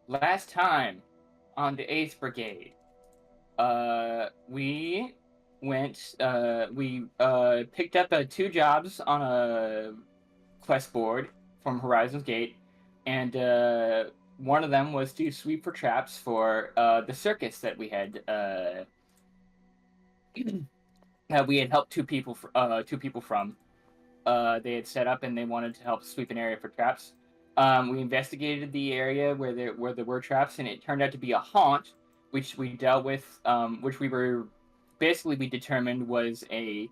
last time on the 8th Brigade, we picked up 2 jobs on a quest board from Horizon's Gate, and one of them was to sweep for traps for the circus that we had that we had helped two people from. They had set up and they wanted to help sweep an area for traps. We investigated the area where there were traps, and it turned out to be a haunt, which we dealt with, which we determined was a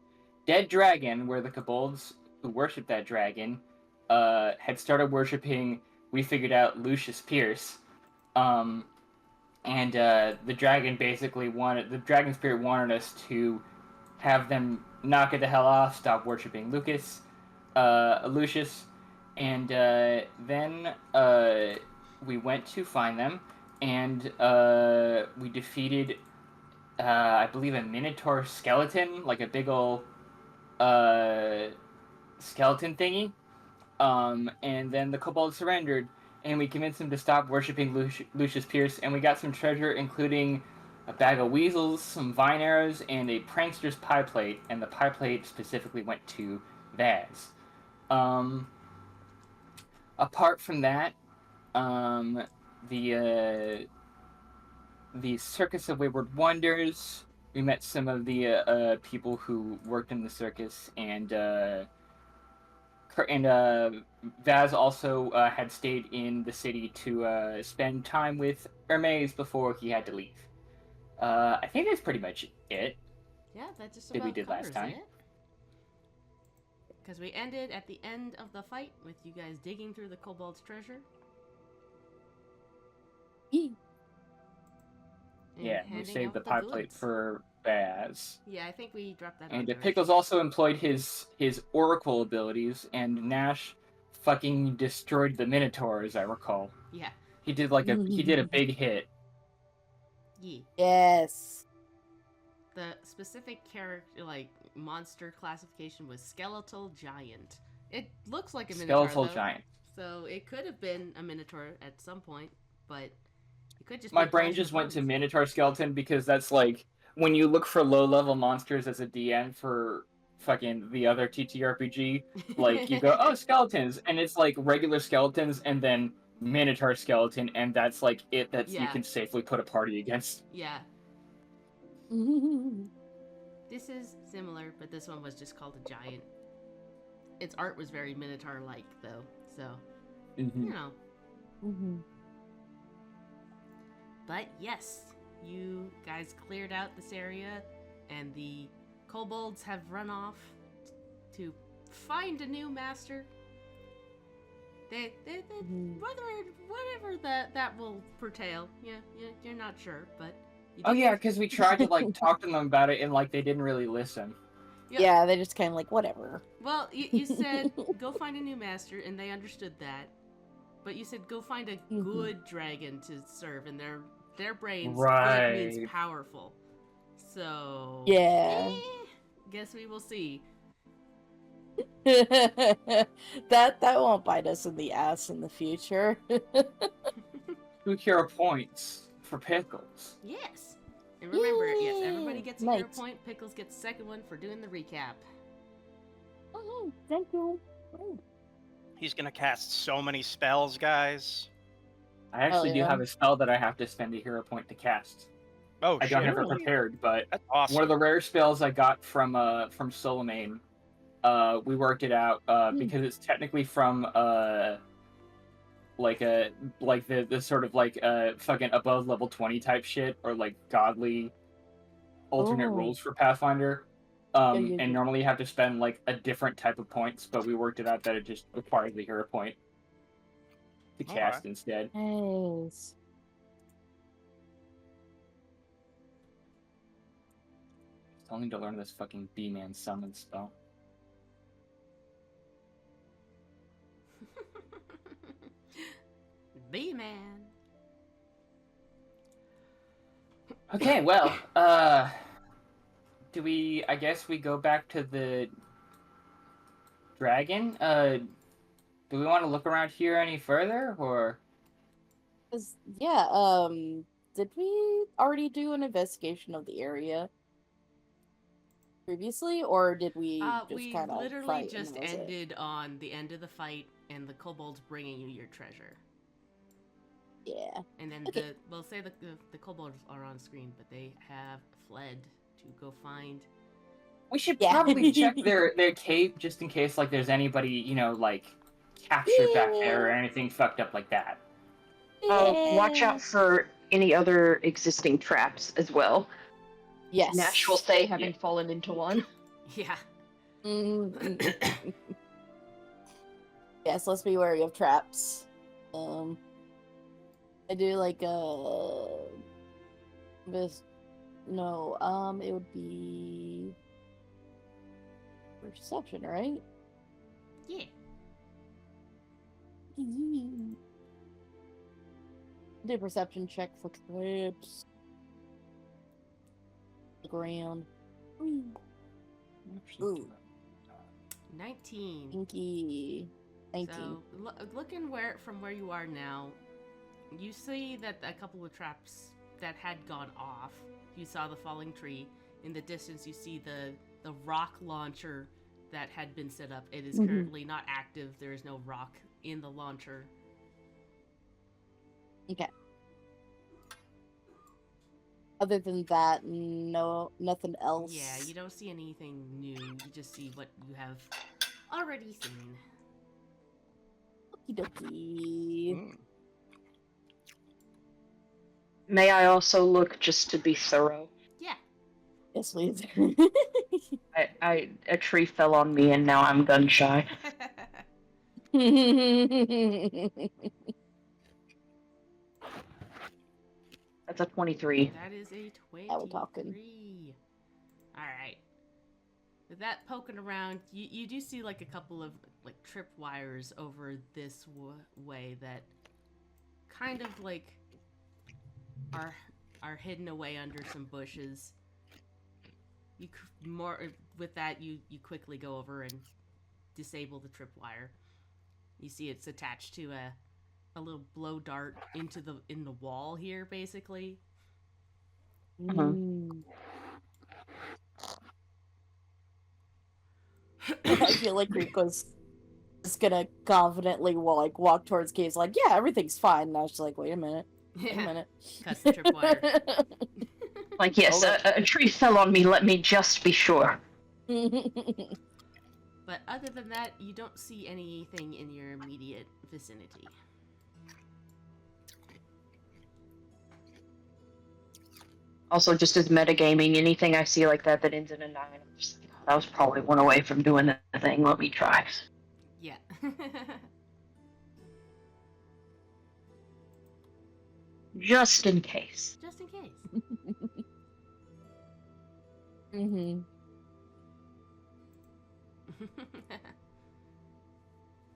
dead dragon, where the kobolds who worshipped that dragon had started worshiping. We figured out Lucius Pierce, um, and the dragon spirit wanted us to have them knock it the hell off, stop worshiping Lucius, and then we went to find them, and we defeated, I believe, a minotaur skeleton, like a big ol' skeleton thingy. And then the kobolds surrendered, and we convinced them to stop worshiping Lucius Pierce, and we got some treasure, including a bag of weasels, some vine arrows, and a prankster's pie plate, and the pie plate specifically went to Vaz. Um, Apart from that, um, the Circus of Wayward Wonders, we met some of the people who worked in the circus, and Vaz also had stayed in the city to spend time with Hermes before he had to leave. I think that's pretty much it. Yeah, that just That about we did covers last time. it. Because we ended at the end of the fight with you guys digging through the kobold's treasure. Yeah, we saved the pie plate for Vaz. Yeah, I think we dropped that. And Pickles also employed his oracle abilities, and Nash fucking destroyed the Minotaur, as I recall. Yeah. He did a big hit. Yeah. Yes. The specific character, like, monster classification was skeletal giant. It looks like a minotaur. Skeletal giant. So it could have been a minotaur at some point, but it could just. My brain just went to minotaur skeleton because that's like when you look for low level monsters as a DM for fucking the other TTRPG, like you go, oh, skeletons, and it's like regular skeletons and then minotaur skeleton, and that's like it that you can safely put a party against. Yeah. This is similar, but this one was just called a giant. Its art was very minotaur-like, though, so you know. But yes, you guys cleared out this area, and the kobolds have run off to find a new master. They whatever that will pertail. Yeah, you're not sure, but. Oh yeah, because we tried to like talk to them about it, and like they didn't really listen. Yeah, they just kind of like whatever. Well, you said go find a new master, and they understood that. But you said go find a good dragon to serve, and their brains good means powerful. So yeah, guess we will see. that won't bite us in the ass in the future. 2 hero points for Pickles. Yes. And remember, yes, everybody gets a hero point. Pickles gets second one for doing the recap. Oh, thank you. He's gonna cast so many spells, guys. I actually do have a spell that I have to spend a hero point to cast. Oh, I don't have it prepared, but that's awesome. One of the rare spells I got from Solomane, we worked it out because it's technically from the sort of like fucking above level 20 type shit, or like godly alternate rules for Pathfinder. And normally you have to spend like a different type of points, but we worked it out that it just requires the hero point to cast instead. Nice. Still need to learn this fucking B-Man summon spell. B-Man. Okay, well, I guess we go back to the dragon? Do we want to look around here any further, or? Yeah, did we already do an investigation of the area previously, or did we just We kind of literally fight and just that was it? ended on the end of the fight and the kobolds bringing you your treasure. Yeah. And then Okay. we'll say the kobolds are on screen, but they have fled to go find. We should Yeah. probably check their cape just in case like there's anybody like captured back there or anything fucked up like that. Watch out for any other existing traps as well. Yes. Nash will say, having fallen into one. Yeah. Mm. Yes, let's be wary of traps. I do like this. No, it would be perception, right? Yeah. Do perception check for traps. The ground. Ooh. 19. Pinky. 19. So, looking from where you are now, you see that a couple of traps that had gone off. You saw the falling tree. In the distance, you see the rock launcher that had been set up. It is currently not active. There is no rock in the launcher. Okay. Other than that, no, nothing else. Yeah, you don't see anything new. You just see what you have already seen. Okie dokie. Mm. May I also look just to be thorough? Yeah. Yes, please. A tree fell on me and now I'm gun shy. That's a 23. That is a 23. Now we're talking. Alright. With that poking around, you do see like a couple of like trip wires over this way that kind of like are hidden away under some bushes. You with that you quickly go over and disable the trip wire. You see it's attached to a little blow dart in the wall here, basically. Mm. I feel like Rico's just gonna confidently walk towards caves like, yeah, everything's fine. And I was just like, wait a minute. Wait a minute. Cuts the tripwire. Like, yes, a tree fell on me, let me just be sure. But other than that, you don't see anything in your immediate vicinity. Also, just as metagaming, anything I see like that ends in a 9, I was probably one away from doing the thing. Let me try. Yeah. Just in case. Just in case.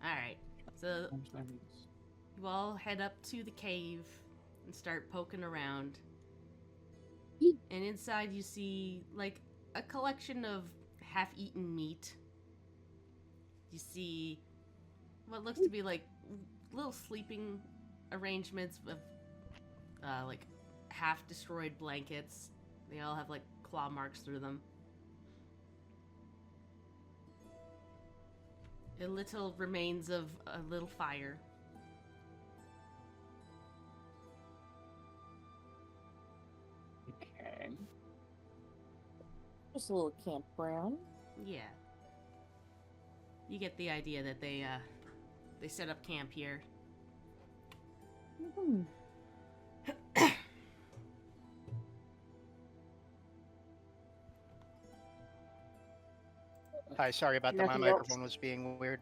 Alright, so you all head up to the cave and start poking around. And inside you see, like, a collection of half-eaten meat. You see what looks to be, like, little sleeping arrangements of, like, half-destroyed blankets. They all have, like, claw marks through them. A little remains of a little fire. Okay. Just a little campground. Yeah. You get the idea that they set up camp here. Hi, sorry about that. My Nothing else? microphone was being weird.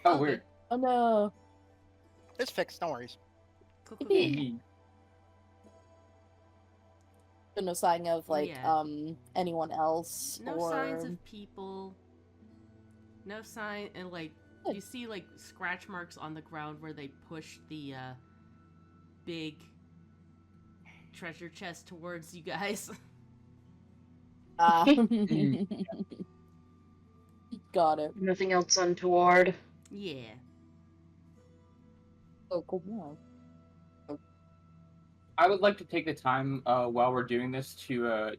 Oh, weird. Oh no. It's fixed, don't worry. Cool, cool, Yeah. So no sign of Yeah. anyone else No or signs of people. No sign, and like you see like scratch marks on the ground where they pushed the big treasure chest towards you guys. Got it. Nothing else untoward. Yeah. Oh, cool. I would like to take the time while we're doing this to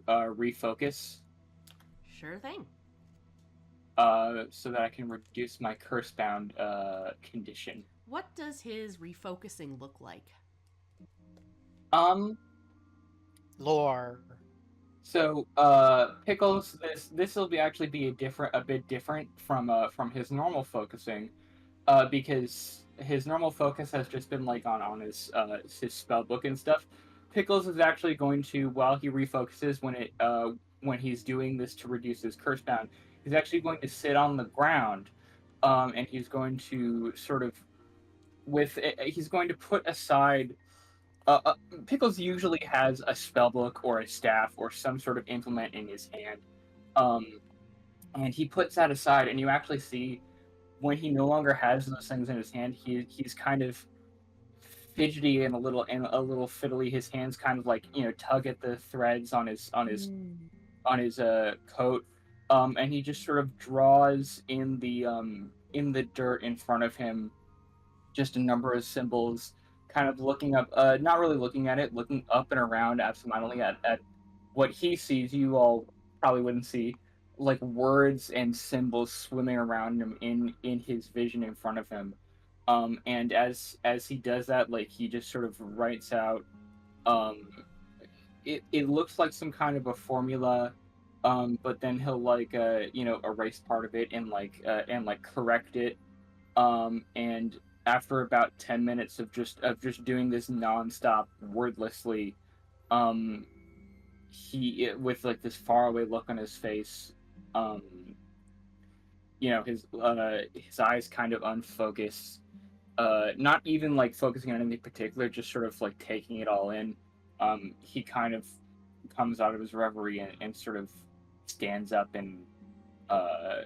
refocus, Sure thing. so that I can reduce my curse bound condition. What does his refocusing look like? Um. Lore. So, Pickles, this will be actually be a bit different from his normal focusing, because his normal focus has just been like on his spell book and stuff. Pickles is actually going to, while he refocuses when he's doing this to reduce his curse bound, he's actually going to sit on the ground, and he's going to sort of he's going to put aside. Pickles usually has a spell book or a staff or some sort of implement in his hand, um, and he puts that aside, and you actually see when he no longer has those things in his hand, he's kind of fidgety and a little fiddly. His hands kind of like tug at the threads on his coat, and he just sort of draws in the dirt in front of him just a number of symbols, kind of looking up, not really looking at it, looking up and around absentmindedly at what he sees. You all probably wouldn't see, like words and symbols swimming around him in his vision in front of him. And as he does that, like he just sort of writes out. Um, it looks like some kind of a formula, but then he'll like erase part of it and like correct it, and after about 10 minutes of just doing this nonstop wordlessly, um with like this faraway look on his face, um his eyes kind of unfocused, not even like focusing on anything particular, just sort of like taking it all in. He kind of comes out of his reverie and sort of stands up and uh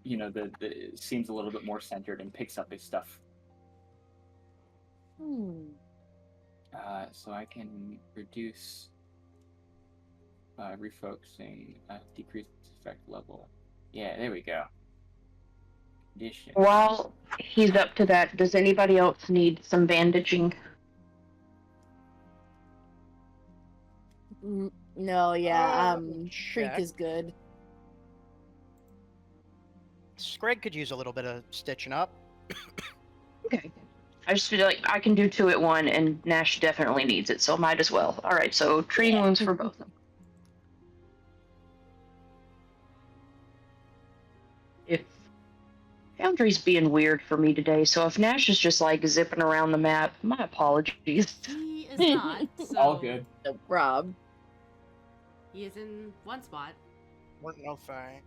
the seems a little bit more centered and picks up his stuff. So I can reduce refocusing, decrease effect level. Yeah, there we go. Condition. While he's up to that, does anybody else need some bandaging? No, yeah, Shriek Check. is good. Scrag could use a little bit of stitching up. Okay. I just feel like I can do 2 at 1, and Nash definitely needs it, so might as well. All right, so treating wounds for both of them. If Foundry's being weird for me today, so if Nash is just like zipping around the map, my apologies. He is not. So All good. No problem. He is in one spot. No thing.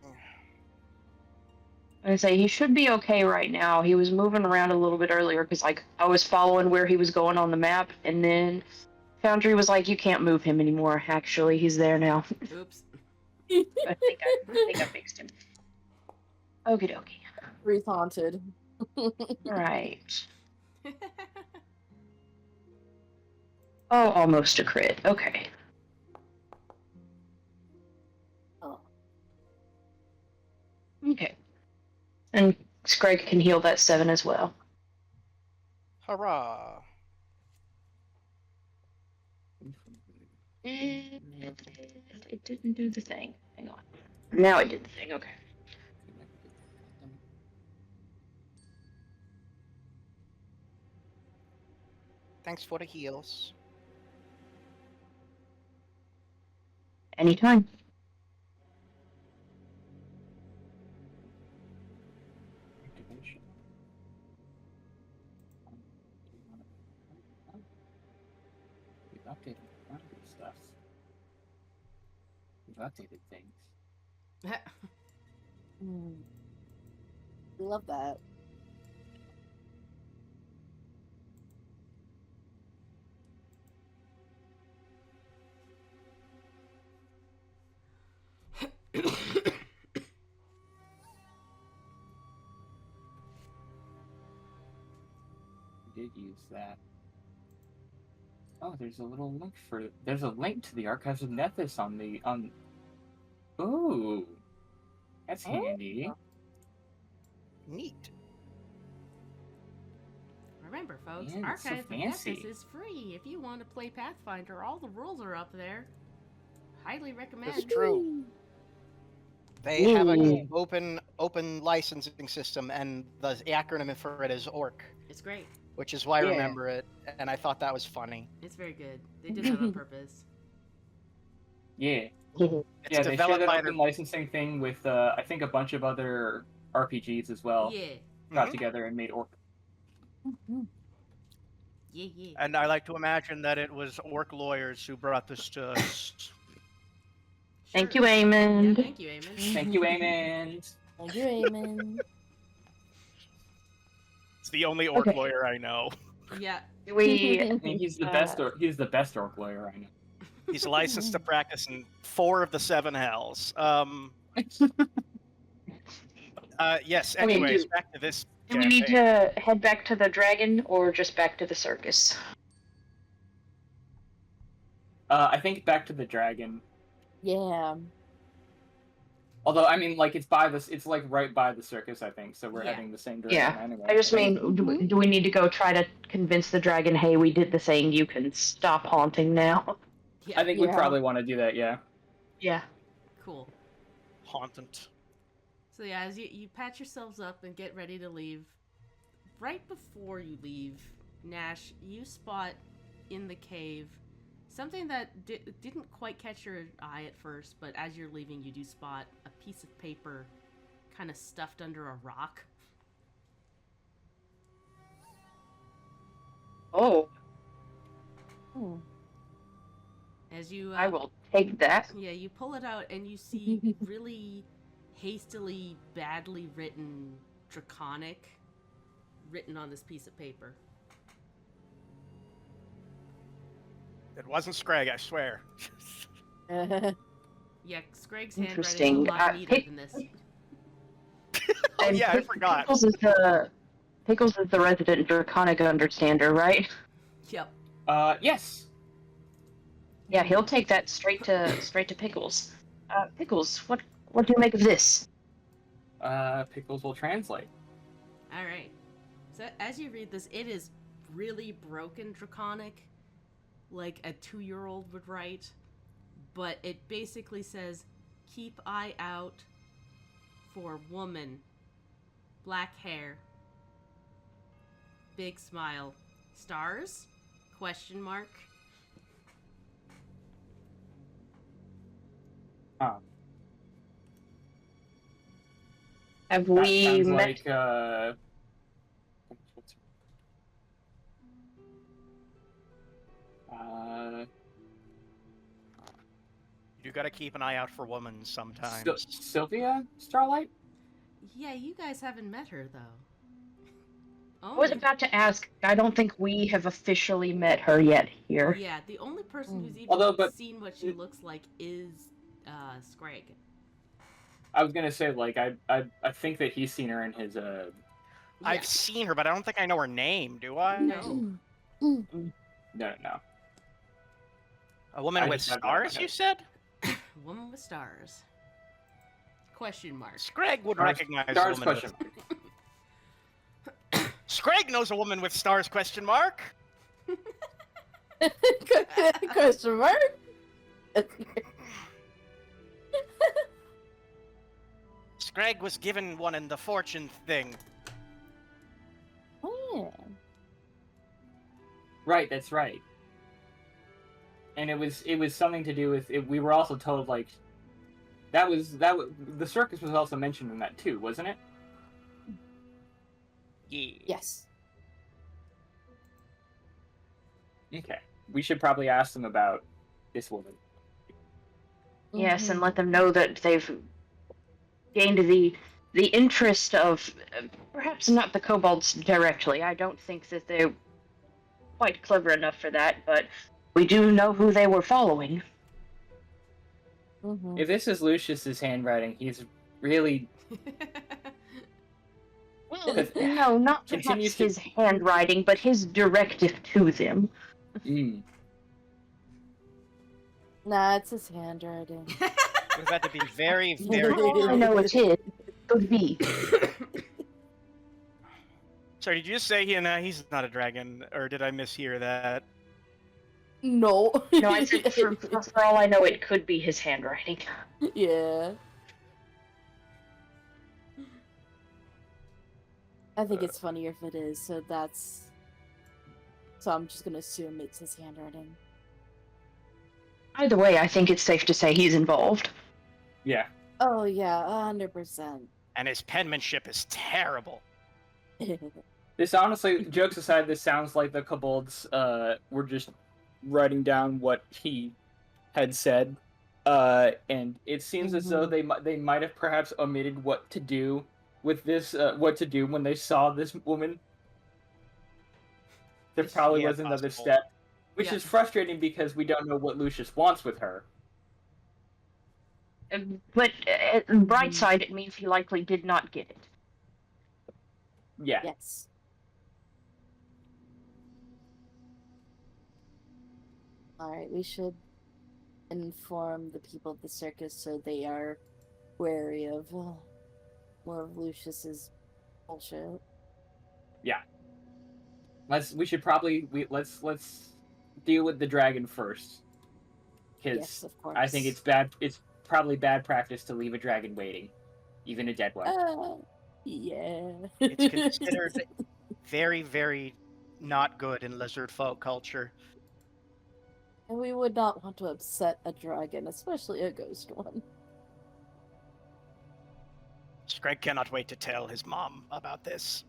I say he should be okay right now. He was moving around a little bit earlier because like I was following where he was going on the map, and then Foundry was like, "You can't move him anymore." Actually, he's there now. Oops. I think I fixed him. Okie dokie. Ruth haunted. Right. Oh, almost a crit. Okay. Oh. Okay. And Scrag can heal that 7 as well. Hurrah! It didn't do the thing. Hang on. Now it did the thing. Okay. Thanks for the heals. Anytime. Activation. We've updated boundary stuff. We've updated things. We love that. We did use that. Oh, there's a little link there's a link to the Archives of Nethys on. Ooh, that's Oh. handy. Neat. Remember, folks, Man, it's so Archive of fancy. Nexus is free. If you want to play Pathfinder, all the rules are up there. Highly recommend. It's true. They have an open licensing system, and the acronym for it is ORC, It's great. which is why I Yeah. remember it, and I thought that was funny. It's very good. They did that on purpose. Yeah. It's Yeah, they share developed that by open licensing thing with, I think, a bunch of other RPGs as well. Yeah. Got Mhm. together and made Orc. Yeah. And I like to imagine that it was ORC lawyers who brought this to us. Thank Sure. you, Eamon. Yeah, thank you, Eamon. Thank you, Eamon. Thank you, Eamon. It's the only ORC Okay. lawyer I know. Yeah. We I mean, he's the best. He's the best Orc lawyer I know. He's licensed to practice in 4 of the 7 hells. Yes, Okay, anyways, do- back to this do we need campaign. to head back to the dragon or just back to the circus? I think back to the dragon. Yeah. Although, I mean, like it's like right by the circus. I think so. We're Yeah. heading the same direction Yeah. anyway. I just right? mean, do we need to go try to convince the dragon, hey, we did the thing, you can stop haunting now? Yeah. I think we Yeah. probably want to do that. Yeah. Yeah. Cool. Hauntant. So yeah, as you patch yourselves up and get ready to leave, right before you leave, Nash, you spot in the cave something that didn't quite catch your eye at first, but as you're leaving, you do spot a piece of paper kind of stuffed under a rock. Oh, Hmm. As you, I will take that. yeah, you pull it out and you see really hastily, badly written Draconic written on this piece of paper. It wasn't Scrag, I swear. Yeah, Scragg's handwriting is a Interesting. lot neater than this. Oh And yeah, I forgot. Pickles is the resident draconic understander, right? Yep. Yes. Yeah, he'll take that straight to Pickles. Pickles, what do you make of this? Pickles will translate. All right. So as you read this, it is really broken Draconic, like a 2-year-old would write, but it basically says, "Keep eye out for woman, black hair, big smile, stars? Question mark." Have That we sounds met? like You gotta keep an eye out for women sometimes. Sylvia Starlight. Yeah, you guys haven't met her though. I was about to ask. I don't think we have officially met her yet here. Yeah, the only person who's even Although, seen what she looks like is Scrag. I was gonna say, like, I think that he's seen her in his Yeah. I've seen her, but I don't think I know her name, do I? No. No. A woman I with just have that stars, in my you said? Woman with stars. Question mark. Scrag would Stars- recognize a Stars woman question. with... Scrag knows a woman with stars, question mark? Question mark? Scrag was given one in the fortune thing. Oh, Right, that's right. And it was something to do with we were also told, like, the circus was also mentioned in that too, wasn't it? Yeah. yes. Okay. We should probably ask them about this woman. Yes, and let them know that they've gained the interest of perhaps not the kobolds directly. I don't think that they're quite clever enough for that, but we do know who they were following. Mhm. If this is Lucius's handwriting, he's really Well, no, not Continues perhaps to- his handwriting, but his directive to them. Nah, it's his handwriting. We've had to be very, very... I know it's his. Could be. Sorry, did you just say he's not a dragon, or did I mishear that? No. No, I said for all I know, it could be his handwriting. Yeah. I think it's funnier if it is, so I'm just gonna assume it's his handwriting. Either way, I think it's safe to say he's involved. Yeah. Oh yeah, 100%. And his penmanship is terrible. This honestly, jokes aside, this sounds like the kobolds were just writing down what he had said, and it seems as though they might have perhaps omitted what to do with this, what to do when they saw this woman. There probably was another step, which is frustrating because we don't know what Lucius wants with her. But bright side, it means he likely did not get it. Yeah. Yes. Alright, we should inform the people of the circus so they are wary of more of Lucius's bullshit. Yeah. Let's deal with the dragon first. Because Yes, of course. I think it's probably bad practice to leave a dragon waiting. Even a dead one. Yeah. It's considered very, very not good in lizard folk culture. And we would not want to upset a dragon, especially a ghost one. Greg cannot wait to tell his mom about this.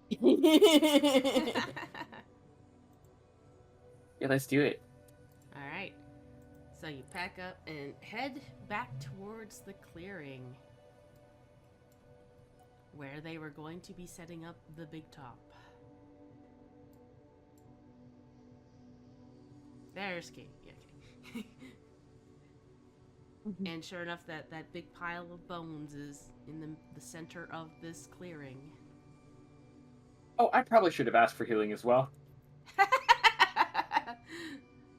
Yeah, let's do it. Alright. So you pack up and head back towards the clearing, where they were going to be setting up the big top. There's Kate. Yeah, okay. And sure enough, that big pile of bones is in the center of this clearing. Oh, I probably should have asked for healing as well.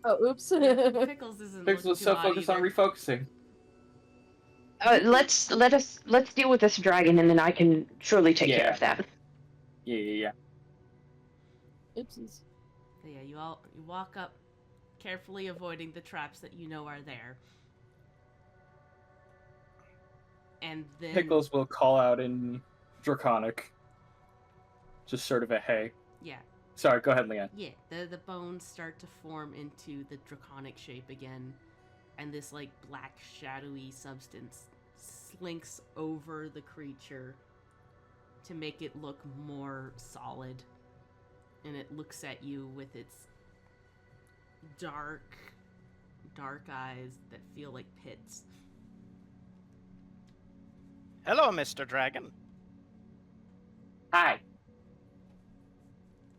Oh, oops. Pickles isn't Pickles was so focused on refocusing. Let's deal with this dragon, and then I can surely take care of that. Yeah. Oopsies. So yeah, you walk up, carefully avoiding the traps that you know are there. And then Pickles will call out in Draconic. Just sort of a hey. Yeah. Sorry, go ahead, Leanne. Yeah, the bones start to form into the draconic shape again, and this like black shadowy substance slinks over the creature to make it look more solid. And it looks at you with its dark eyes that feel like pits. Hello, Mr. Dragon. Hi.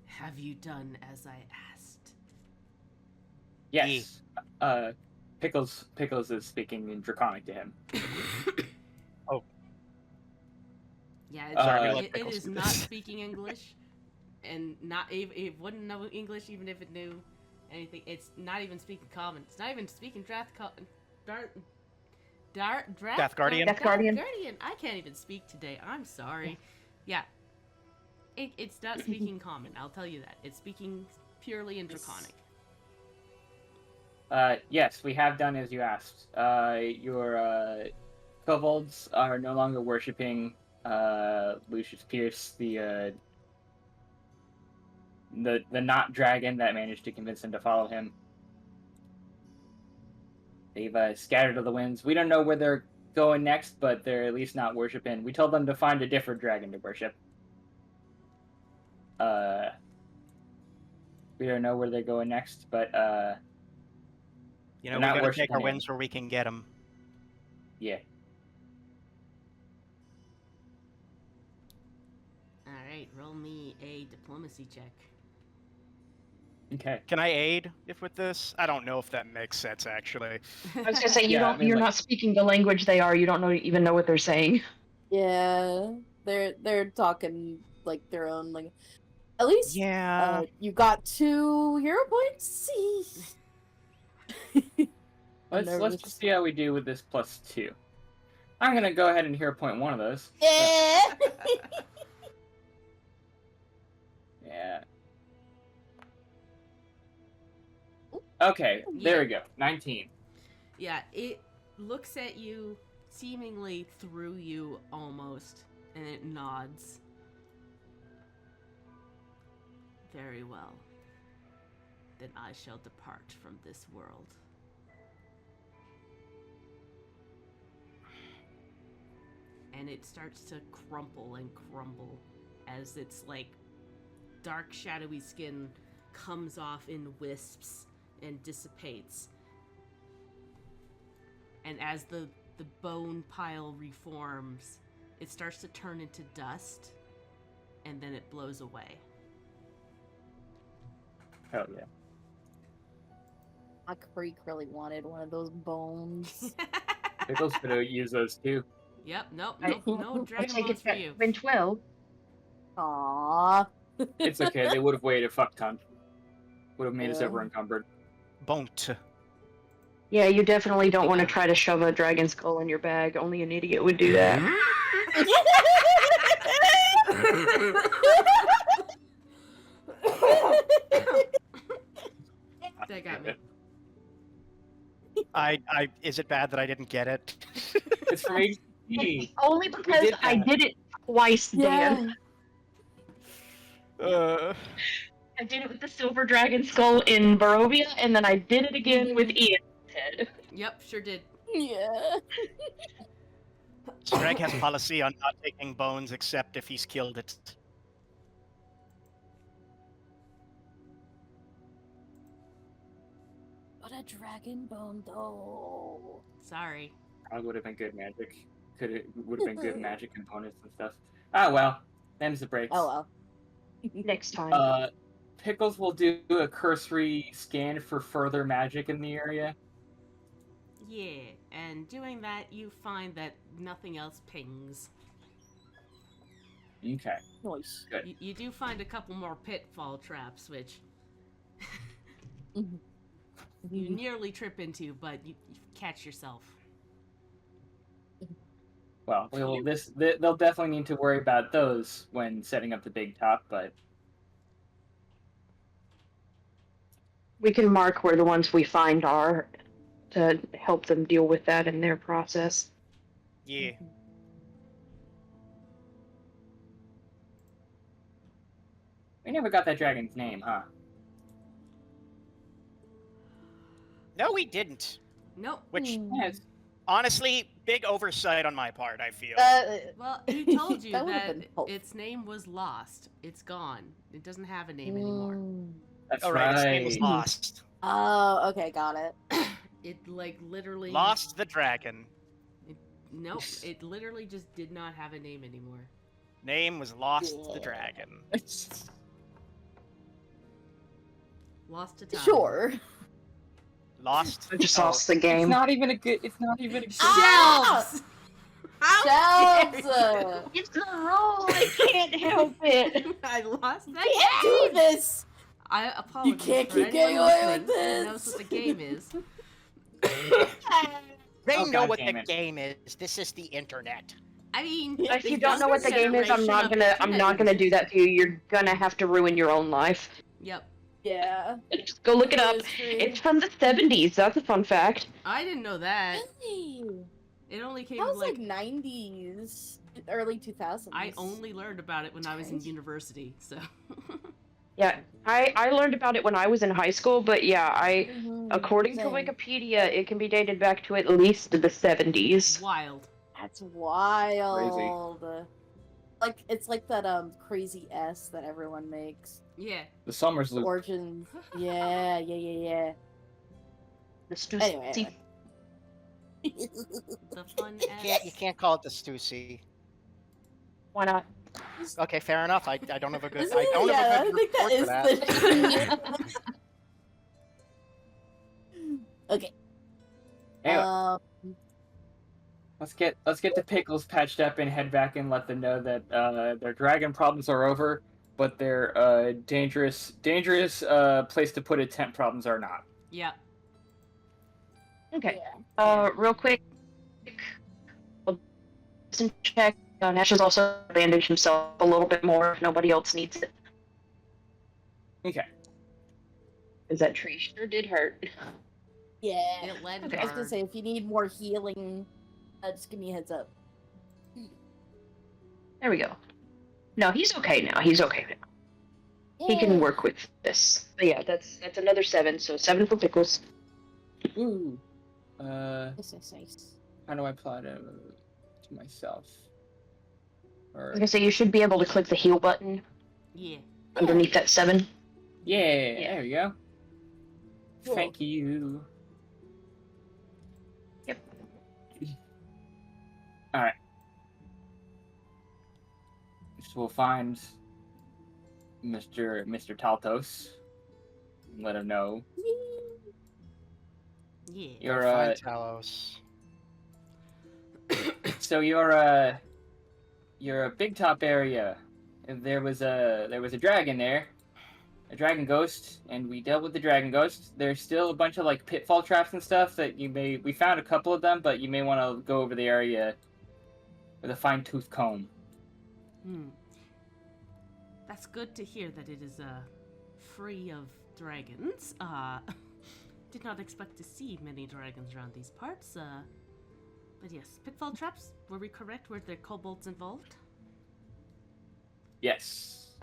Have you done as I asked? Yes. Pickles is speaking in Draconic to him. Oh. Yeah, Sorry, it is not speaking English, and it wouldn't know English even if it knew anything. It's not even speaking Common. It's not even speaking Deathguardian? Deathguardian. I can't even speak today. I'm sorry. Yeah. It's not speaking Common, I'll tell you that. It's speaking purely in Draconic. Yes, we have done as you asked. Your kobolds are no longer worshipping Lucius Pierce, the not dragon that managed to convince them to follow him. They've scattered to the winds. We don't know where they're going next, but they're at least not worshiping. We told them to find a different dragon to worship. We don't know where they're going next, but we gotta take our wins where we can get them. Yeah. Alright, roll me a diplomacy check. Okay. Can I aid with this? I don't know if that makes sense, actually. I was gonna say you're like, not speaking the language they are. You don't even know what they're saying. Yeah, they're talking like their own language. At least, Yeah. You got 2 hero points. Let's just see how we do with this +2. I'm gonna go ahead and hero point one of those. Yeah. Yeah. Okay, there we go. 19. Yeah, it looks at you, seemingly through you almost, and it nods. Very well. Then I shall depart from this world. And it starts to crumple and crumble as its like dark shadowy skin comes off in wisps and dissipates. And as the bone pile reforms, it starts to turn into dust, and then it blows away. Hell yeah. My creek really wanted one of those bones. Pickles could use those too. Yep, nope, I- no I dragon take bones it for back. you. When 12. Aww. It's okay. They would have weighed a fuck ton. Would have made us Yeah. ever encumbered. Bon't. Yeah, you definitely don't want to try to shove a dragon skull in your bag. Only an idiot would do that. That got me. Is it bad that I didn't get it? It's from HP. Only because did I that. did it twice, Dan. Yeah. I did it with the silver dragon skull in Barovia, and then I did it again with Ian's head. Yep, sure did. Yeah. Greg has policy on not taking bones except if he's killed it. But a dragon bone, though. Sorry. Probably would have been good magic. Would have been good magic components and stuff. Ah well. Them's the breaks. Oh well. Next time. Pickles will do a cursory scan for further magic in the area. Yeah, and doing that, you find that nothing else pings. Okay. Nice. Good. You do find a couple more pitfall traps, which you nearly trip into, but you catch yourself. Well, they'll definitely need to worry about those when setting up the big top, but We can mark where the ones we find are to help them deal with that in their process. Yeah. we never got that dragon's name, huh? No, we didn't. Nope. Which, Yes. honestly, big oversight on my part, I feel. Well, he told you That would've that been helpful. its name was lost. It's gone. It doesn't have a name anymore. That's All right, his name was right. Lost. Oh, okay, got it. It like literally Lost the dragon. Nope. It literally just did not have a name anymore. Name was Lost the Yeah. dragon. Lost to time. Sure. Lost. I just oh, lost the It's game. not even a good. It's not even a good. Ah! Shelves. How Shelves! dare you? It's the roll. I can't help it. I lost that Can't game. do this! I apologize. You can't for keep getting anyone away listening with who this. knows what the game is. They Oh, know God what damn the it. game is. This is the internet. I mean, If the you don't know what the younger game is, I'm generation not of gonna internet do users- that to you. You're gonna have to ruin your own life. Yep. Yeah. Just go look it up. That is true. It's from the 70s. That's a fun fact. I didn't know that. Really? It only came That was like like 90s, early 2000s. I only learned about it when I was in Strange. university. So Yeah, I learned about it when I was in high school, but yeah, Mhm, according to same. Wikipedia, it can be dated back to at least the 70s. wild. That's wild. Like it's like that crazy S that everyone makes. Yeah. The Summers loop. Origins. Yeah. The Anyway. The fun You can't call it the Stussy. Why not? Okay, fair enough. I don't have a good. Isn't I it? don't Yeah, have a I good think that report for that. is the. Okay. Anyway, let's get the pickles patched up and head back and let them know that their dragon problems are over, but their dangerous place to put a tent problems are not. Yep. Okay. Yeah. Real quick. Listen, check. Nash has also bandaged himself a little bit more if nobody else needs it. Okay. Because that tree sure did hurt. Yeah. It led Okay. I was gonna say, if you need more healing, just give me a heads up. There we go. No, he's okay now. He's okay now. He can Yay. work with this. But yeah, that's another 7. So 7 for pickles. Ooh. Nice. How do I apply to myself? Or Like I say, you should be able to click the heal button Yeah. underneath that 7. yeah, Yeah. there we go. Cool. Thank you. Yep. All right. So we'll find Mr. Taltos. And let him know. Yeah. You're Fine, Talos. so you're a big top area. And there was a dragon there, a dragon ghost, and we dealt with the dragon ghost. There's still a bunch of like pitfall traps and stuff that we found a couple of them, but you may want to go over the area with a fine-tooth comb. That's good to hear that it is free of dragons. Did not expect to see many dragons around these parts. But yes, pitfall traps. Were we correct? Were there kobolds involved? Yes.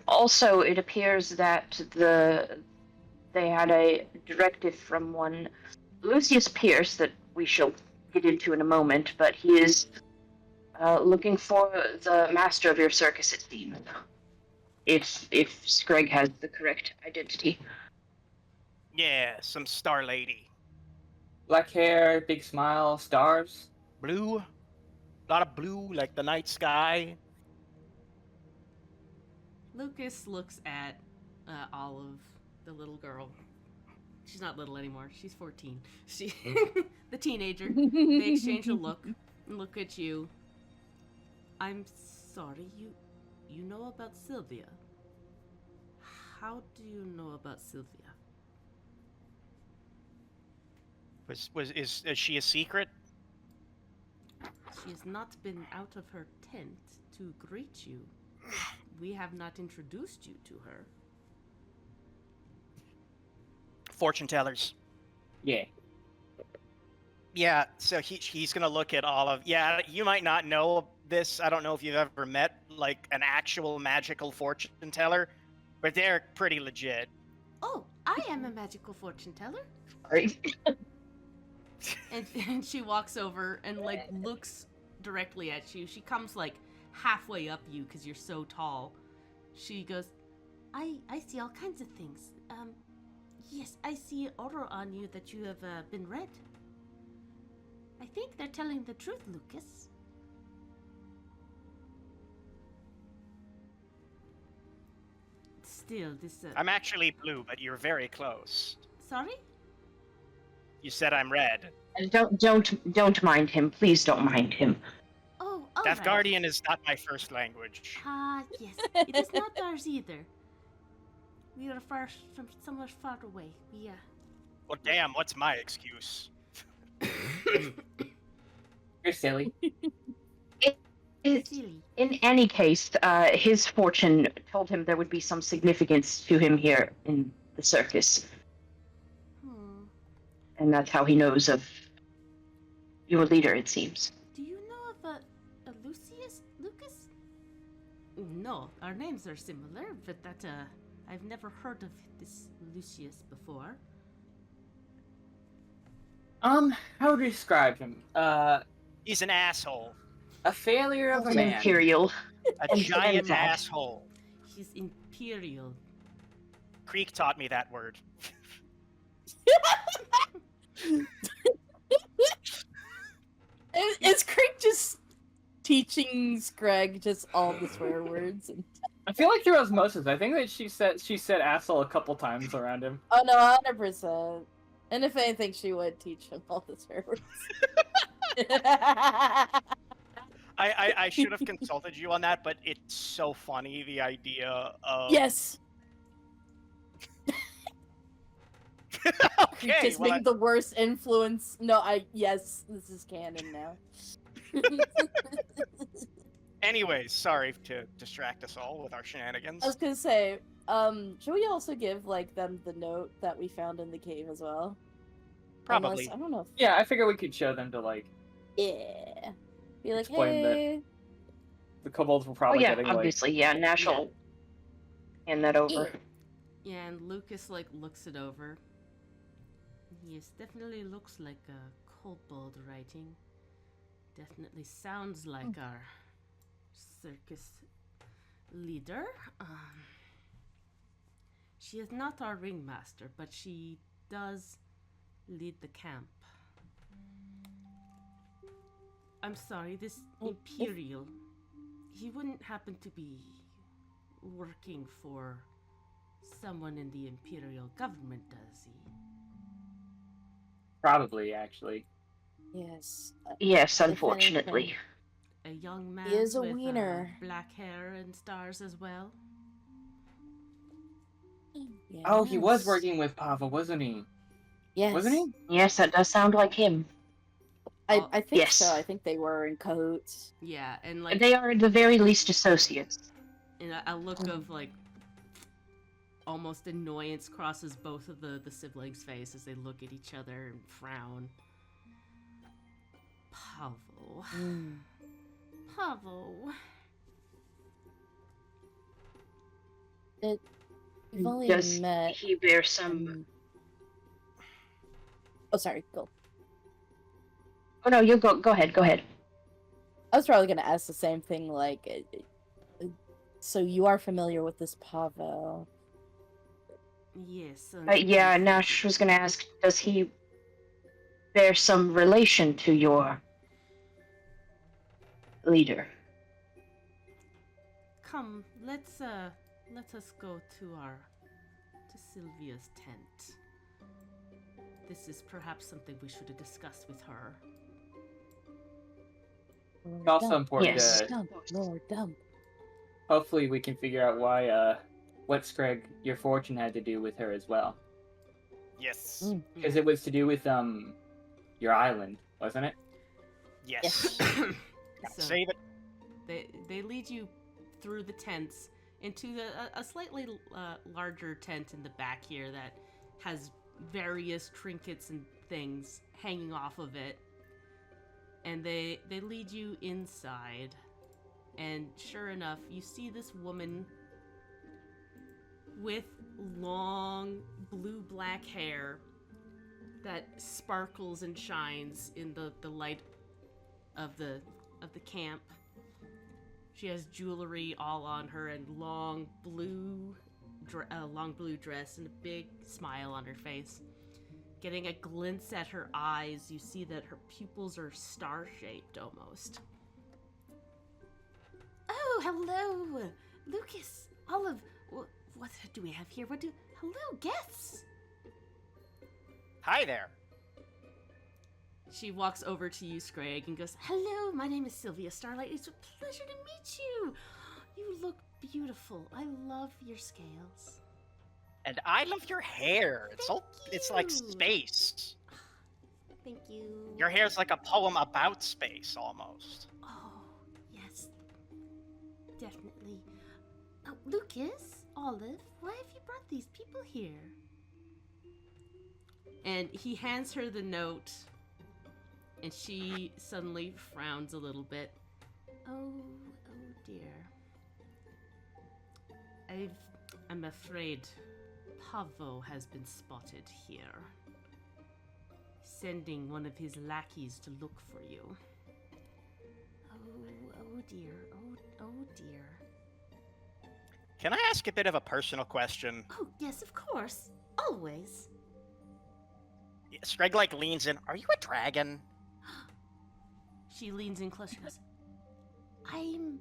Also, it appears that they had a directive from one Lucius Pierce that we shall get into in a moment, but he is looking for the master of your circus, it seems. If Screg has the correct identity. Yeah, some star lady. Black hair, big smile, stars. Blue. A lot of blue, like the night sky. Lucas looks at Olive, the little girl. She's not little anymore. She's 14. She, the teenager. They exchange a look and look at you. I'm sorry, you know about Sylvia? How do you know about Sylvia? Is she a secret? She has not been out of her tent to greet you. We have not introduced you to her. Fortune tellers. Yeah. Yeah, so he's gonna look at all of. Yeah, you might not know this. I don't know if you've ever met like an actual magical fortune teller, but they're pretty legit. Oh, I am a magical fortune teller. Sorry. And she walks over and like looks directly at you. She comes like halfway up you because you're so tall. She goes, I see all kinds of things. Yes, I see aura on you that you have been read. I think they're telling the truth, Lucas. Still, this. I'm actually blue, but you're very close. Sorry? You said I'm red. And don't mind him. Please don't mind him. Oh, all Death right. Guardian is not my first language. Yes. It is not ours either. We are far from somewhere far away. We, Well, damn, what's my excuse? You're silly. silly. In any case, his fortune told him there would be some significance to him here in the circus. And that's how he knows of your leader, it seems. Do you know of a Lucius? Lucas? No, our names are similar, but I've never heard of this Lucius before. How would you describe him? He's an asshole. A failure of a An man. imperial. A giant and that. asshole. He's imperial. Creek taught me that word. Is Craig just teaching Screg just all the swear words? I feel like through osmosis. I think that she said asshole a couple times around him. Oh no, 100%. And if anything, she would teach him all the swear words. I should have consulted you on that, but it's so funny, the idea of... Yes! Okay, Just well, being the worst influence. No, yes, this is canon now. Anyways, sorry to distract us all with our shenanigans. I was gonna say, should we also give like them the note that we found in the cave as well? Probably. Unless, I don't know. If, Yeah, I figure we could show them to like yeah. Be like, Explain that hey. the kobolds were Oh probably yeah, getting like obviously, yeah. Nash will hand that over. Yeah, and Lucas like looks it over. Yes, definitely looks like a kobold writing. Definitely sounds like our circus leader. She is not our ringmaster, but she does lead the camp. I'm sorry, this Imperial, he wouldn't happen to be working for someone in the Imperial government, does he? probably actually. Yes. Yes, If unfortunately. A young man He is a with wiener. black hair and stars as well. Oh, he was Yes. working with Pava, wasn't he? Yes. Wasn't he? Yes, that does sound like him. I think Yes. so. I think they were in cahoots. Yeah, and like They are at the very least associates. and a look of like almost annoyance crosses both of the siblings' face as they look at each other and frown. Pavel. Pavel. We've only Does met. he bear some... Oh, sorry. Go. Oh no, you go ahead, go ahead. I was probably gonna ask the same thing. Like, so you are familiar with this Pavel? Yes. Yeah, Nash was gonna ask, does he bear some relation to your leader? Come, let us go to Sylvia's tent. This is perhaps something we should have discussed with her. It's also important Yes. to Dump, Lord, dump. hopefully we can figure out why what Screg, your fortune had to do with her as well. Yes. Because it was to do with your island, wasn't it? Yes. So Save it. they lead you through the tents into a slightly larger tent in the back here that has various trinkets and things hanging off of it. And they lead you inside. And sure enough, you see this woman with long blue-black hair that sparkles and shines in the light of the camp. She has jewelry all on her and long blue dress and a big smile on her face. Getting a glimpse at her eyes, you see that her pupils are star-shaped almost. Oh, hello, Lucas, Olive. What do we have here? Hello, guests. Hi there. She walks over to you, Scrag, and goes, "Hello, my name is Sylvia Starlight. It's a pleasure to meet you. You look beautiful. I love your scales." And I love your hair. It's like you. space. Thank you. Your hair's like a poem about space almost. Oh, yes. Definitely. Oh, Lucas, Olive, why have you brought these people here? And he hands her the note, and she suddenly frowns a little bit. Oh dear. I'm afraid Pavo has been spotted here, sending one of his lackeys to look for you. Oh dear. Oh dear. Can I ask a bit of a personal question? Oh, yes, of course. Always. Screg like leans in. Are you a dragon? She leans in closer and goes, I'm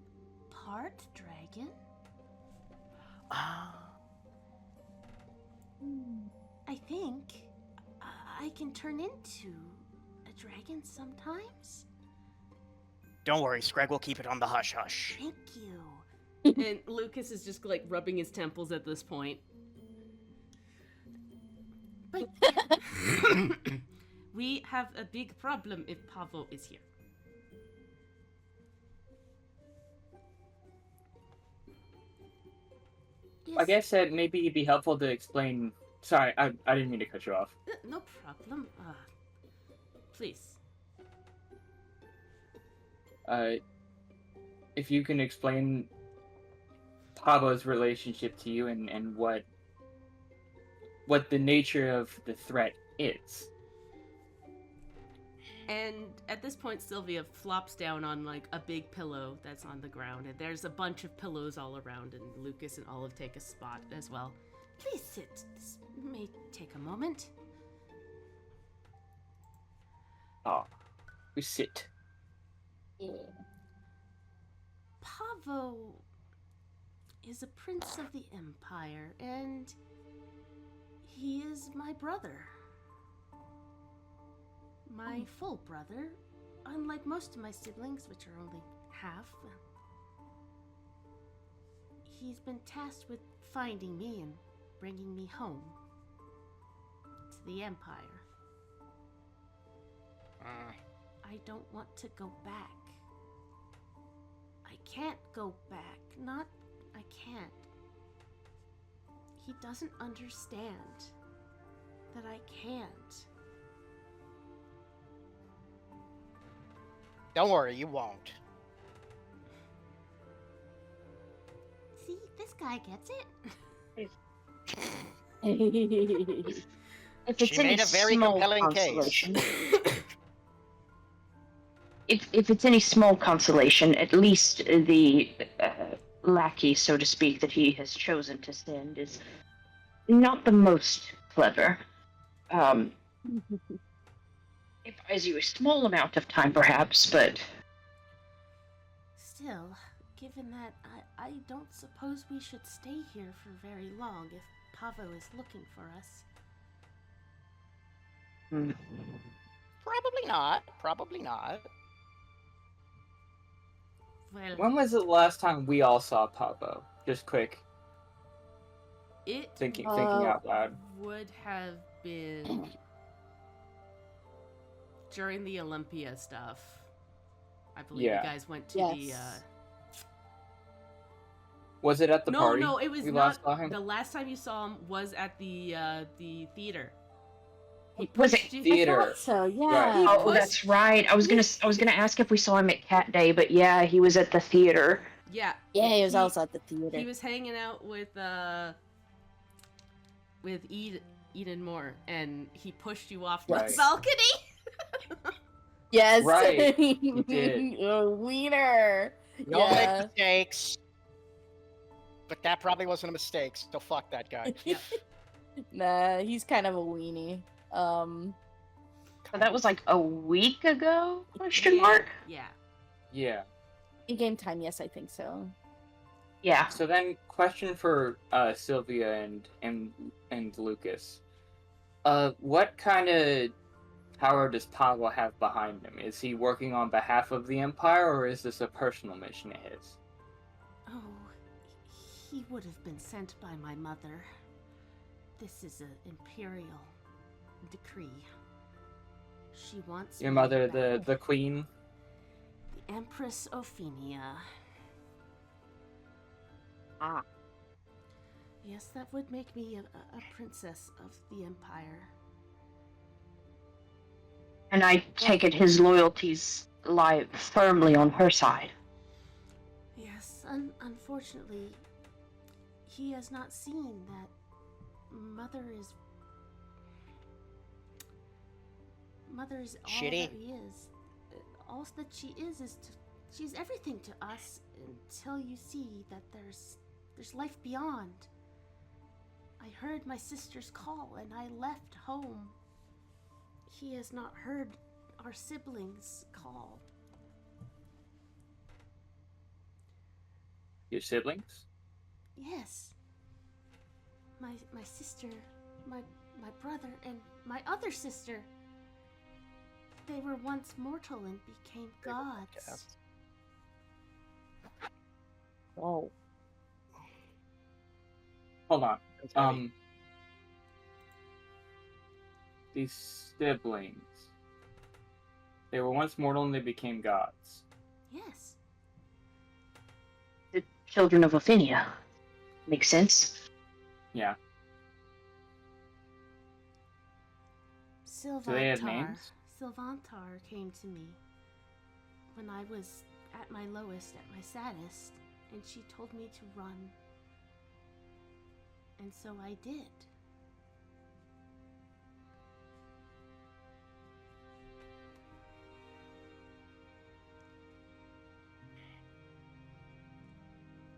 part dragon. Ah. I think I can turn into a dragon sometimes. Don't worry, Screg will keep it on the hush hush. Thank you. And Lucas is just like rubbing his temples at this point. But we have a big problem if Pavo is here. Yes. I guess that maybe it'd be helpful to explain. Sorry, I didn't mean to cut you off. No problem. Please. If you can explain Pablo's relationship to you and what the nature of the threat is. And at this point, Sylvia flops down on like a big pillow that's on the ground, and there's a bunch of pillows all around, and Lucas and Olive take a spot as well. Please sit. This may take a moment. Oh, we sit. Yeah. Pavo is a prince of the Empire, and he is my brother. My full brother, unlike most of my siblings, which are only half. He's been tasked with finding me and bringing me home to the Empire. I don't want to go back. I can't go back. I can't. He doesn't understand that I can't. Don't worry, you won't. See, this guy gets it. If it's She made a very small compelling case. consolation, if it's any small consolation, at least the lackey, so to speak, that he has chosen to send is not the most clever. It buys you a small amount of time, perhaps, but Still, given that I don't suppose we should stay here for very long if Pavo is looking for us. Probably not. Probably not. Well, When was the last time we all saw Pablo? Just quick, it thinking out loud. would have been during the Olympia stuff. I believe Yeah. you guys went to Yes. Was it at the no, party? no, it was we not. last saw him? The last time you saw him was at the theater. He Was it pushed you- theater? So yeah. Right. He oh, pushed- that's right. I was gonna ask if we saw him at Cat Day, but yeah, he was at the theater. Yeah. Yeah, he was also at the theater. He was hanging out with Eden Moore, and he pushed you off the Right. balcony. Yes. Right, he did. A wiener. Don't Yeah. make mistakes. But that probably wasn't a mistake, so fuck that guy. Yeah. Nah, he's kind of a weenie. So that was like a week ago? Question mark. Yeah. Yeah. In game time, yes, I think so. Yeah. So then, question for Sylvia and Lucas. What kind of power does Pablo have behind him? Is he working on behalf of the Empire, or is this a personal mission of his? Oh, he would have been sent by my mother. This is an imperial decree. She wants Your me mother, back. the queen? The Empress Ophenia. Ah. Yes, that would make me a princess of the Empire. And I take it his loyalties lie firmly on her side. Yes, unfortunately, he has not seen that Mother is all Shitty. that he is. All that she is she's everything to us until you see that there's life beyond. I heard my sister's call and I left home. He has not heard our siblings' call. Your siblings? Yes. My sister, my brother, and my other sister. They were once mortal and became gods. Whoa. Hold on. These siblings. They were once mortal and they became gods. Yes. The children of Ophenia. Makes sense. Yeah. Do they have names? Sylvantar came to me when I was at my lowest, at my saddest, and she told me to run. And so I did.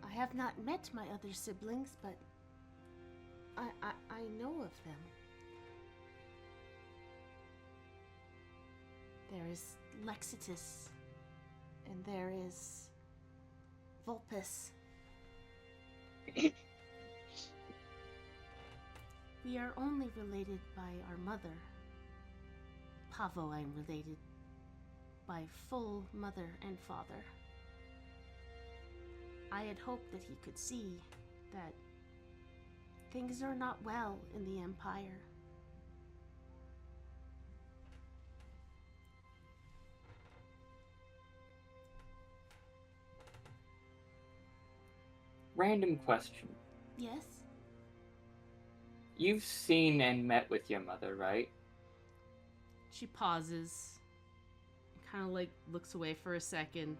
I have not met my other siblings, but I know of them. There is Lexitus, and there is Vulpus. We are only related by our mother. Pavo, I'm related by full mother and father. I had hoped that he could see that things are not well in the Empire. Random question. Yes? You've seen and met with your mother, right? She pauses, kind of like looks away for a second.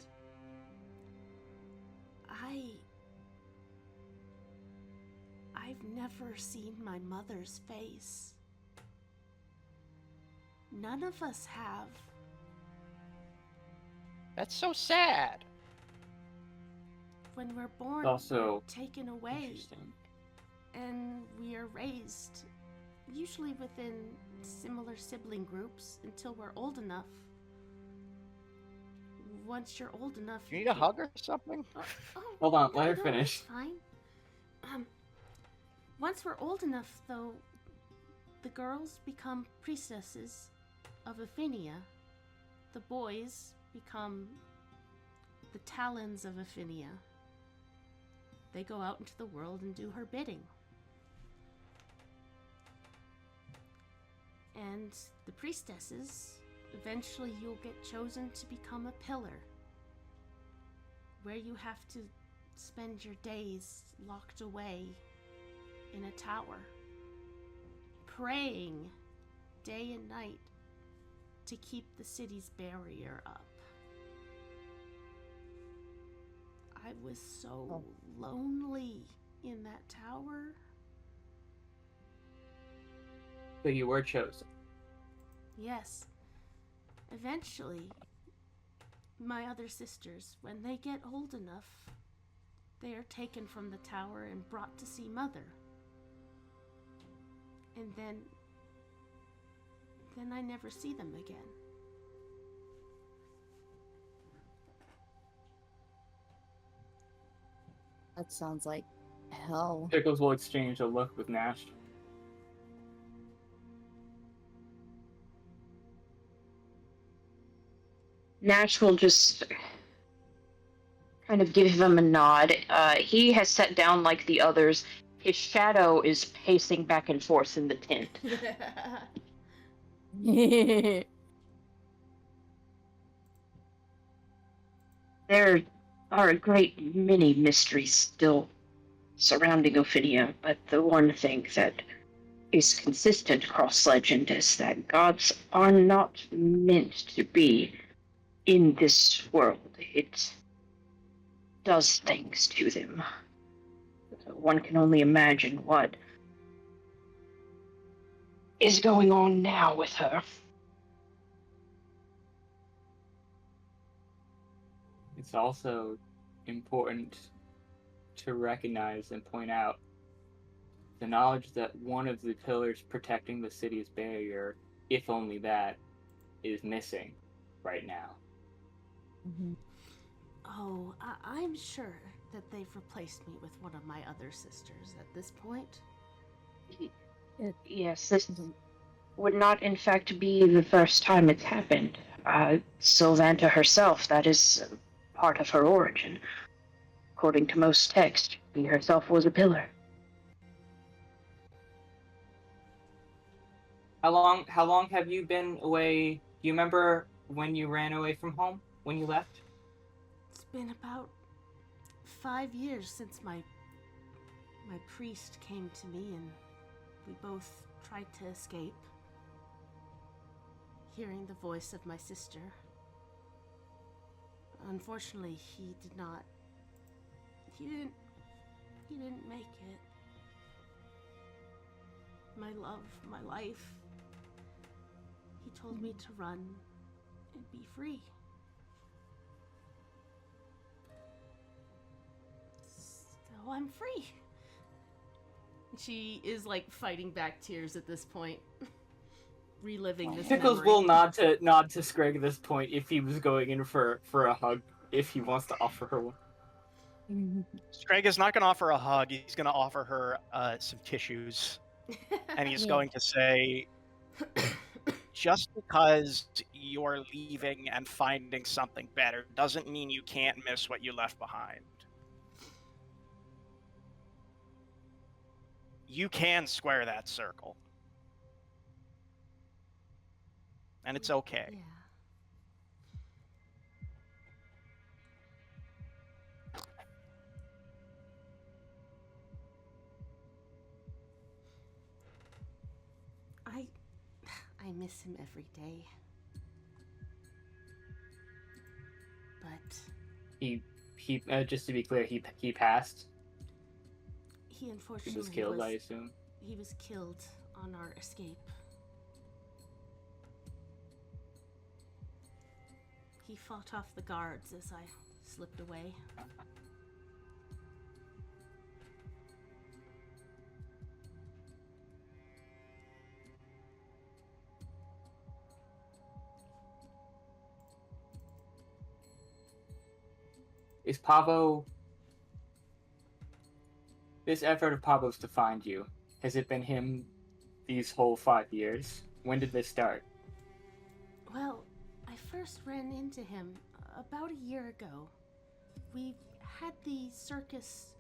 I've never seen my mother's face. None of us have. That's so sad. When we're born, Also we're taken away, interesting. and we are raised, usually within similar sibling groups, until we're old enough. Once you're old enough, You need a hug or something? Hold on, let no, her no, finish. that's fine. Once we're old enough, though, the girls become priestesses of Aphinia. The boys become the talons of Aphinia. They go out into the world and do her bidding. And the priestesses, eventually you'll get chosen to become a pillar, where you have to spend your days locked away in a tower, praying day and night to keep the city's barrier up. I was so lonely in that tower. So you were chosen. Yes. Eventually, my other sisters, when they get old enough, they are taken from the tower and brought to see Mother. And then I never see them again. That sounds like hell. Pickles will exchange a look with Nash. Nash will just kind of give him a nod. He has sat down like the others. His shadow is pacing back and forth in the tent. There are a great many mysteries still surrounding Ophidia, but the one thing that is consistent across legend is that gods are not meant to be in this world. It does things to them. One can only imagine what is going on now with her. It's also important to recognize and point out the knowledge that one of the pillars protecting the city's barrier, if only that, is missing right now. Mm-hmm. Oh, I'm sure that they've replaced me with one of my other sisters at this point. Yes, this would not in fact be the first time it's happened. Sylvanta herself, that is part of her origin. According to most texts, she herself was a pillar. How long have you been away? Do you remember when you ran away from home? When you left? It's been about 5 years since my my priest came to me and we both tried to escape, hearing the voice of my sister. Unfortunately, he didn't make it. My love, my life. He told me to run and be free. So I'm free. She is like fighting back tears at this point, reliving this Pickles memory. will nod to Scrag at this point if he was going in for a hug, if he wants to offer her one. Scrag is not going to offer a hug. He's going to offer her some tissues. And he's going to say, just because you're leaving and finding something better doesn't mean you can't miss what you left behind. You can square that circle. And it's okay. Yeah. I miss him every day. But He just to be clear, he passed. he unfortunately He was killed, I assume. He was killed on our escape. He fought off the guards as I slipped away. Is Pavo... This effort of Pavo's to find you, has it been him these whole 5 years? When did this start? Well, I first ran into him about a year ago. We had the circus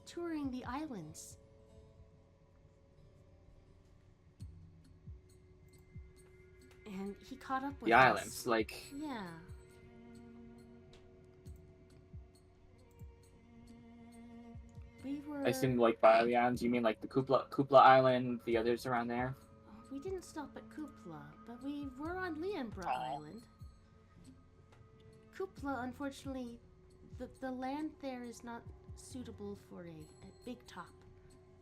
touring the islands. And he caught up with The us. islands, like... Yeah. We were... I assume, like, by the islands, you mean, like, the Kupla Island, the others around there? We didn't stop at Kupla, but we were on Lianbra Island. Kupla, unfortunately, the land there is not suitable for a big top.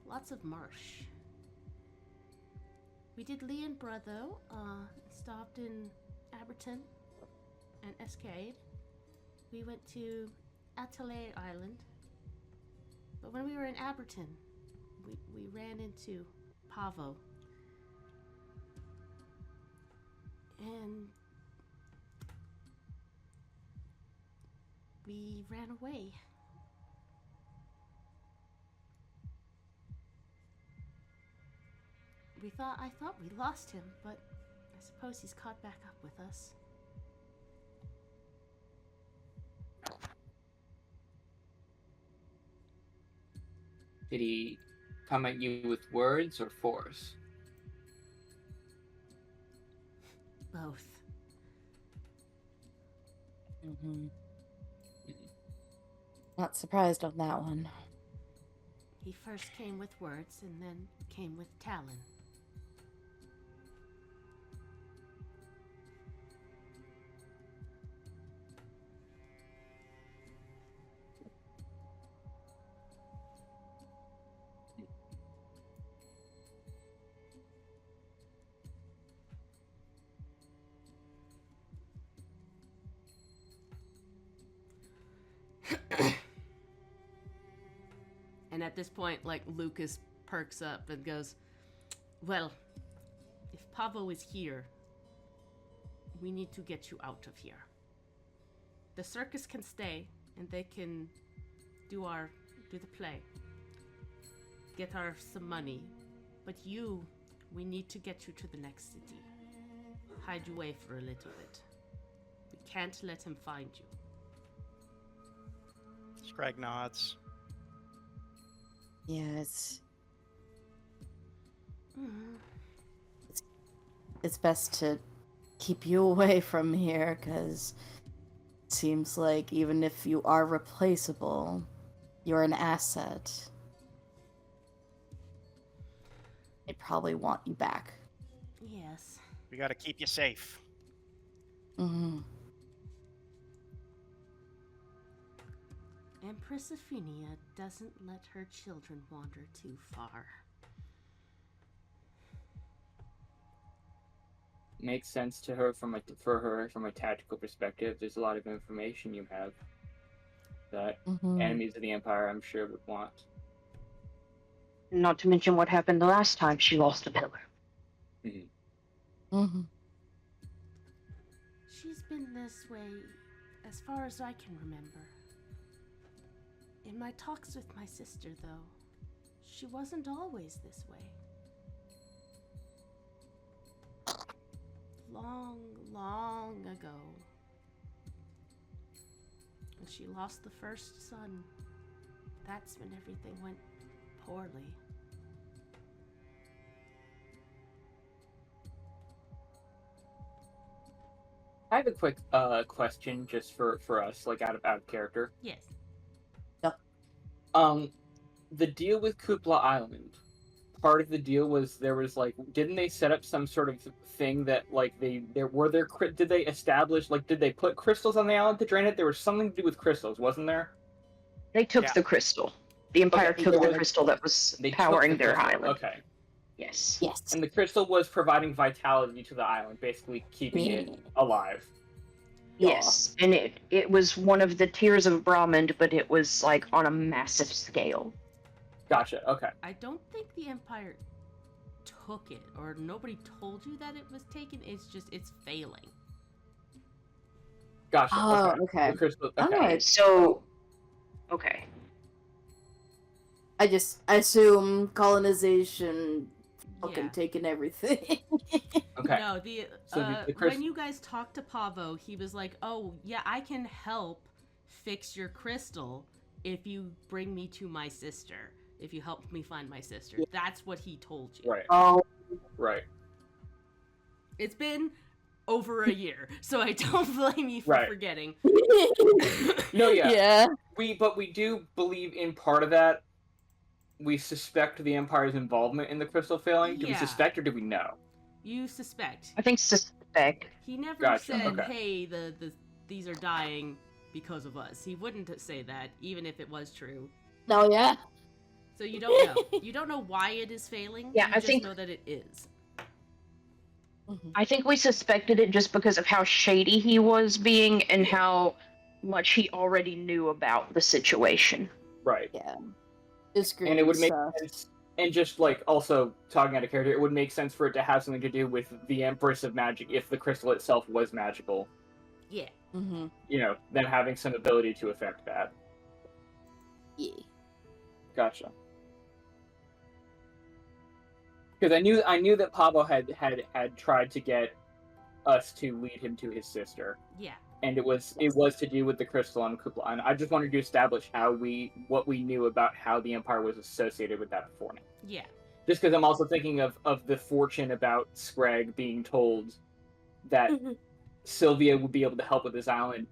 Lots of marsh. We did Lianbra, though. Stopped in Aberton and Escade. We went to Atelier Island. But when we were in Aberton, we ran into Pavo. And we ran away. I thought we lost him, but I suppose he's caught back up with us. Did he come at you with words or force? Both. Not surprised on that one. He first came with words and then came with Talon. And at this point, like, Lucas perks up and goes, well, if Pavo is here, we need to get you out of here. The circus can stay and they can do the play. Get some money. But we need to get you to the next city. Hide you away for a little bit. We can't let him find you. Scrag nods. Yeah, it's best to keep you away from here, because it seems like even if you are replaceable, you're an asset. probably want you back. Yes. We gotta keep you safe. Mm-hmm. Empress Ophinia doesn't let her children wander too far. Makes sense to her from a tactical perspective. There's a lot of information you have that enemies of the Empire, I'm sure, would want. Not to mention what happened the last time she lost a pillar. Mm-hmm. Mm-hmm. She's been this way as far as I can remember. In my talks with my sister, though, she wasn't always this way. Long, long ago, when she lost the first son, that's when everything went poorly. I have a quick question just for us, like out of character. Yes. The deal with Kupla Island. Part of the deal was there was like, didn't they set up some sort of thing that like did they establish, like, did they put crystals on the island to drain it? There was something to do with crystals, wasn't there? They took the crystal. The Empire Okay, took the crystal that was powering their island. Okay. Yes. Yes. And the crystal was providing vitality to the island, basically keeping it alive. Yes, and it was one of the tiers of Brahman, but it was like on a massive scale. Gotcha. Okay. I don't think the Empire took it, or nobody told you that it was taken. It's failing. Gotcha. Oh, okay. The crystal, okay. Alright. So, okay. I assume colonization fucking Yeah. taking everything. Okay. No, So when you guys talked to Pavo, he was like, "Oh, yeah, I can help fix your crystal if you bring me to my sister. If you help me find my sister." That's what he told you. Right. Oh, Right. It's been over a year, so I don't blame you for Right. forgetting. No, yeah. Yeah. But we do believe in part of that. We suspect the Empire's involvement in the crystal failing. Do we Yeah. suspect or do we know? You suspect. I think suspect. He never Gotcha, said, okay. "Hey, these are dying because of us." He wouldn't say that, even if it was true. No, yeah. So you don't know. You don't know why it is failing. Yeah, you I just think- know that it is. I think we suspected it just because of how shady he was being and how much he already knew about the situation. Right. Yeah. It's great. And it would make sense. And just like also talking out of character, it would make sense for it to have something to do with the Empress of Magic if the crystal itself was magical. Yeah. Mm-hmm. You know, them having some ability to affect that. Yeah. Gotcha. Because I knew that Pablo had tried to get us to lead him to his sister, Yeah. and it was to do with the crystal on Kupla. And I just wanted to establish what we knew about how the Empire was associated with that beforehand. Yeah. Just because I'm also thinking of the fortune about Scrag being told that Sylvia would be able to help with this island.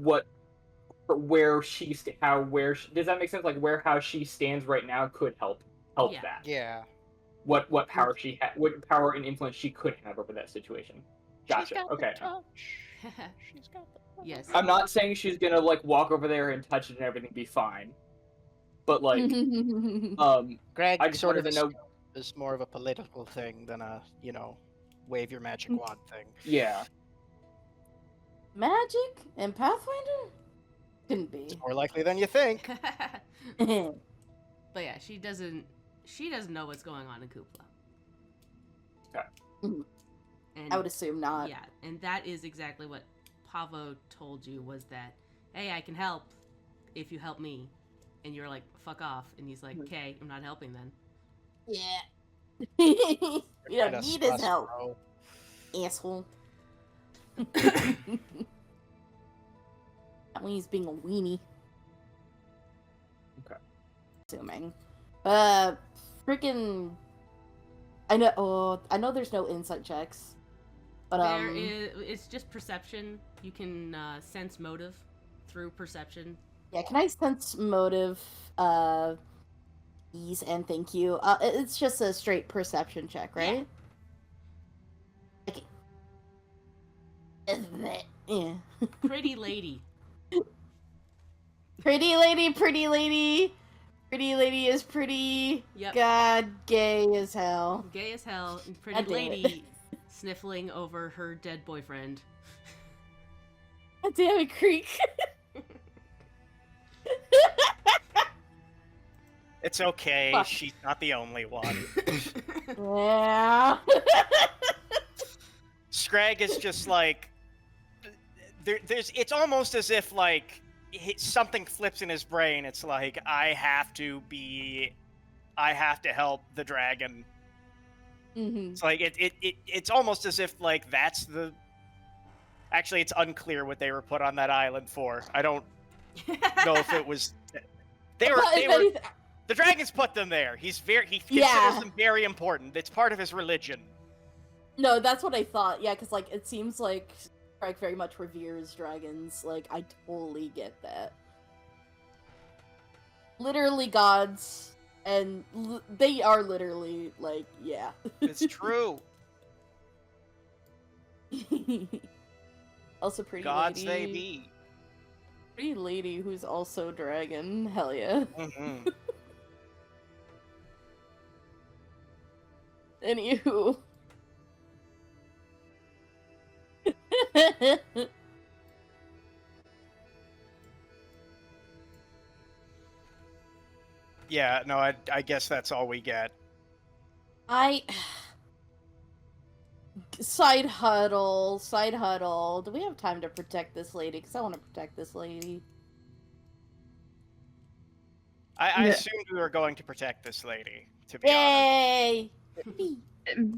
Does that make sense? Like how she stands right now could help Yeah. that. Yeah. What power she had, what power and influence she could have over that situation. Gotcha. She's got Okay. the touch. She's got the touch. Yes. I'm not saying she's gonna like walk over there and touch it and everything be fine, but like, Greg I just sort wanted of to know. is more of a political thing than a, wave your magic wand thing. Yeah. Magic and Pathfinder? Couldn't be. More likely than you think. But yeah, she doesn't know what's going on in Kupla. Okay. And I would assume not. yeah, and that is exactly what Pavo told you, was that, "Hey, I can help if you help me." And you're like, "Fuck off." And he's like, "Okay, I'm not helping then." Yeah. You Kinda don't need his sus, help, bro. asshole. That means being a weenie. Okay. Assuming. Freaking. I know there's no insight checks. But, it's just perception. You can sense motive through perception. yeah, can I sense motive, Please and thank you. It's just a straight perception check, right? Okay. Yeah. Pretty lady. Pretty lady, pretty lady. Pretty lady is pretty. Yep. God, gay as hell. Gay as hell, and pretty God damn it. lady sniffling over her dead boyfriend. God damn it, Creek. It's okay. Fuck. She's not the only one. Yeah. Scrag is just like there's. It's almost as if like something flips in his brain. It's like I have to help the dragon. Mm-hmm. It's like it's almost as if like that's the. Actually, it's unclear what they were put on that island for. I don't know if it was. They were. The dragons put them there. He considers them very important. It's part of his religion. No, that's what I thought. Yeah, because like it seems like Craig very much reveres dragons. Like I totally get that. Literally gods, and they are literally like yeah. It's true. Also, pretty Gods lady. they be. Pretty lady who's also dragon. Hell yeah. Mm-hmm. Anywho. Yeah, no, I guess that's all we get. Side huddle. Do we have time to protect this lady? Because I want to protect this lady. I Yeah. assumed we were going to protect this lady, to be honest. Yay!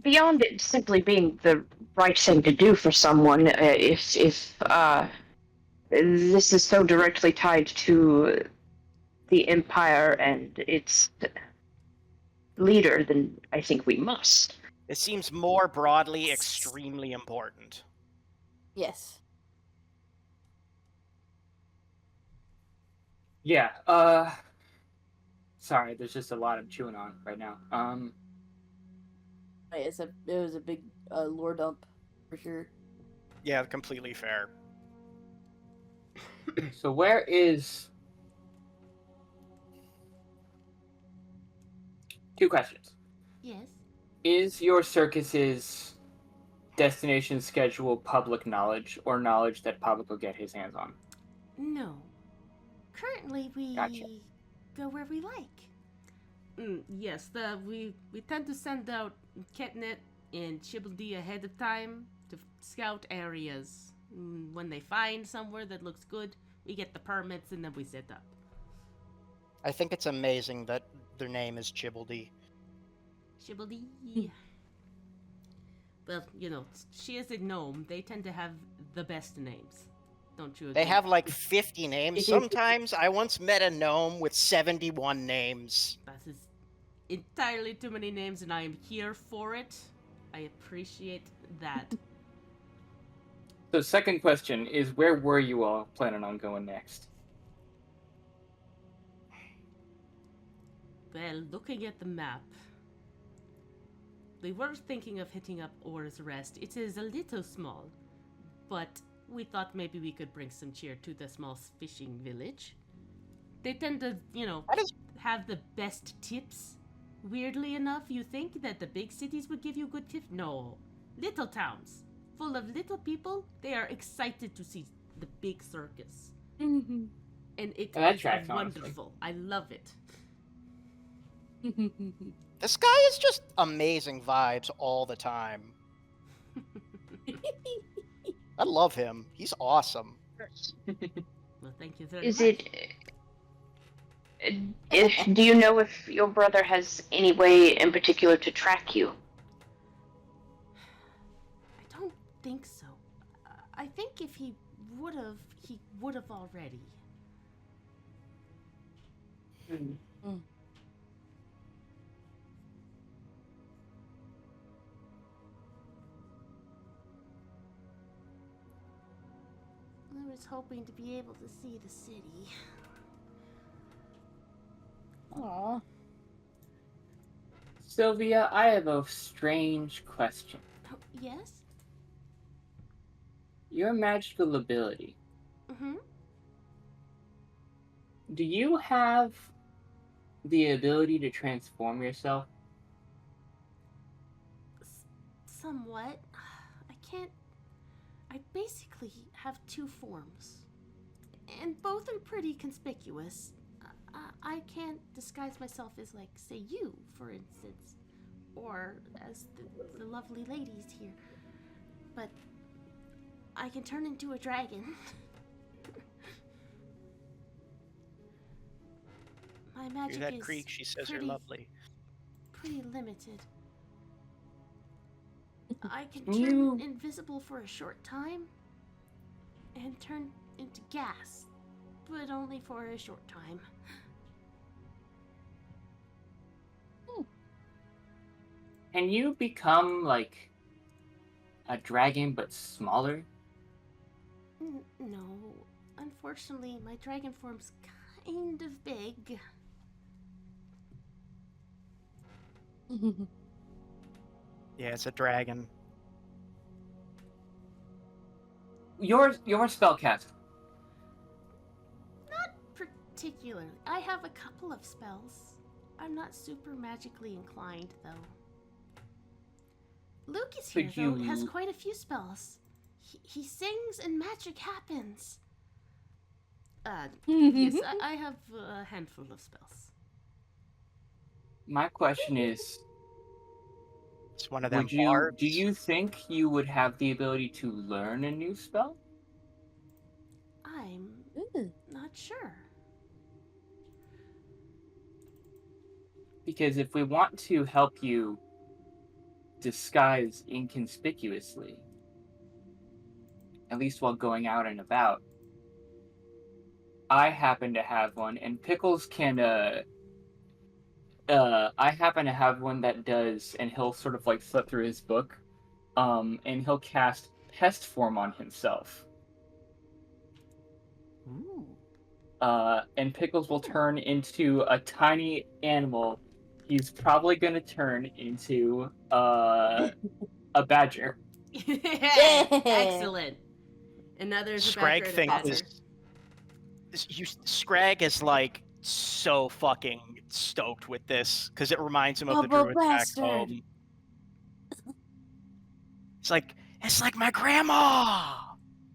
Beyond it simply being the right thing to do for someone, if this is so directly tied to the Empire and its leader, then I think we must. It seems more broadly extremely important. Yes. Yeah. Sorry, there's just a lot I'm chewing on right now. It was a big lore dump for sure. Yeah, completely fair. So where is... Two questions. Yes. Is your circus's destination schedule public knowledge, or knowledge that public will get his hands on? No. Currently, we Gotcha. go where we like. Yes, we tend to send out Ketnet and Chibaldi ahead of time to scout areas. When they find somewhere that looks good, we get the permits and then we set up. I think it's amazing that their name is Chibaldi. Chibaldi. Well, you know, she is a gnome. They tend to have the best names. Don't you agree? They have like 50 names. Sometimes I once met a gnome with 71 names. That is entirely too many names, and I am here for it. I appreciate that. So second question is, where were you all planning on going next? Well, looking at the map, we were thinking of hitting up Or's Rest. It is a little small, but we thought maybe we could bring some cheer to the small fishing village. They tend to, you know, have the best tips. Weirdly enough, you think that the big cities would give you good tips? No. Little towns, full of little people, they are excited to see the big circus. Mm-hmm. And it That is tracks, wonderful. I love it. This guy is just amazing vibes all the time. I love him. He's awesome. Well, thank you very Is much. Do you know if your brother has any way in particular to track you? I don't think so. I think if he would have already. I was hoping to be able to see the city. Aww. Sylvia, I have a strange question. Oh, yes? Your magical ability. Mm-hmm. Do you have the ability to transform yourself? Somewhat. I can't. I basically have two forms, and both are pretty conspicuous. I can't disguise myself as, like, say, you, for instance, or as the lovely ladies here, but I can turn into a dragon. My Hear magic that is creak? She says pretty, you're lovely. pretty limited. I can Can turn you- invisible for a short time and turn into gas, but only for a short time. Can you become like a dragon but smaller? No, unfortunately, my dragon form's kind of big. Yeah, it's a dragon. Your spellcast. Not particularly. I have a couple of spells. I'm not super magically inclined, though. Luke is here, Could though, you- has quite a few spells. He sings and magic happens. Yes, I have a handful of spells. My question is, It's one of them would you? barbs. Do you think you would have the ability to learn a new spell? I'm Ooh. not sure. Because if we want to help you disguise inconspicuously, at least while going out and about, I happen to have one, and Pickles can. I happen to have one that does, and he'll sort of like flip through his book, and he'll cast pest form on himself. Ooh. And Pickles will turn into a tiny animal. He's probably gonna turn into a badger. Excellent. And now there's a Scrag badger and a thinks badger. Scrag is like so fucking stoked with this because it reminds him of the Hobo druids back bastard. home. It's like my grandma.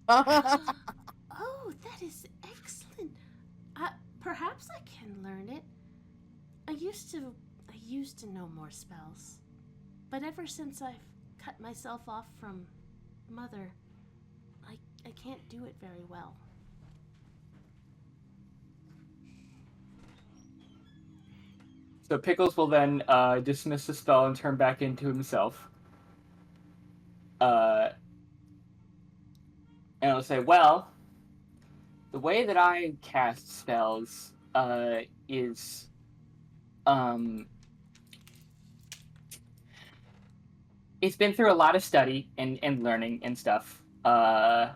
Oh, that is excellent. Perhaps I can learn it. I used to know more spells, but ever since I've cut myself off from Mother, I can't do it very well. So Pickles will then dismiss the spell and turn back into himself. And I'll say, well, the way that I cast spells is it's been through a lot of study and learning and stuff. But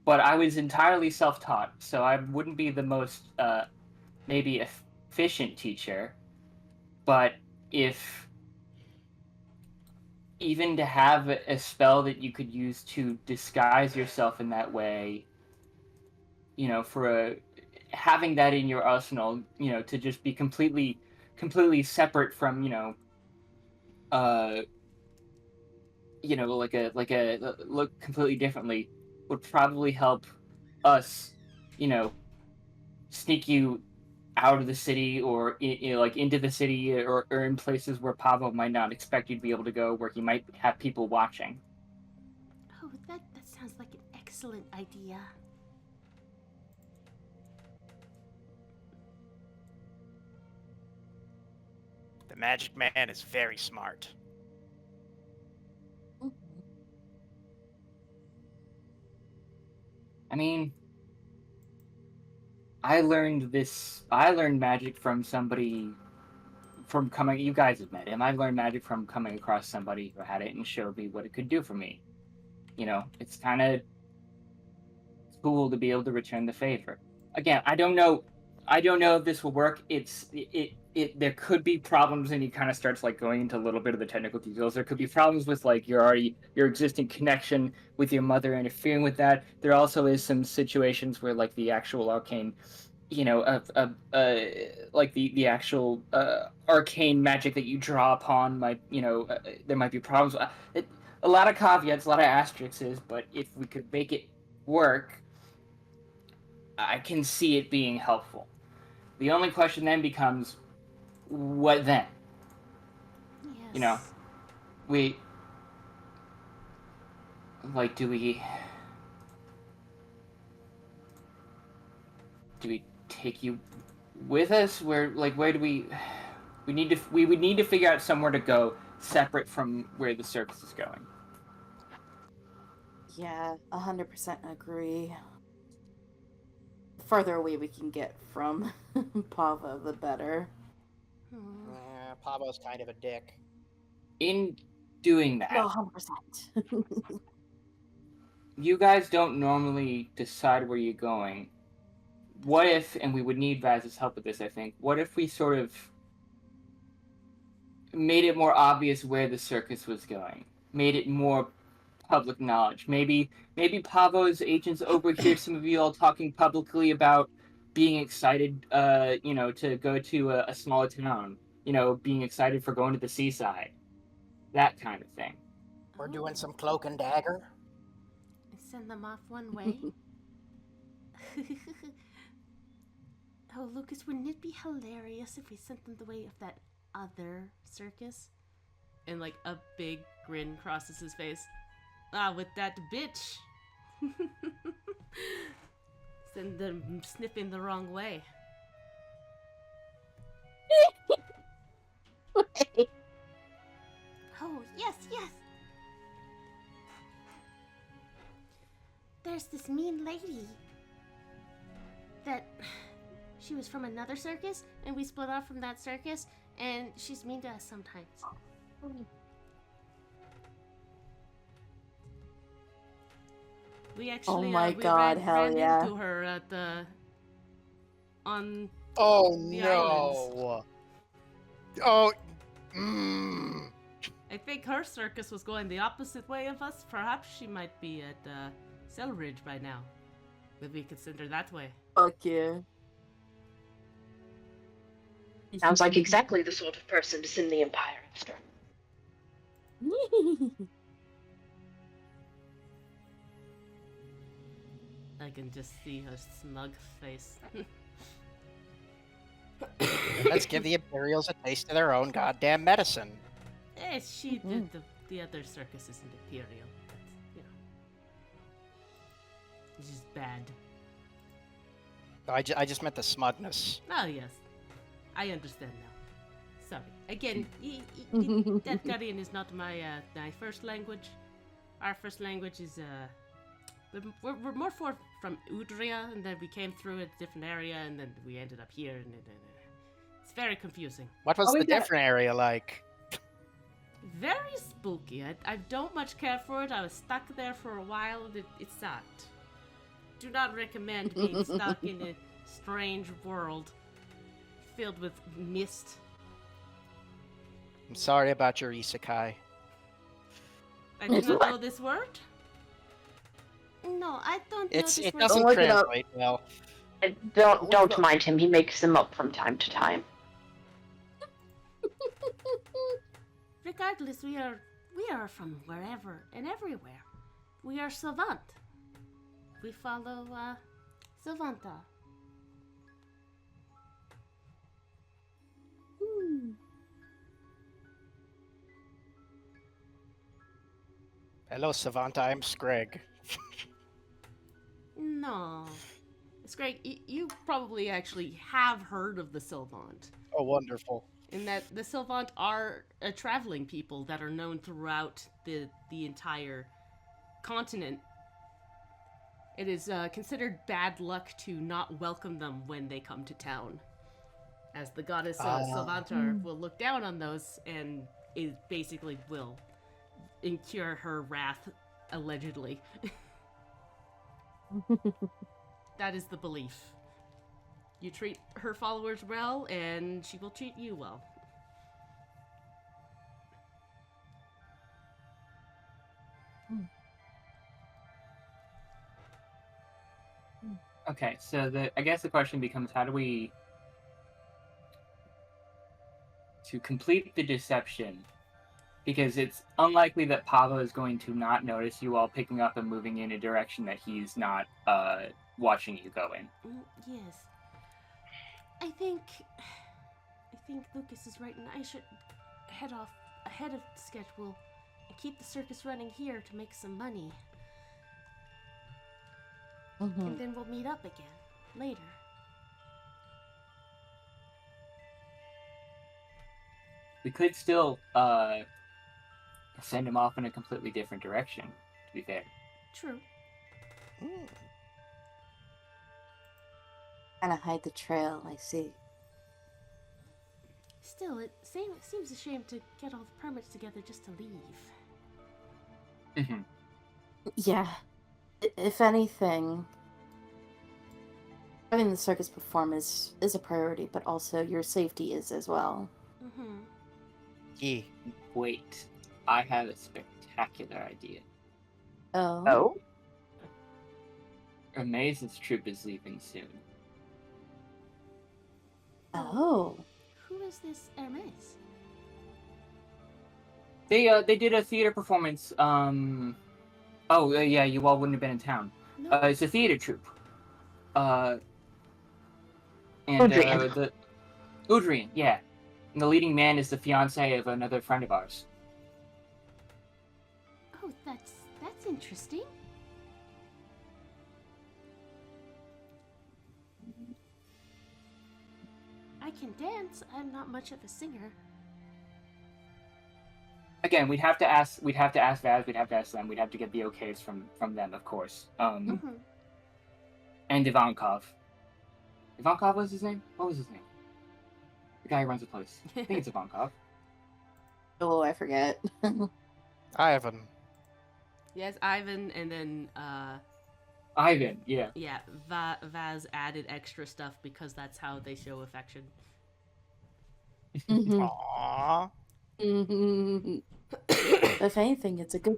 I was entirely self-taught, so I wouldn't be the most maybe efficient teacher. But if even to have a spell that you could use to disguise yourself in that way, you know, having that in your arsenal, you know, to just be completely separate from, like a look completely differently would probably help us, sneak you out of the city or like into the city or in places where Pablo might not expect you to be able to go, where he might have people watching. Oh, that sounds like an excellent idea. The magic man is very smart. I mean, I learned magic from somebody, from coming, you guys have met him. I learned magic from coming across somebody who had it and showed me what it could do for me. It's kind of cool to be able to return the favor. Again, I don't know if this will work. there could be problems, and he kind of starts like going into a little bit of the technical details. There could be problems with like your existing connection with your mother interfering with that. There also is some situations where like the actual arcane, like the actual arcane magic that you draw upon might, there might be problems. A lot of caveats, a lot of asterisks, but if we could make it work, I can see it being helpful. The only question then becomes, what then? Yes. We like, do we take you with us? Where do we would need to figure out somewhere to go separate from where the circus is going. Yeah, 100% agree. The further away we can get from Pava, the better. Pablo's kind of a dick. In doing that, No, 100%. you guys don't normally decide where you're going. What if, and we would need Vaz's help with this, I think, what if we sort of made it more obvious where the circus was going? Made it more public knowledge. Maybe Pavo's agents overhear some of you all talking publicly about being excited, to go to a smaller town. Being excited for going to the seaside. That kind of thing. We're doing some cloak and dagger. Send them off one way. Oh, Lucas, wouldn't it be hilarious if we sent them the way of that other circus? And like a big grin crosses his face. With that bitch. Send them sniffing the wrong way. Oh, yes. There's this mean lady. She was from another circus, and we split off from that circus, and she's mean to us sometimes. We actually, Oh my we God, ran hell yeah. into her at on Oh the no! islands. Oh, I think her circus was going the opposite way of us. Perhaps she might be at Selridge by now. Would we consider that way? Fuck yeah. Sounds like exactly the sort of person to send the Empire after. I can just see her smug face. let's give the Imperials a taste of their own goddamn medicine. She did the other circus isn't Imperial, but it's just bad. I just meant the smugness. Oh yes, I understand now. Sorry. Again, Death Guardian is not my first language. Our first language is we're more from Udria, and then we came through a different area, and then we ended up here, and it's very confusing. What was the different area like? Very spooky. I don't much care for it. I was stuck there for a while, and it sucked. Do not recommend being stuck in a strange world filled with mist. I'm sorry about your isekai. I do not know this word. No, I don't know this It word. doesn't look it up. translate well. Don't mind him. He makes them up from time to time. Regardless, we are from wherever and everywhere. We are savant. We follow Savanta. Hello, Savanta. I'm Screg. No. Scrag, you probably actually have heard of the Sylvant. Oh, wonderful. In that the Sylvant are a traveling people that are known throughout the entire continent. It is considered bad luck to not welcome them when they come to town, as the goddess Sylvantar will look down on those and it basically will incur her wrath, allegedly. That is the belief. You treat her followers well, and she will treat you well. Okay, so I guess the question becomes, how do we to complete the deception? Because it's unlikely that Pavo is going to not notice you all picking up and moving in a direction that he's not watching you go in. Yes. I think Lucas is right, and I should head off ahead of schedule and keep the circus running here to make some money. And then we'll meet up again later. We could still send him off in a completely different direction, to be fair. True. Kind of hide the trail, I see. Still, it seems a shame to get all the permits together just to leave. Mm-hmm. Yeah. If anything, having the circus perform is a priority, but also your safety is as well. Mm-hmm. Yeah. Wait, I have a spectacular idea. Oh? Amaze's troop is leaving soon. Oh. Who is this Hermes? They did a theater performance. Yeah, you all wouldn't have been in town. No. It's a theater troupe. And Udrian. the Udrian, yeah. And the leading man is the fiance of another friend of ours. Oh, that's interesting. I can dance. I'm not much of a singer. Again, we'd have to ask Vaz, we'd have to ask them, we'd have to get the okays from them, of course. Mm-hmm. And Ivankov. Ivankov was his name? What was his name? The guy who runs the place. I think it's Ivankov. Oh, I forget. Ivan. Yes, Ivan, and then Ivan, yeah. yeah, Vaz added extra stuff because that's how they show affection. Mhm. Aww. Mhm. If anything, it's a good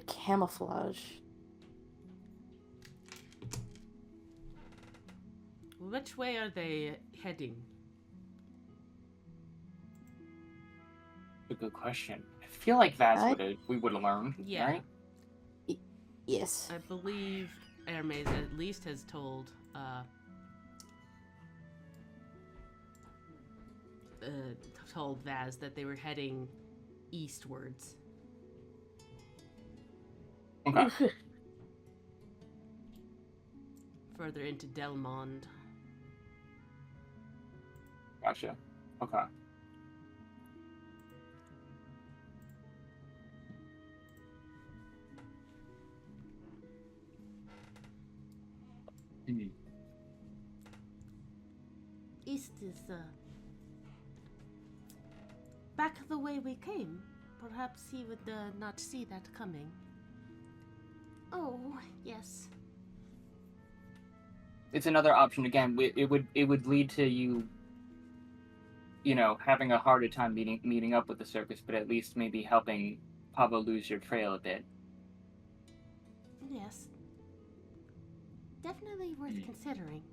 camouflage. Which way are they heading? A good question. I feel like Vaz we would have learned, Yeah. right? Yes. I believe Hermes at least has told Vaz that they were heading eastwards. Okay. Further into Delmond. Gotcha. Okay. Hmm. East is back the way we came. Perhaps he would not see that coming. Oh, yes. It's another option. Again, it would lead to you having a harder time meeting up with the circus, but at least maybe helping Pablo lose your trail a bit. Yes. Definitely worth considering.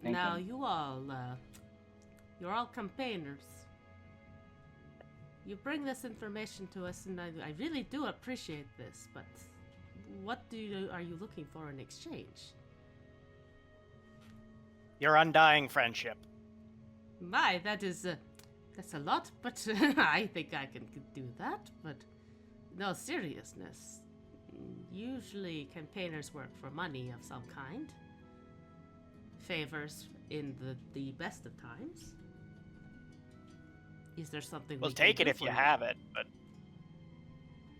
Now you're all campaigners. You bring this information to us, and I really do appreciate this. But what are you looking for in exchange? Your undying friendship. My, that's a lot, but I think I can do that. But no seriousness. Usually, campaigners work for money of some kind. Favors in the best of times. Is there something We'll we can take it do if for you have it, but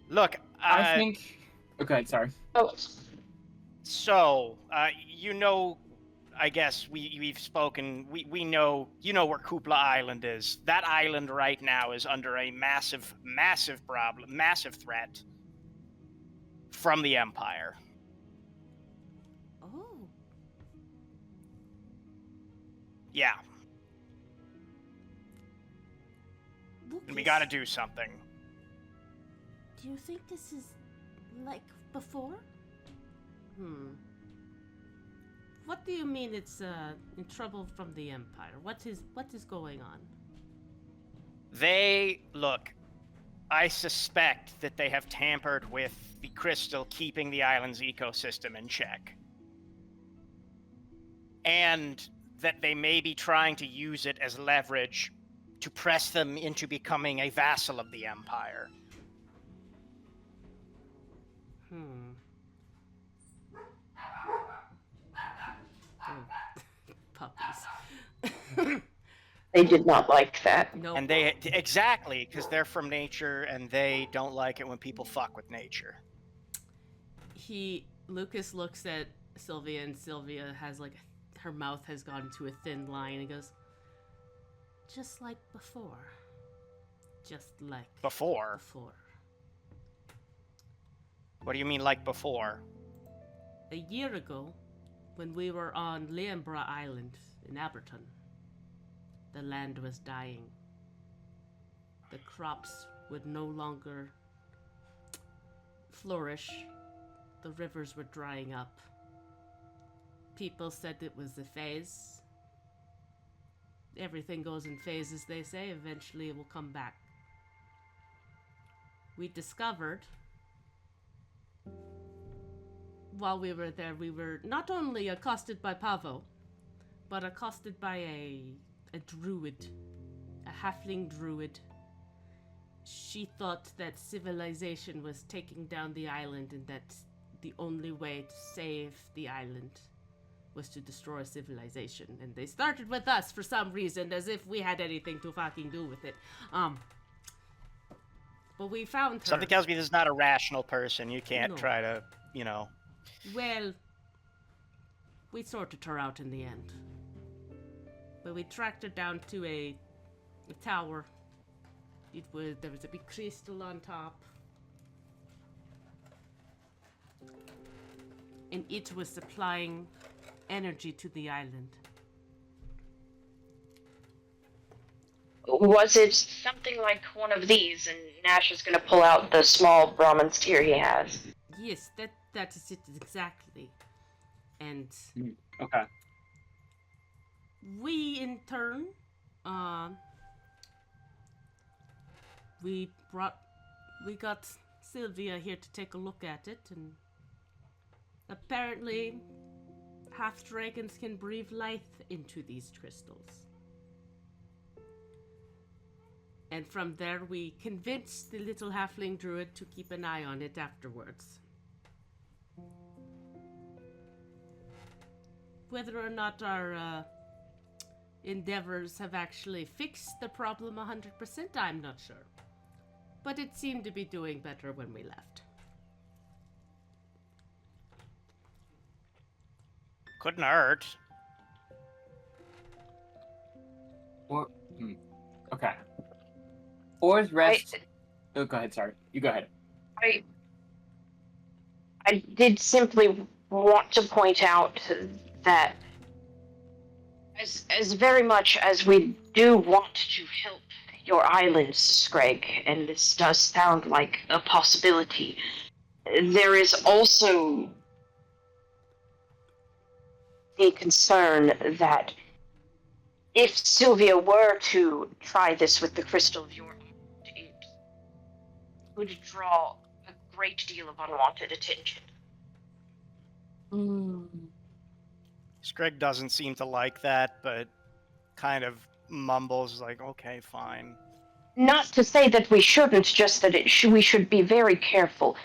look, I think. Okay, sorry. Oh, So, I guess we've spoken. We know, you know where Kupla Island is. That island right now is under a massive threat from the Empire. Oh. Yeah, Lucas, and we got to do something. do you think this is like before? What do you mean it's in trouble from the Empire? What is going on? Look, I suspect that they have tampered with the crystal keeping the island's ecosystem in check. And that they may be trying to use it as leverage to press them into becoming a vassal of the Empire. Oh, puppies. They did not like that. No. And they exactly, because they're from nature and they don't like it when people fuck with nature. Lucas looks at Sylvia, and Sylvia has like her mouth has gone to a thin line and goes, just like before. Just like Before? before. What do you mean, like before? A year ago, when we were on Leambra Island in Aberton, the land was dying. The crops would no longer flourish. The rivers were drying up. People said it was a phase. Everything goes in phases, they say. Eventually it will come back. We discovered, while we were there, we were not only accosted by Pavo, but accosted by a druid, a halfling druid. She thought that civilization was taking down the island and that the only way to save the island was to destroy civilization. And they started with us for some reason, as if we had anything to fucking do with it. But we found her. Something tells me this is not a rational person. You can't try to, Well, we sorted her out in the end. But we tracked her down to a tower. There was a big crystal on top. And it was supplying energy to the island. Was it something like one of these, and Nash is going to pull out the small Brahmin steer he has? Yes, that is it exactly. And Okay. we, in turn, we got Sylvia here to take a look at it, and apparently half dragons can breathe life into these crystals. And from there we convinced the little halfling druid to keep an eye on it afterwards. Whether or not our endeavors have actually fixed the problem 100%, I'm not sure. But it seemed to be doing better when we left. Couldn't hurt. Okay. Or's rest. Oh, go ahead. Sorry, you go ahead. I did simply want to point out that as very much as we do want to help your islands, Screg, and this does sound like a possibility, there is also the concern that if Sylvia were to try this with the crystal of your own, it would draw a great deal of unwanted attention. Screg doesn't seem to like that, but kind of mumbles like, okay, fine. Not to say that we shouldn't, just that we should be very careful.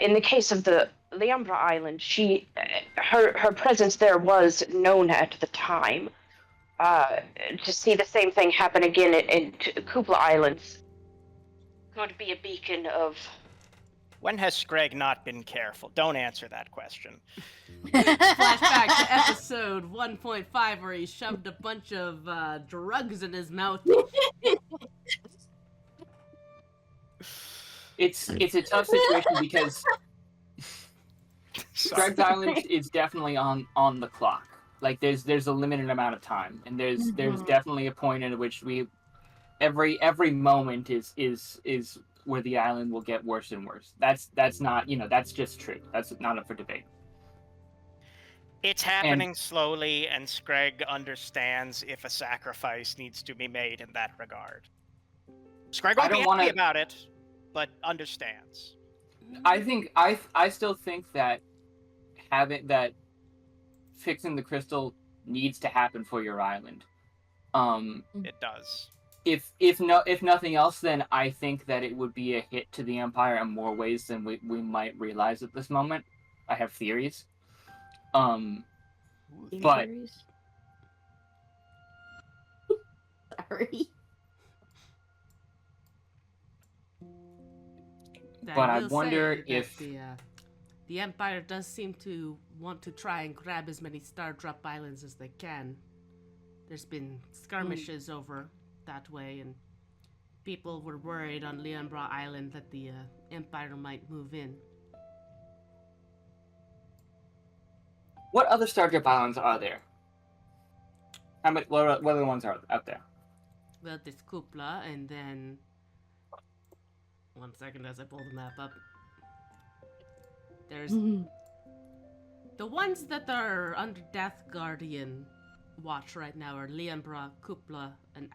In the case of the Leambra Island, her presence there was known at the time. To see the same thing happen again in Kupla Islands could be a beacon of When has Scrag not been careful? Don't answer that question. Flashback to episode 1.5 where he shoved a bunch of drugs in his mouth. It's a tough situation because Sorry. Greg's Island is definitely on the clock. Like there's a limited amount of time, and there's definitely a point at which every moment is where the island will get worse and worse. That's not, that's just true. That's not up for debate. It's happening slowly, and Scrag understands if a sacrifice needs to be made in that regard. Scrag won't be happy about it, but understands. I still think that fixing the crystal needs to happen for your island. It does. If nothing else, then I think that it would be a hit to the Empire in more ways than we might realize at this moment. I have theories. But sorry. But I wonder if the Empire does seem to want to try and grab as many Star Drop Islands as they can. There's been skirmishes over that way, and people were worried on Lianbra Island that the Empire might move in. What other Star Drop Islands are there? What other ones are out there? Well, there's Kupla, and then... One second as I pull the map up. There's... The ones that are under Death Guardian watch right now are Lianbra, Kupla, and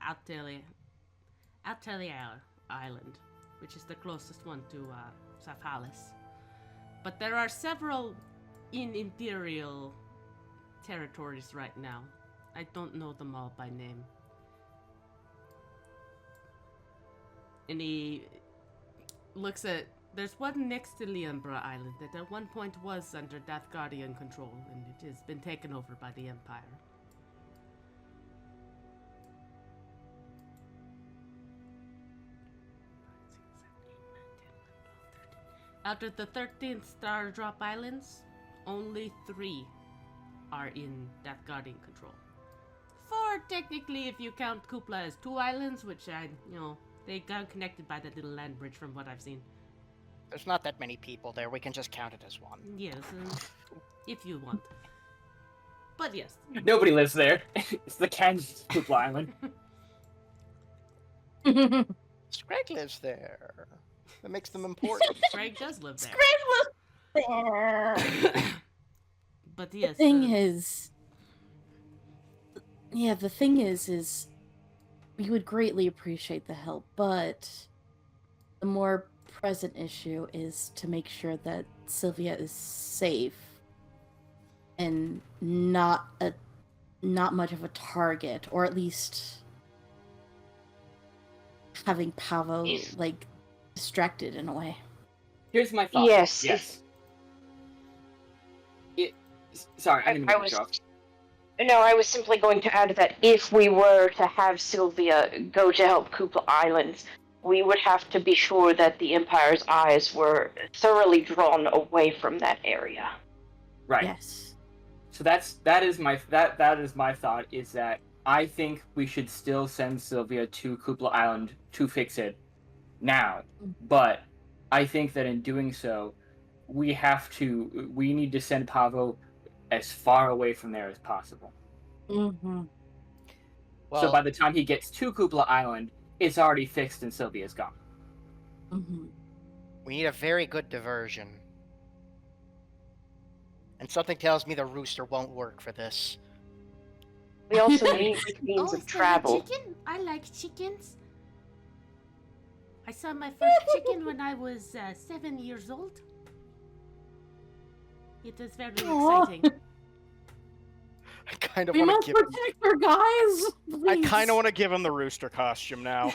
Atelier Island, which is the closest one to Saphalis. But there are several in Imperial territories right now. I don't know them all by name. And he looks at... There's one next to Lianbra Island that at one point was under Death Guardian control, and it has been taken over by the Empire. Out of the 13 Star Drop Islands, only 3 are in Death Guardian control. 4, technically, if you count Kupla as 2 islands, which they got connected by that little land bridge from what I've seen. There's not that many people there. We can just count it as one. Yes, if you want. But yes. Nobody lives there. It's the Kansas Kupla Island. Scrag lives there. That makes them important. Greg does live there. Scrag lives there. But yes. The thing is we would greatly appreciate the help, but the more present issue is to make sure that Sylvia is safe and not much of a target, or at least having Pavo distracted in a way. Here's my thought. Yes. Sorry, I didn't mean to interrupt. No, I was simply going to add that if we were to have Sylvia go to help Kupla Islands, we would have to be sure that the Empire's eyes were thoroughly drawn away from that area. Right. Yes. So that is my thought, is that I think we should still send Sylvia to Kupla Island to fix it now. But I think that in doing so, we need to send Pavo as far away from there as possible. Mm-hmm. Well, So by the time he gets to Kupla Island, it's already fixed and Sylvia's gone. Mm-hmm. we need a very good diversion. And something tells me the rooster won't work for this. We also need means of is there a travel. chicken? I like chickens. I saw my first chicken when I was 7 years old. It was very exciting. I kind of We want must to give him. protect our guys. I Please. kind of want to give him the rooster costume now.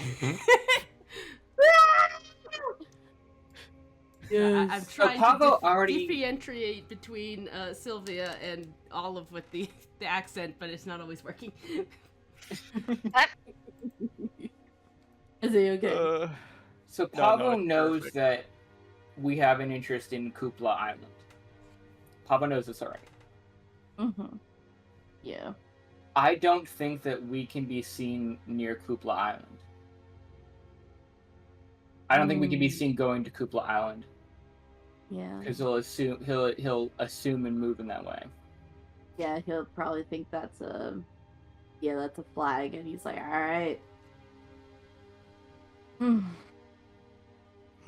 I'm trying Pavo to already- differentiate between Sylvia and Olive with the accent, but it's not always working. Is he okay? So No, Pavo it's knows perfect. that we have an interest in Kupla Island. Papa knows this already. Mm-hmm. Yeah. I don't think that we can be seen near Kupla Island. I don't think we can be seen going to Kupla Island. Yeah. Because he'll assume and move in that way. Yeah, he'll probably think that's a flag, and he's like, all right.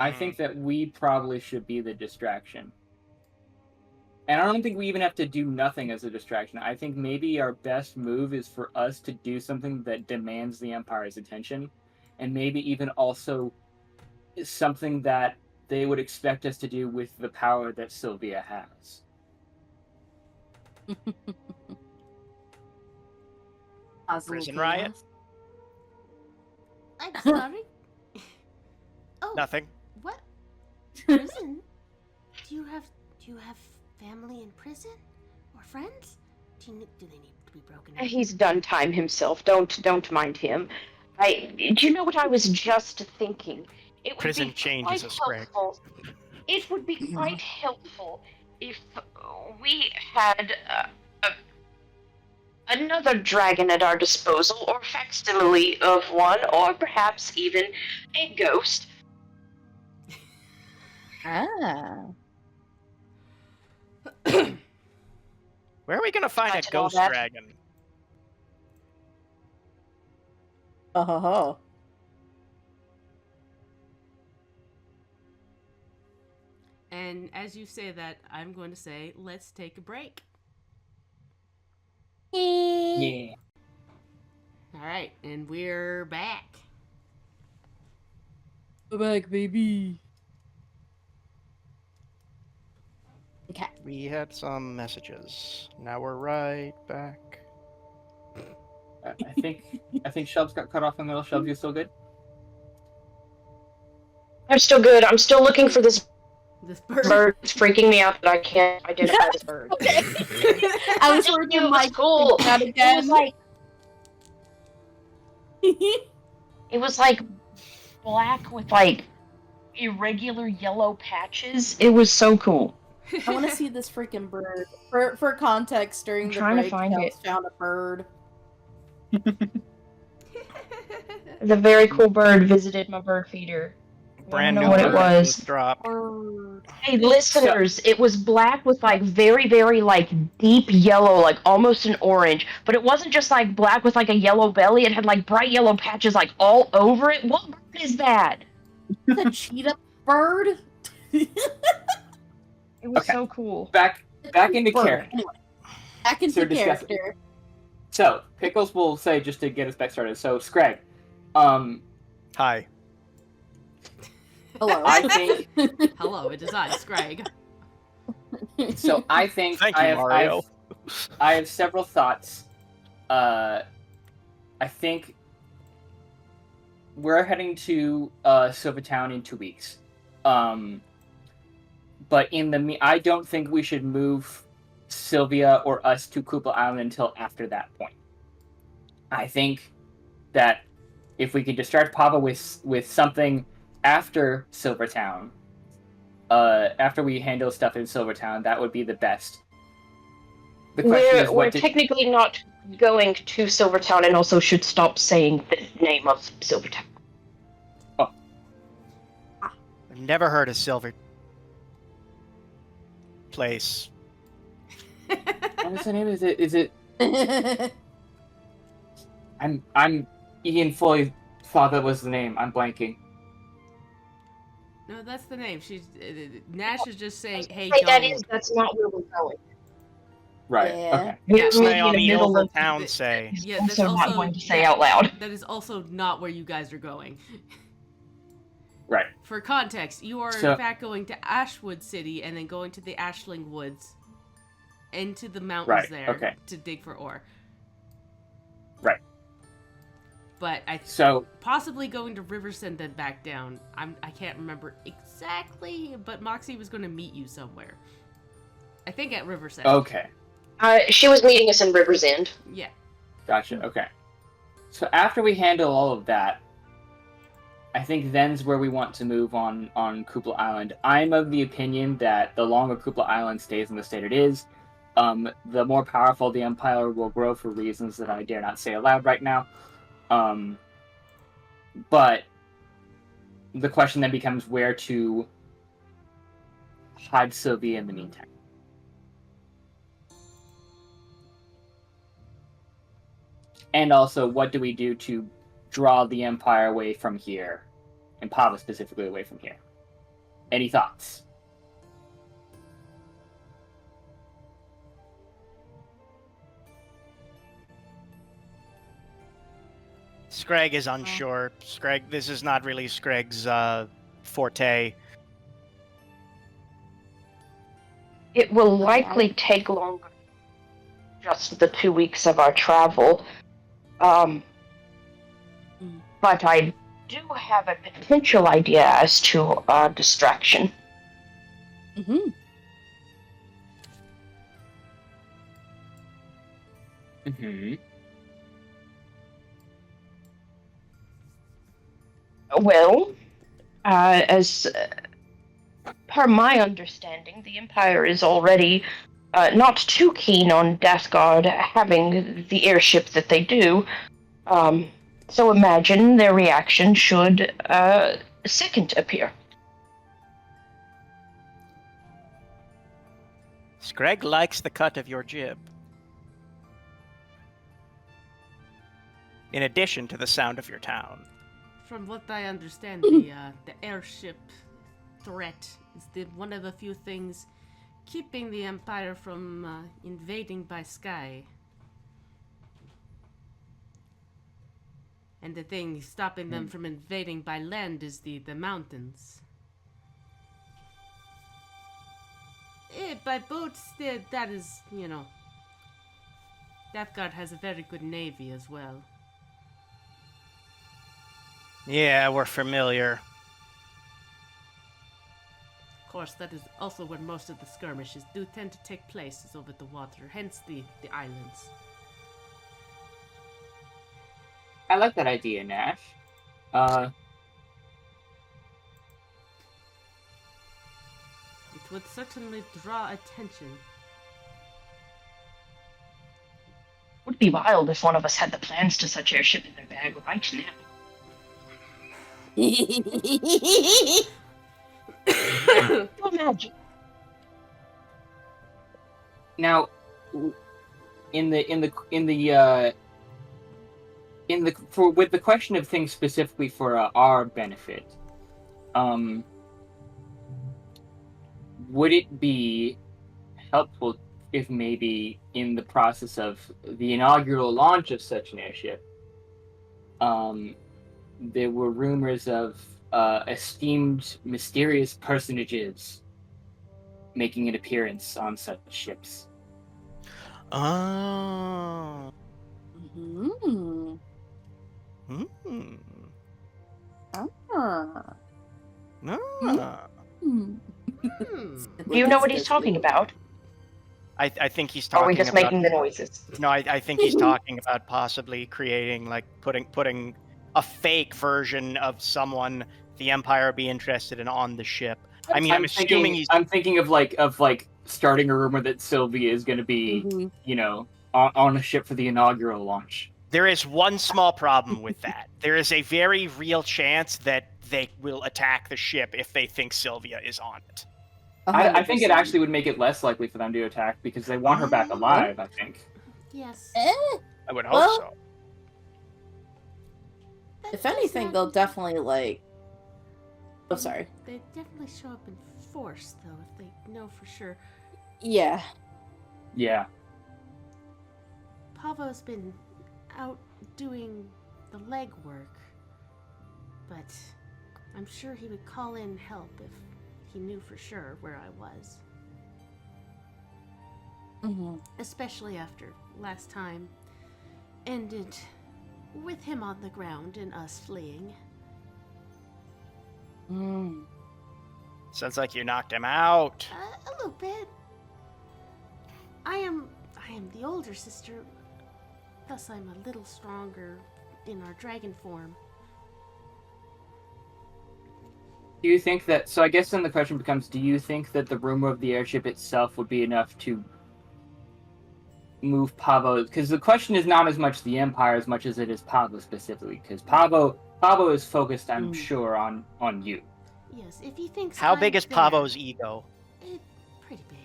I think that we probably should be the distraction. And I don't think we even have to do nothing as a distraction. I think maybe our best move is for us to do something that demands the Empire's attention, and maybe even also something that they would expect us to do with the power that Sylvia has. Prison riot? I'm sorry. Oh, Nothing. what? Prison? Do you have family in prison or friends? Do they need to be broken up? He's done time himself. Don't mind him. Do you know what I was just thinking? It would Prison be changes quite a sprig. helpful. It would be quite helpful if we had another dragon at our disposal, or facsimile of one, or perhaps even a ghost. Ah. Where are we gonna find a Imagine all ghost that. dragon? Oh. And as you say that, I'm going to say, let's take a break. Yeah. All right, and we're back. Go back, baby. Okay. We had some messages. Now we're right back. I think Shelbs got cut off in the middle. Shelbs, you still good? I'm still good. I'm still looking for this This bird. bird. It's freaking me out that I can't identify this bird. Okay. I was working It my was cool. that It again. was like it was like black with like irregular yellow patches. It was so cool. I want to see this freaking bird. For context, during I'm the trying to break, find Shelbs it. found a bird. The very cool bird visited my bird feeder. Brand know new what it bird was. just dropped. Bird. Hey, listeners, it was black with like very, very like deep yellow, like almost an orange. But it wasn't just like black with like a yellow belly. It had like bright yellow patches like all over it. What bird is that? The cheetah bird. It was Okay. so cool. Back into Bird. character. Anyway, back into So discuss it. character. So Pickles will say, just to get us back started. So Scrag, Hi. Hello. I think Hello, it is I, Scrag. so. I think Thank you, Mario. I have several thoughts. I think we're heading to Silvertown in 2 weeks. But I don't think we should move Sylvia or us to Kupla Island until after that point. I think that if we could distract Papa with something after Silvertown, after we handle stuff in Silvertown, that would be the best. The question is, We're technically not going to Silvertown, and also should stop saying the name of Silvertown. I've never heard of Silver Place. What's the name? Is it? I'm Ian Floyd. Thought that was the name. I'm blanking. No, that's the name. She's Nash is just saying, "Hey, Right, don't." that's not where we're going. Right. Yeah. Okay. We're Stay moving on in the middle of Overtown the- say. Yeah, that's also not also going to say out loud. That is also not where you guys are going. Right. For context, you are So- in fact going to Ashwood City and then going to the Ashling Woods, into the mountains Right, there okay. to dig for ore. Right. But So possibly going to Riversend then back down. I can't remember exactly, but Moxie was going to meet you somewhere. I think at Riversend. okay. She was meeting us in River's End. Yeah. Gotcha. Okay. So after we handle all of that, I think then's where we want to move on Kupla Island. I'm of the opinion that the longer Kupla Island stays in the state it is, the more powerful the Empire will grow for reasons that I dare not say aloud right now. But the question then becomes where to hide Sylvia in the meantime. And also, what do we do to draw the Empire away from here? And Pava specifically away from here. Any thoughts? Scrag is unsure. Scrag, this is not really Scrag's forte. It will likely take longer, just the 2 weeks of our travel. But I do have a potential idea as to distraction. Mm-hmm. Mm-hmm. Well, as per my understanding, the Empire is already not too keen on Death Guard having the airship that they do. So imagine their reaction should second appear. Scrag likes the cut of your jib. In addition to the sound of your town. From what I understand, the airship threat is one of the few things keeping the Empire from invading by sky. And the thing stopping them from invading by land is the mountains. By boats, that is, Death Guard has a very good navy as well. Yeah, we're familiar. Of course, that is also where most of the skirmishes do tend to take place, is over the water, hence the islands. I like that idea, Nash. It would certainly draw attention. Would be wild if one of us had the plans to such airship in their bag right now. Imagine. Now, with the question of things specifically for our benefit, would it be helpful if maybe in the process of the inaugural launch of such an airship, there were rumors of esteemed mysterious personages making an appearance on such ships? Oh. Mm-hmm. Ah. Do you know what he's talking about? I think he's Or talking are we just about... making the noises? No, I think he's talking about possibly creating, like, putting a fake version of someone the Empire be interested in on the ship. I mean, I'm assuming he's... I'm thinking of starting a rumor that Sylvia is going to be, on a ship for the inaugural launch. There is one small problem with that. There is a very real chance that they will attack the ship if they think Sylvia is on it. I think it actually would make it less likely for them to attack because they want her back alive, I think. Yes. I would hope so. If anything, they'll definitely Oh, sorry. They definitely show up in force, though, if they know for sure. Yeah. Yeah. Pavo's been out doing the legwork, but I'm sure he would call in help if he knew for sure where I was. Mm-hmm. Especially after last time ended with him on the ground and us fleeing. Mm. Sounds like you knocked him out. A little bit. I am the older sister, thus I'm a little stronger in our dragon form. Do you think that? So I guess then the question becomes: do you think that the rumor of the airship itself would be enough to move Pavo? Because the question is not as much the Empire as much as it is Pavo specifically. Because Pavo is focused, I'm sure, on you. Yes, if he thinks How I'm big is there, Pavo's ego? pretty big.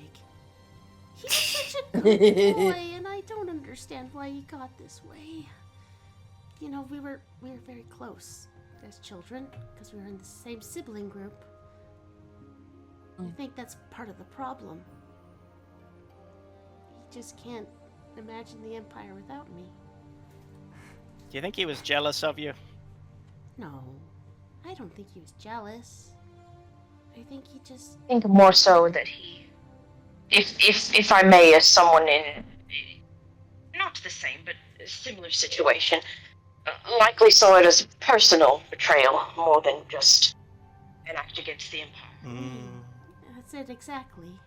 He's such a good boy, and I don't understand why he got this way. You know, we were very close as children because we were in the same sibling group. I think that's part of the problem. He just can't imagine the Empire without me. Do you think he was jealous of you? No, I don't think he was jealous. I think he just... I think more so that he, if I may, as someone in not the same but a similar situation, likely saw it as a personal betrayal more than just an act against the Empire. That's it exactly.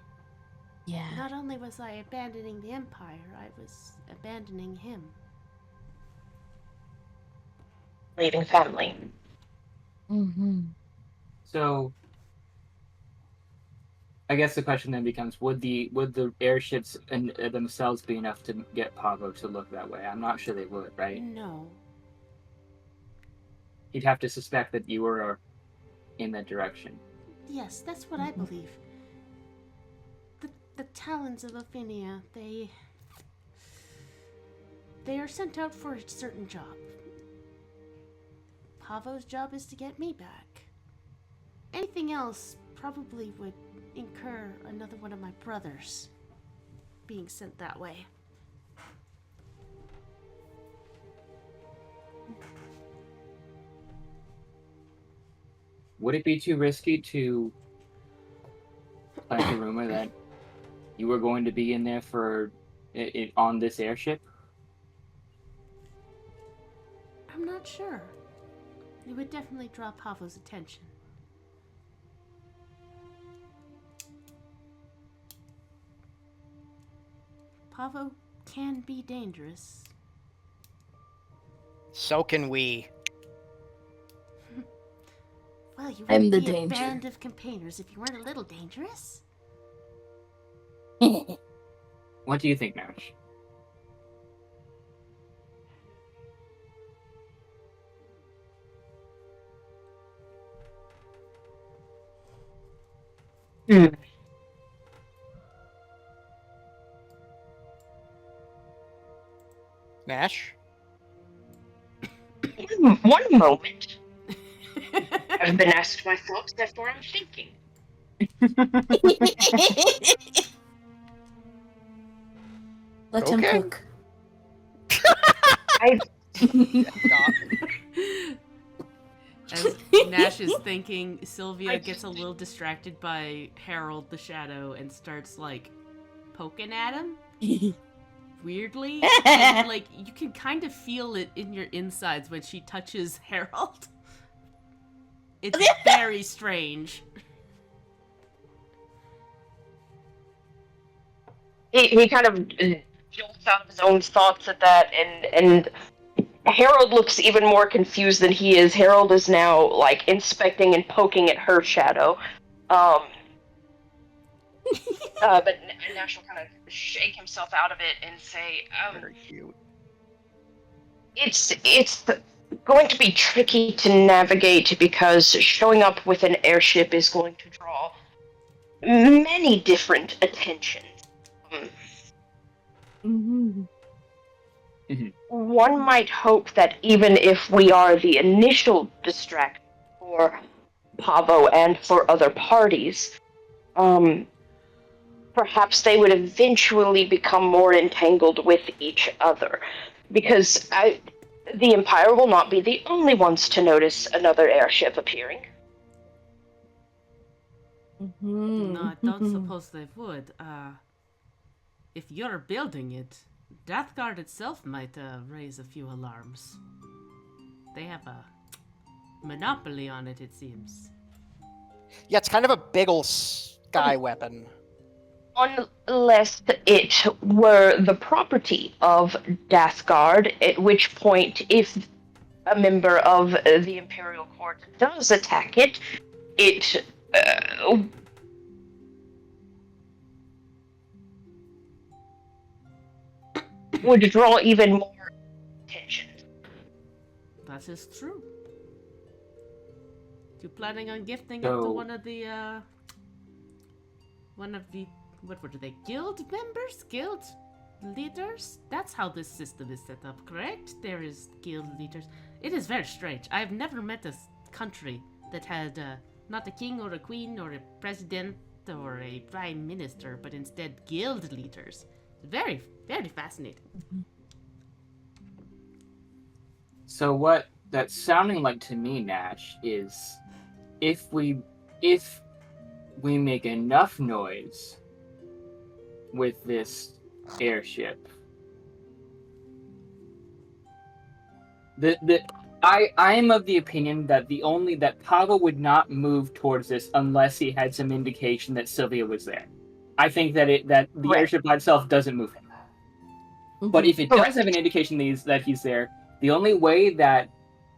Yeah. Not only was I abandoning the Empire, I was abandoning him. Leaving family. Mm-hmm. So I guess the question then becomes: would the airships themselves be enough to get Pavo to look that way? I'm not sure they would, right? No. He'd have to suspect that you were in that direction. Yes, that's what I believe. The talons of Ophinia, they are sent out for a certain job. Pavo's job is to get me back. Anything else probably would incur another one of my brothers being sent that way. Would it be too risky to plant a rumor that you were going to be in there for it on this airship? I'm not sure. It would definitely draw Pavo's attention. Pavo can be dangerous. So can we. Well, you I'm wouldn't the be danger. a band of campaigners if you weren't a little dangerous. What do you think, Nash? Nash? One moment. I've been asked my thoughts, therefore I'm thinking. Let him Okay. cook. As Nash is thinking, Sylvia gets a little distracted by Harold the Shadow and starts, like, poking at him. Weirdly. And, like, you can kind of feel it in your insides when she touches Harold. It's very strange. He kind of jolts out of his own thoughts at that, and Harold looks even more confused than he is. Harold is now, like, inspecting and poking at her shadow. But Nash will kind of shake himself out of it and say, Very cute. It's going to be tricky to navigate because showing up with an airship is going to draw many different attentions. One might hope that even if we are the initial distraction for Pavo and for other parties, perhaps they would eventually become more entangled with each other. Because the Empire will not be the only ones to notice another airship appearing. No, I don't suppose they would. If you're building it, Deathguard itself might raise a few alarms. They have a monopoly on it, it seems. Yeah, it's kind of a big ol' sky weapon. Unless it were the property of Deathguard, at which point, if a member of the Imperial Court does attack it, it would draw even more attention. That is true. You planning on gifting it to So- one of the what were they? Guild members? Guild leaders? That's how this system is set up, correct? There is guild leaders. It is very strange. I've never met a country that had not a king or a queen or a president or a prime minister, but instead guild leaders. Very, very fascinating. So what that's sounding like to me, Nash, is if we make enough noise with this airship, I am of the opinion that that Pavel would not move towards this unless he had some indication that Sylvia was there. I think that the Right. airship by itself doesn't move him. But if it does have an indication that he's there, the only way that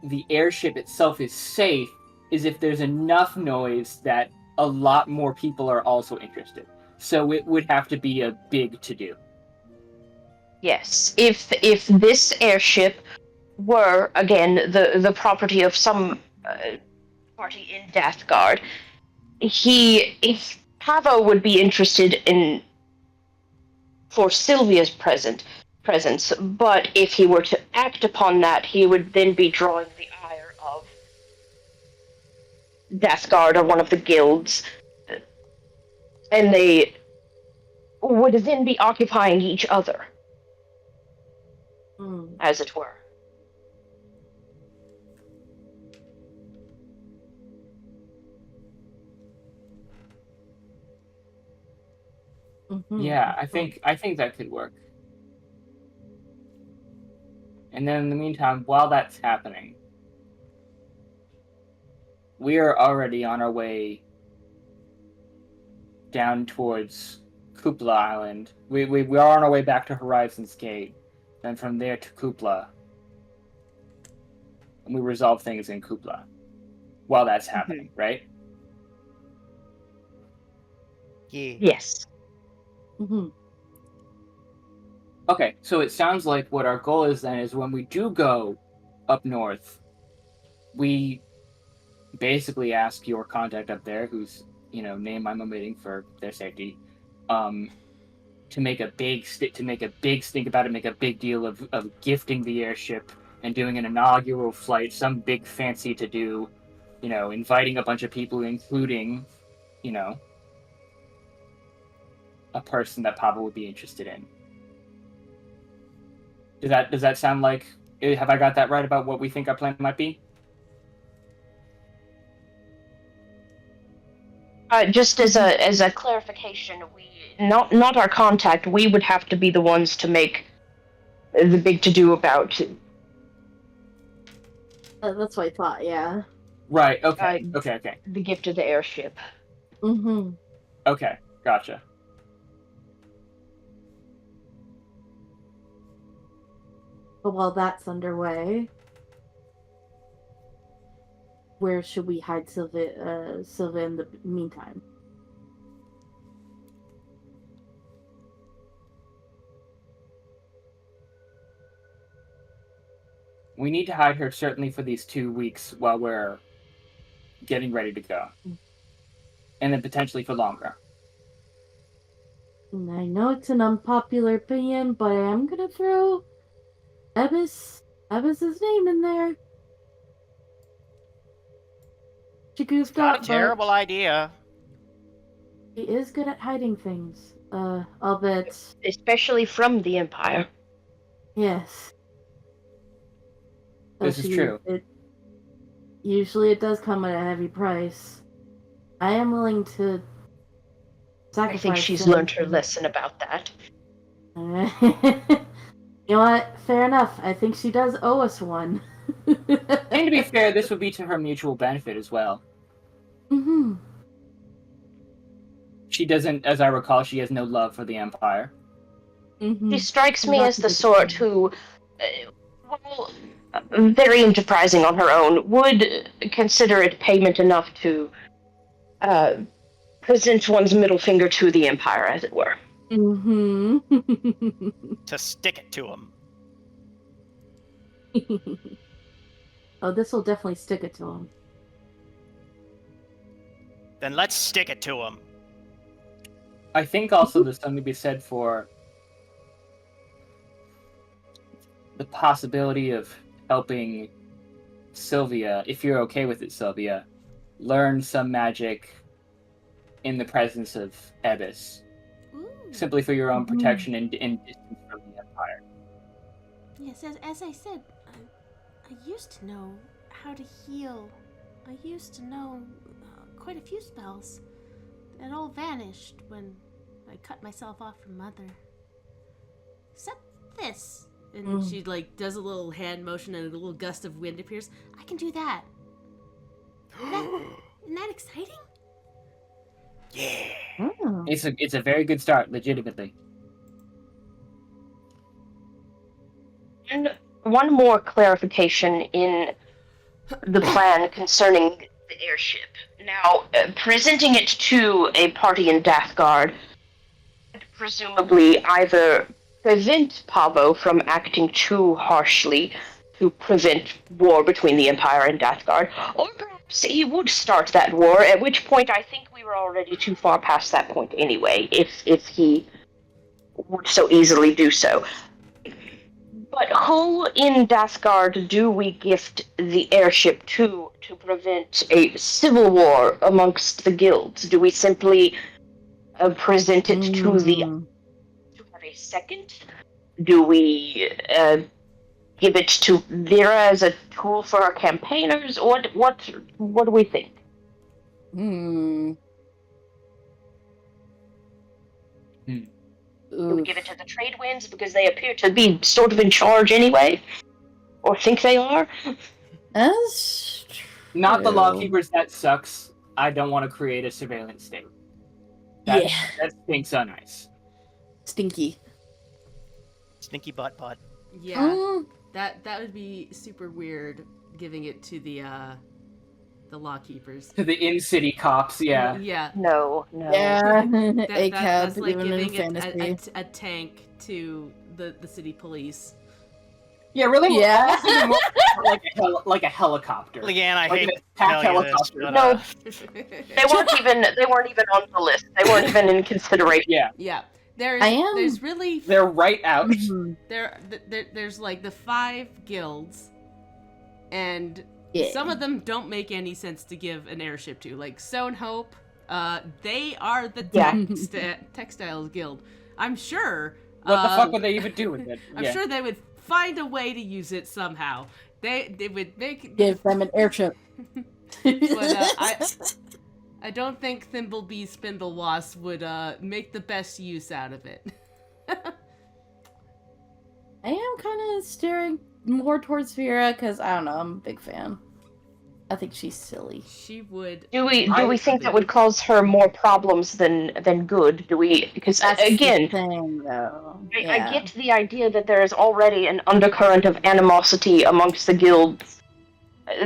the airship itself is safe is if there's enough noise that a lot more people are also interested. So it would have to be a big to-do. Yes, if this airship were again the property of some party in Deathguard, Pavo would be interested in for Sylvia's presence. But if he were to act upon that, he would then be drawing the ire of Deathguard or one of the guilds, and they would then be occupying each other, as it were. Yeah, I think that could work. And then in the meantime, while that's happening, we are already on our way down towards Kupla Island. We are on our way back to Horizon's Gate, then from there to Kupla. And we resolve things in Kupla while that's happening, right? Yeah. Yes. Okay, so it sounds like what our goal is then is when we do go up north, we basically ask your contact up there, whose name I'm omitting for their safety, to make a big stink about it, make a big deal of gifting the airship and doing an inaugural flight, some big fancy to do, inviting a bunch of people, including, a person that Pablo would be interested in. Does that sound like? Have I got that right about what we think our plan might be? Just as a clarification, we not our contact. We would have to be the ones to make the big to do about. That's what I thought. Yeah. Right. Okay. Okay. The gift of the airship. Okay. Gotcha. But while that's underway, where should we hide Sylvia in the meantime? We need to hide her certainly for these 2 weeks while we're getting ready to go. And then potentially for longer. And I know it's an unpopular opinion, but I am gonna throw Ebbis's name in there. She goofed Not up, a terrible idea. He is good at hiding things. I'll bet. Especially from the Empire. Yes. This is true. Usually it does come at a heavy price. I am willing to sacrifice. I think she's them. learned her lesson about that. You know what? Fair enough. I think she does owe us one. And to be fair, this would be to her mutual benefit as well. She doesn't, as I recall, she has no love for the Empire. She strikes me as the sort who, while very enterprising on her own, would consider it payment enough to present one's middle finger to the Empire, as it were. Mm-hmm. To stick it to him. Oh, this will definitely stick it to him. Then let's stick it to him. I think also there's something to be said for the possibility of helping Sylvia, if you're okay with it, Sylvia, learn some magic in the presence of Ebis, Ooh. simply for your own protection and distance from the Empire. Yes, as I said, I used to know how to heal. I used to know quite a few spells. It all vanished when I cut myself off from Mother. Except this. And she like does a little hand motion and a little gust of wind appears. I can do that. Isn't that exciting? Yeah. Oh. It's a very good start, legitimately. And one more clarification in the plan concerning the airship. Now, presenting it to a party in Dathgard would presumably either prevent Pavo from acting too harshly to prevent war between the Empire and Dathgard, or perhaps he would start that war, at which point I think we were already too far past that point anyway, if he would so easily do so. But who in Dathgard do we gift the airship to prevent a civil war amongst the guilds? Do we simply present it to have a second? Do we give it to Vera as a tool for our campaigners? What do we think? Do we give it to the trade winds because they appear to be sort of in charge anyway? Or think they are? That's Not the true. lawkeepers, that sucks. I don't want to create a surveillance state. That stinks on ice. Stinky. Stinky butt. Yeah. That would be super weird giving it to the lawkeepers. To the in-city cops, yeah. Yeah. No. Yeah. That's like even in giving fantasy. a tank to the city police. Yeah, really? Yeah. like a helicopter. Leanne, I Like hate an to attack tell you this, helicopter. but, No. They weren't even on the list. They weren't even in consideration. Yeah. Yeah. am- There's really They're right out. Mhm. there's like the 5 guilds, and Yeah. some of them don't make any sense to give an airship to. Like Sown Hope, they are the textiles guild. I'm sure. What the fuck would they even do with it? I'm sure they would find a way to use it somehow. They would make. Give them an airship. But I don't think Thimblebee Spindlewasp would make the best use out of it. I am kind of steering more towards Vera because I don't know. I'm a big fan. I think she's silly. She would. Do we think that would cause her more problems than good? Do we? Because That's again, the thing, though. I get the idea that there is already an undercurrent of animosity amongst the guilds.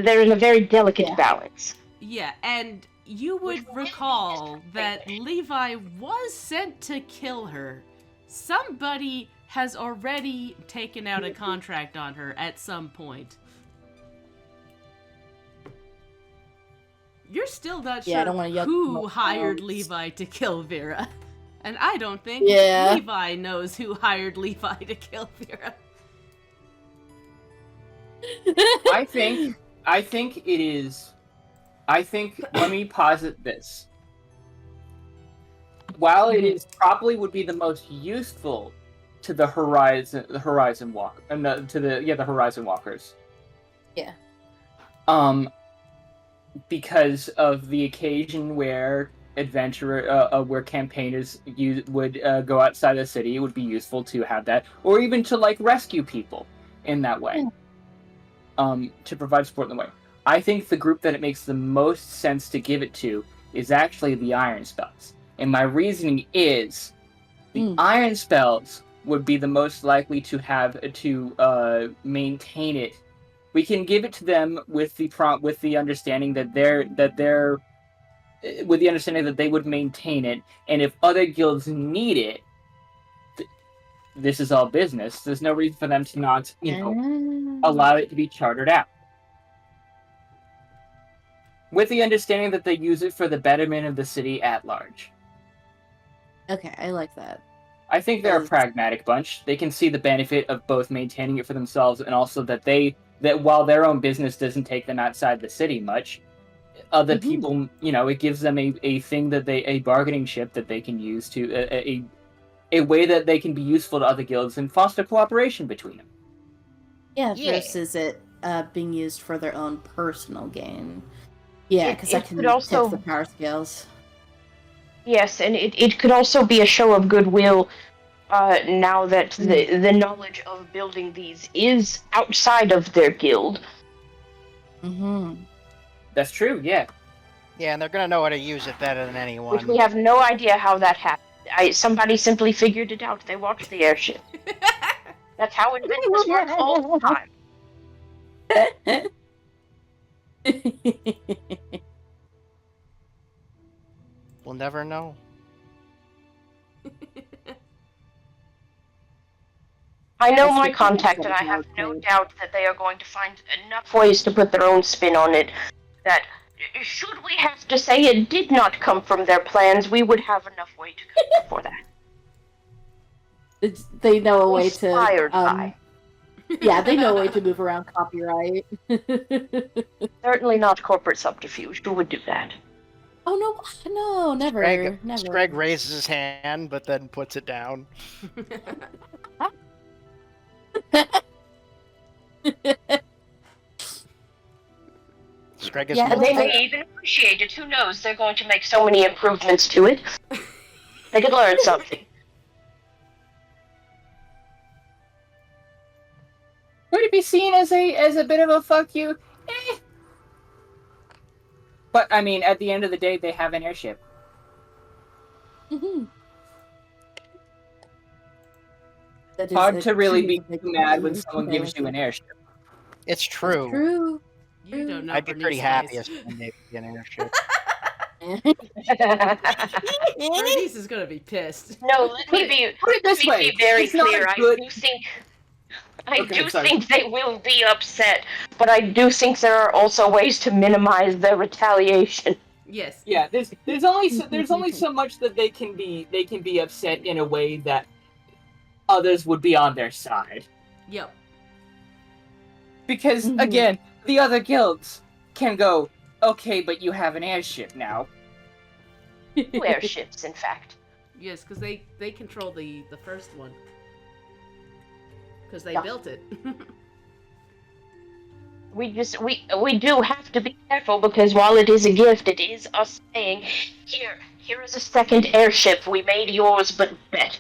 There is a very delicate balance. Yeah, and you would recall that Levi was sent to kill her. Somebody has already taken out a contract on her at some point. You're still not Yeah, I don't sure wanna yuck who my hired mouth. Levi to kill Vera. And I don't think Yeah. Levi knows who hired Levi to kill Vera. I think it is. Let me posit this. While it is probably would be the most useful to the Horizon Walk, and the Horizon Walkers. Yeah. Because of the occasion where where campaigners would go outside the city, it would be useful to have that, or even to like rescue people in that way. To provide support in the way. I think the group that it makes the most sense to give it to is actually the Iron Spells. And my reasoning is the Iron Spells would be the most likely to have to maintain it. We can give it to them with the understanding that their with the understanding that they would maintain it, and if other guilds need it, this is all business. There's no reason for them to not, allow it to be chartered out. With the understanding that they use it for the betterment of the city at large. Okay, I like that. I think they're a pragmatic bunch. They can see the benefit of both maintaining it for themselves and also that while their own business doesn't take them outside the city much, other people, it gives them a thing that a bargaining chip that they can use to a way that they can be useful to other guilds and foster cooperation between them. Yeah, versus it being used for their own personal gain. Yeah, because I can tip the power scales. Yes, and it could also be a show of goodwill now that the knowledge of building these is outside of their guild. Mm-hmm. That's true, yeah. Yeah, and they're gonna know how to use it better than anyone. Which we have no idea how that happened. Somebody simply figured it out. They watched the airship. That's how inventions work all the time. We'll never know. I know my contact, and I have no doubt that they are going to find enough ways to put their own spin on it that, should we have to say it did not come from their plans, we would have enough way to cover for that. They know a way Inspired by. Yeah, they know a way to move around copyright. Certainly not corporate subterfuge. Who would do that? Oh, no, never. Greg raises his hand, but then puts it down. Greg is and they may even appreciate it. Who knows? They're going to make so many improvements to it. They could learn something. Would it be seen as a bit of a fuck you? Eh. But I mean, at the end of the day, they have an airship. Mm-hmm. Hard to really be mad when someone gives you an airship. It's true. True. You don't know. I'd be pretty happy if they gave me an airship. Bernice is gonna be pissed. No, let me be very clear. I do think they will be upset, but I do think there are also ways to minimize their retaliation. Yes. Yeah, there's only so much that they can be upset in a way that others would be on their side. Yep. Because again, the other guilds can go, okay, but you have an airship now. 2 airships, in fact. Yes, because they control the first one. Because they built it. We do have to be careful, because while it is a gift, it is us saying, here is a second airship. We made yours, but better.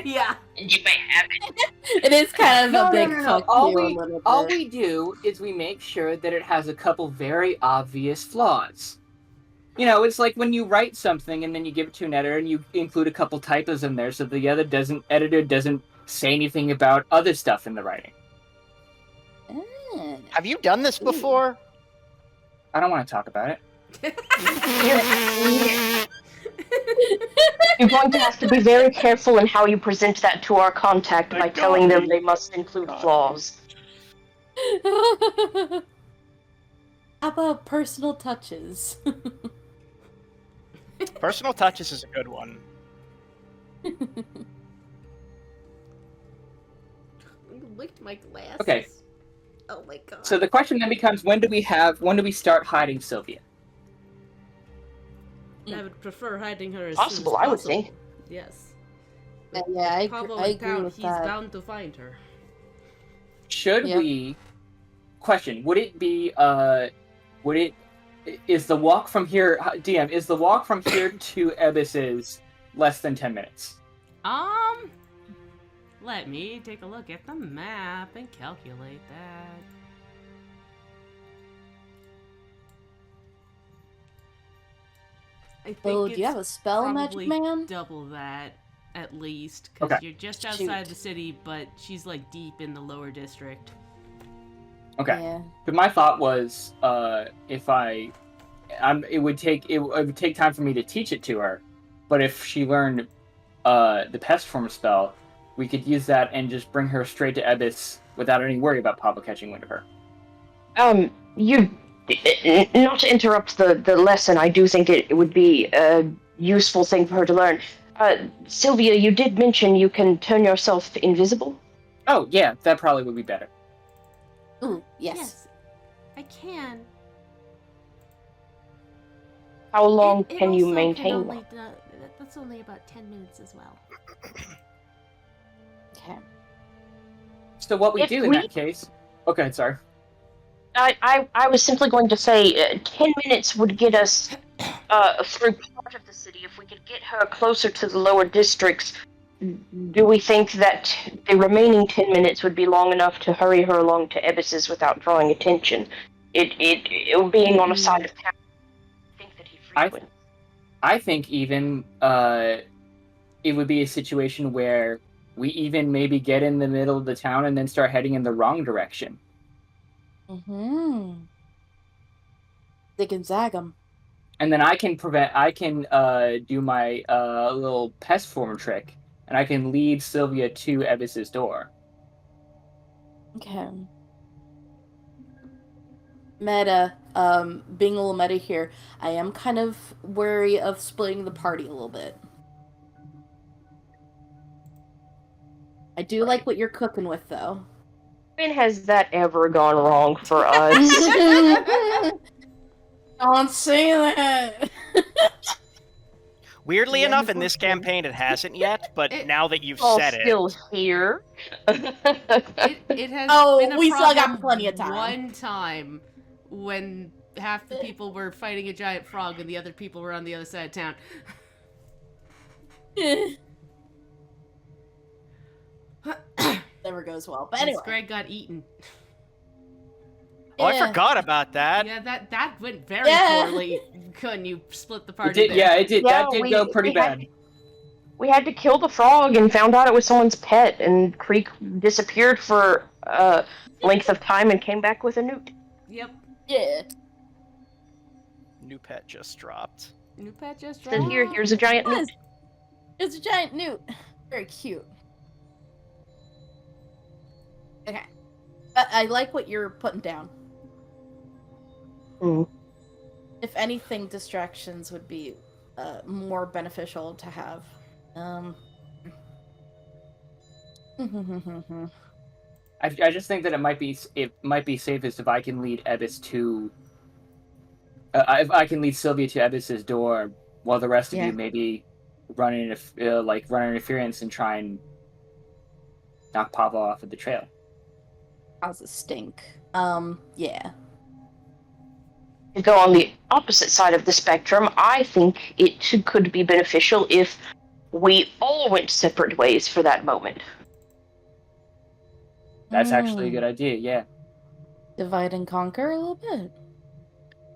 Yeah. And you may have it. It is kind of a big fuck all you a little bit. All we do is we make sure that it has a couple very obvious flaws. It's like when you write something and then you give it to an editor and you include a couple typos in there so the editor doesn't say anything about other stuff in the writing. Have you done this before? I don't want to talk about it. You're going to have to be very careful in how you present that to our contact by telling them they must include flaws. How about personal touches? Personal touches is a good one. Look at my glasses. Okay. Oh my god. So the question then becomes, when do we start hiding Sylvia? I would prefer hiding her as Possible, soon as I would possible. think. Yes. Yeah, I Pavel agree in town, with he's that. bound to find her. Should we... Question, would it be, is the walk from here, DM, is the walk from here to Ebis's less than 10 minutes? Let me take a look at the map and calculate that. I think So, do it's you have a spell, probably Magic Man? double that, at least, because Okay. you're just outside the city, but she's like deep in the lower district. Okay. Yeah. But my thought was, if I it would take time for me to teach it to her, but if she learned the pest form spell, we could use that and just bring her straight to Ebis without any worry about Papa catching wind of her. You, not to interrupt the lesson, I do think it would be a useful thing for her to learn. Sylvia, you did mention you can turn yourself invisible? Oh, yeah, that probably would be better. Ooh, yes. I can. How long It can you also maintain only that's only about 10 minutes as well. Okay. So what we If do in we- that case... Okay, sorry. I was simply going to say 10 minutes would get us through part of the city. If we could get her closer to the lower districts, do we think that the remaining 10 minutes would be long enough to hurry her along to Ebis's without drawing attention? It being on a side of town, I think that he frequents. I think even it would be a situation where we even maybe get in the middle of the town and then start heading in the wrong direction. Mm-hmm. Zig and zag 'em. And then I can do my little pest form trick, and I can lead Sylvia to Ebis's door. Okay. Meta, being a little meta here, I am kind of wary of splitting the party a little bit. I do like what you're cooking with, though. When has that ever gone wrong for us? Don't say that. Weirdly Yeah, enough, he's in this working. campaign, it hasn't yet. But now that you've All said still it, here. It has Oh, been a we still got problem plenty of time. one time when half the people were fighting a giant frog and the other people were on the other side of town. Never goes well. But Since anyway. Greg got eaten. oh, I Yeah. forgot about that. Yeah, that went very Yeah. poorly. Couldn't you split the It party did, there? yeah, it did. Yeah, that did we- go pretty we had- bad. We had to kill the frog and found out it was someone's pet, and Creek disappeared for a length of time and came back with a newt. Yep. Yeah. New pet just dropped. New pet just Said dropped. here's a giant newt. It's a giant newt. Very cute. Okay. But I like what you're putting down. Mm. If anything, distractions would be more beneficial to have. I just think that it might be safest if I can lead Ebis to. If I can lead Sylvia to Ebis's door, while the rest of Yeah. you maybe run interference and try and knock Papa off of the trail. How's it stink? Yeah. To go on the opposite side of the spectrum, I think it could be beneficial if we all went separate ways for that moment. That's actually a good idea. Yeah, Divide and conquer a little bit.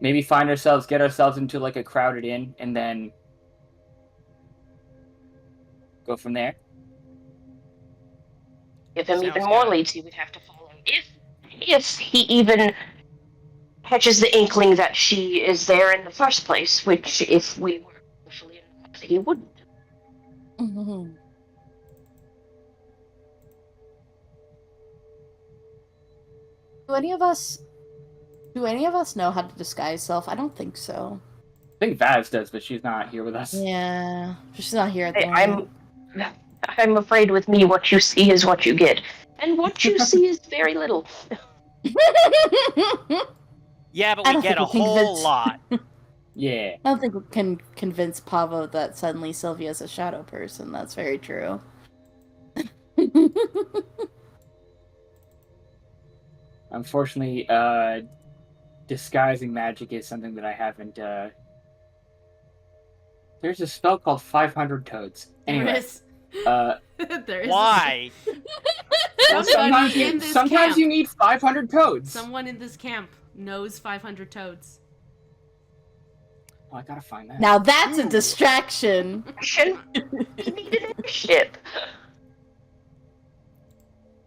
maybe get ourselves into like a crowded inn, and then go from there. Give him Sounds even more good. leads he would have to follow. If he even catches the inkling that she is there in the first place, which if we were officially involved, he wouldn't. Mm-hmm. Do any of us know how to disguise self? I don't think so. I think Vaz does, but she's not here with us. Yeah, she's not here at the moment. I'm afraid with me, what you see is what you get, and what you see is very little. Yeah, but I we don't get a think we can whole convince- lot. Yeah. I don't think we can convince Pavo that suddenly Sylvia's a shadow person. That's very true. Unfortunately, disguising magic is something that I haven't. There's a spell called 500 Toads. There Anyway, is. uh, There is. Why? well, Somebody in this sometimes camp. you need 500 toads. Someone in this camp knows 500 toads. Oh, I gotta find that. Now that's a Ooh. You distraction. need an airship.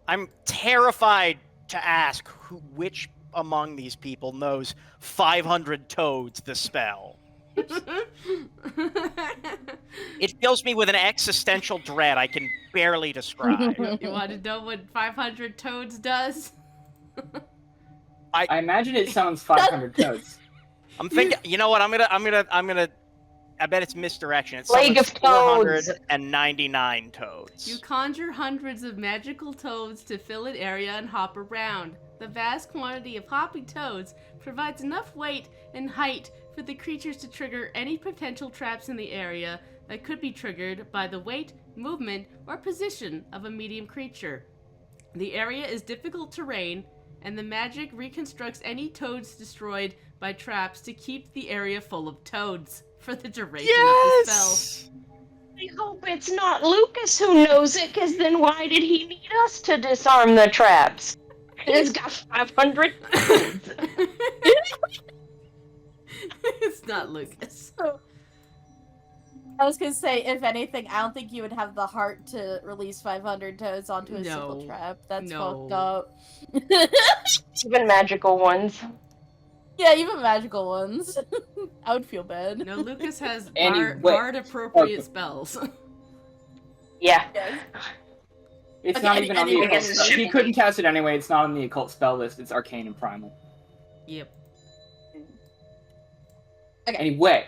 I'm terrified to ask which among these people knows 500 toads the spell. It fills me with an existential dread I can barely describe. You want to know what 500 toads does? I imagine it summons 500 toads. I'm thinking, you know what? I'm gonna. I bet it's misdirection. It's Plague of toads. 499 toads. You conjure hundreds of magical toads to fill an area and hop around. The vast quantity of hopping toads provides enough weight and height for the creatures to trigger any potential traps in the area that could be triggered by the weight, movement, or position of a medium creature. The area is difficult terrain, and the magic reconstructs any toads destroyed by traps to keep the area full of toads for the duration of the spell. I hope it's not Lucas who knows it, because then why did he need us to disarm the traps? He's got 500 toads. It's not Lucas. I was gonna say, if anything, I don't think you would have the heart to release 500 toads onto a single trap. That's fucked up. Even magical ones. Yeah, even magical ones. I would feel bad. No, Lucas has Anyway. bard-appropriate spells. Yeah. It's Okay, not even on the anyway. occult spell. If you couldn't cast it anyway, it's not on the occult spell list. It's arcane and primal. Yep. Okay. Anyway,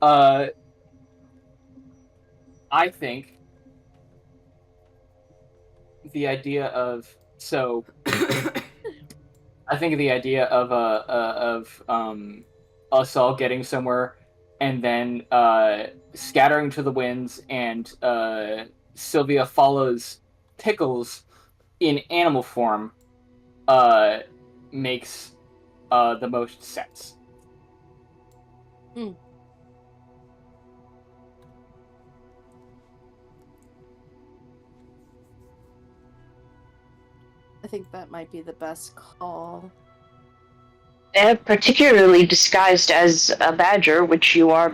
I think the idea of us all getting somewhere and then scattering to the winds, and Sylvia follows Pickles in animal form makes the most sense. I think that might be the best call. Particularly disguised as a badger, which you are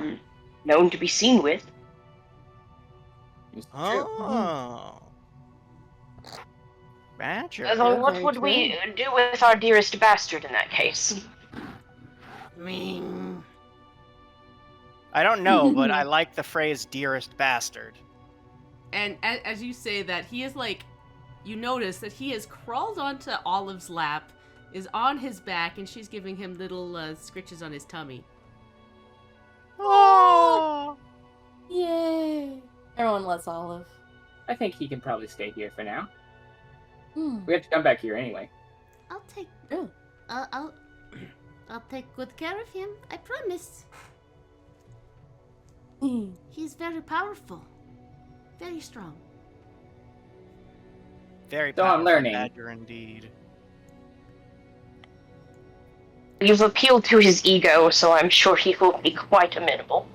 known to be seen with. Oh. Badger. Although, what would we do with our dearest bastard in that case? I don't know, but I like the phrase "dearest bastard." And as you say that, he is like, you notice that he has crawled onto Olive's lap, is on his back, and she's giving him little scritches on his tummy. Oh. Yay! Everyone loves Olive. I think he can probably stay here for now. Hmm. We have to come back here anyway. I'll take. Oh. I'll take good care of him. I promise. Hmm. He's very powerful, very strong. Very So I'm powerful learning. badger indeed. You've appealed to his ego, so I'm sure he will be quite amenable.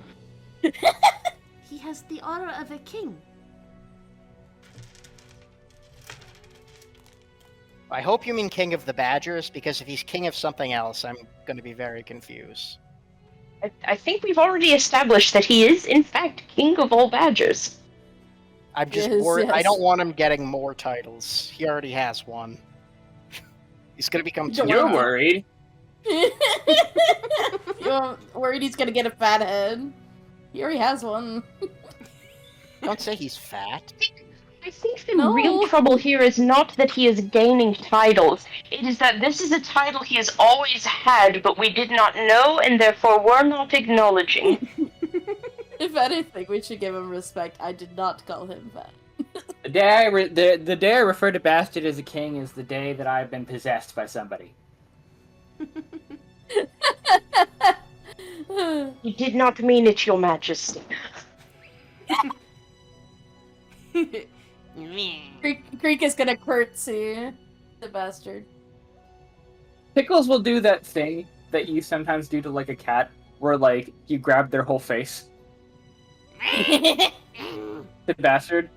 He has the aura of a king. I hope you mean king of the badgers, because if he's king of something else, I'm going to be very confused. I think we've already established that he is, in fact, king of all badgers. I'm just Yes, worried. I yes. don't want him getting more titles. He already has one. He's going to become two. You're worried. You're worried he's gonna get a fat head. He already has one. Don't say he's fat. I think the No. real trouble here is not that he is gaining titles. It is that this is a title he has always had, but we did not know, and therefore were not acknowledging. If anything, we should give him respect. I did not call him fat. The day I refer to Bastard as a king is the day that I've been possessed by somebody. You did not mean it, your majesty. Creek is gonna curtsy the bastard. Pickles will do that thing that you sometimes do to like a cat, where like you grab their whole face. The bastard.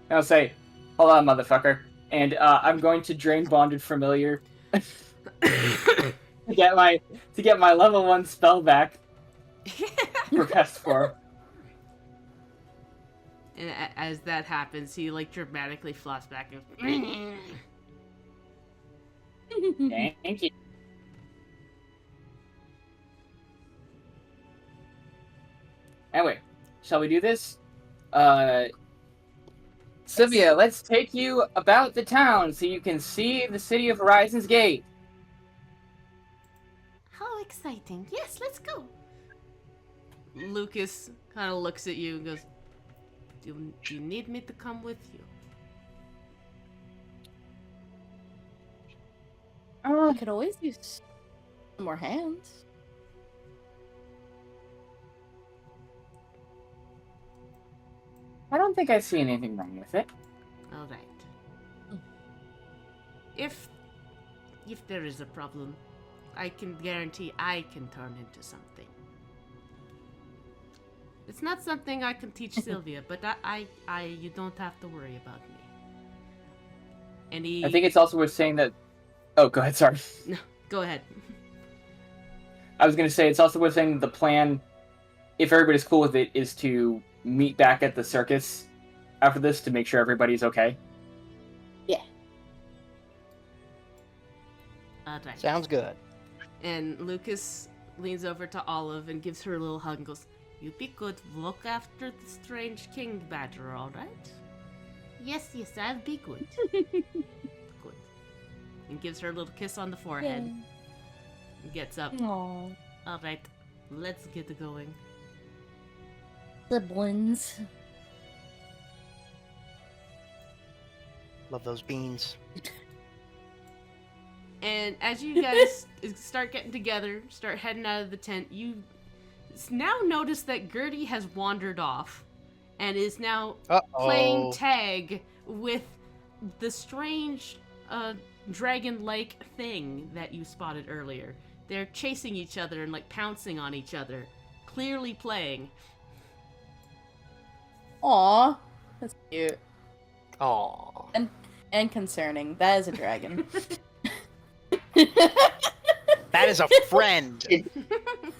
And I'll say, "Hold on, motherfucker," and I'm going to drain Bonded Familiar to get my level 1 spell back. Request for. And as that happens, he like dramatically flops back and. Thank you. Anyway, shall we do this? Sylvia, let's take you about the town so you can see the city of Horizon's Gate. How exciting. Yes, let's go. Lucas kind of looks at you and goes, do you need me to come with you? I could always use some more hands. I don't think I see anything wrong with it. All right. If there is a problem, I can guarantee I can turn into something. It's not something I can teach Sylvia, but you don't have to worry about me. And I think it's also worth saying that... Oh, go ahead, sorry. No, go ahead. I was going to say, it's also worth saying that the plan, if everybody's cool with it, is to meet back at the circus after this to make sure everybody's okay. Yeah. All right. Sounds good. And Lucas leans over to Olive and gives her a little hug and goes, "You be good. Look after the strange king badger, all right?" Yes, I'll be good. Good. And gives her a little kiss on the forehead. Yeah. And gets up. Aww. All right, let's get going. Siblings. Love those beans. And as you guys start getting together, start heading out of the tent, you now notice that Gertie has wandered off and is now playing tag with the strange dragon-like thing that you spotted earlier. They're chasing each other and like pouncing on each other, clearly playing. Aw. That's cute. Aww. And concerning. That is a dragon. That is a friend.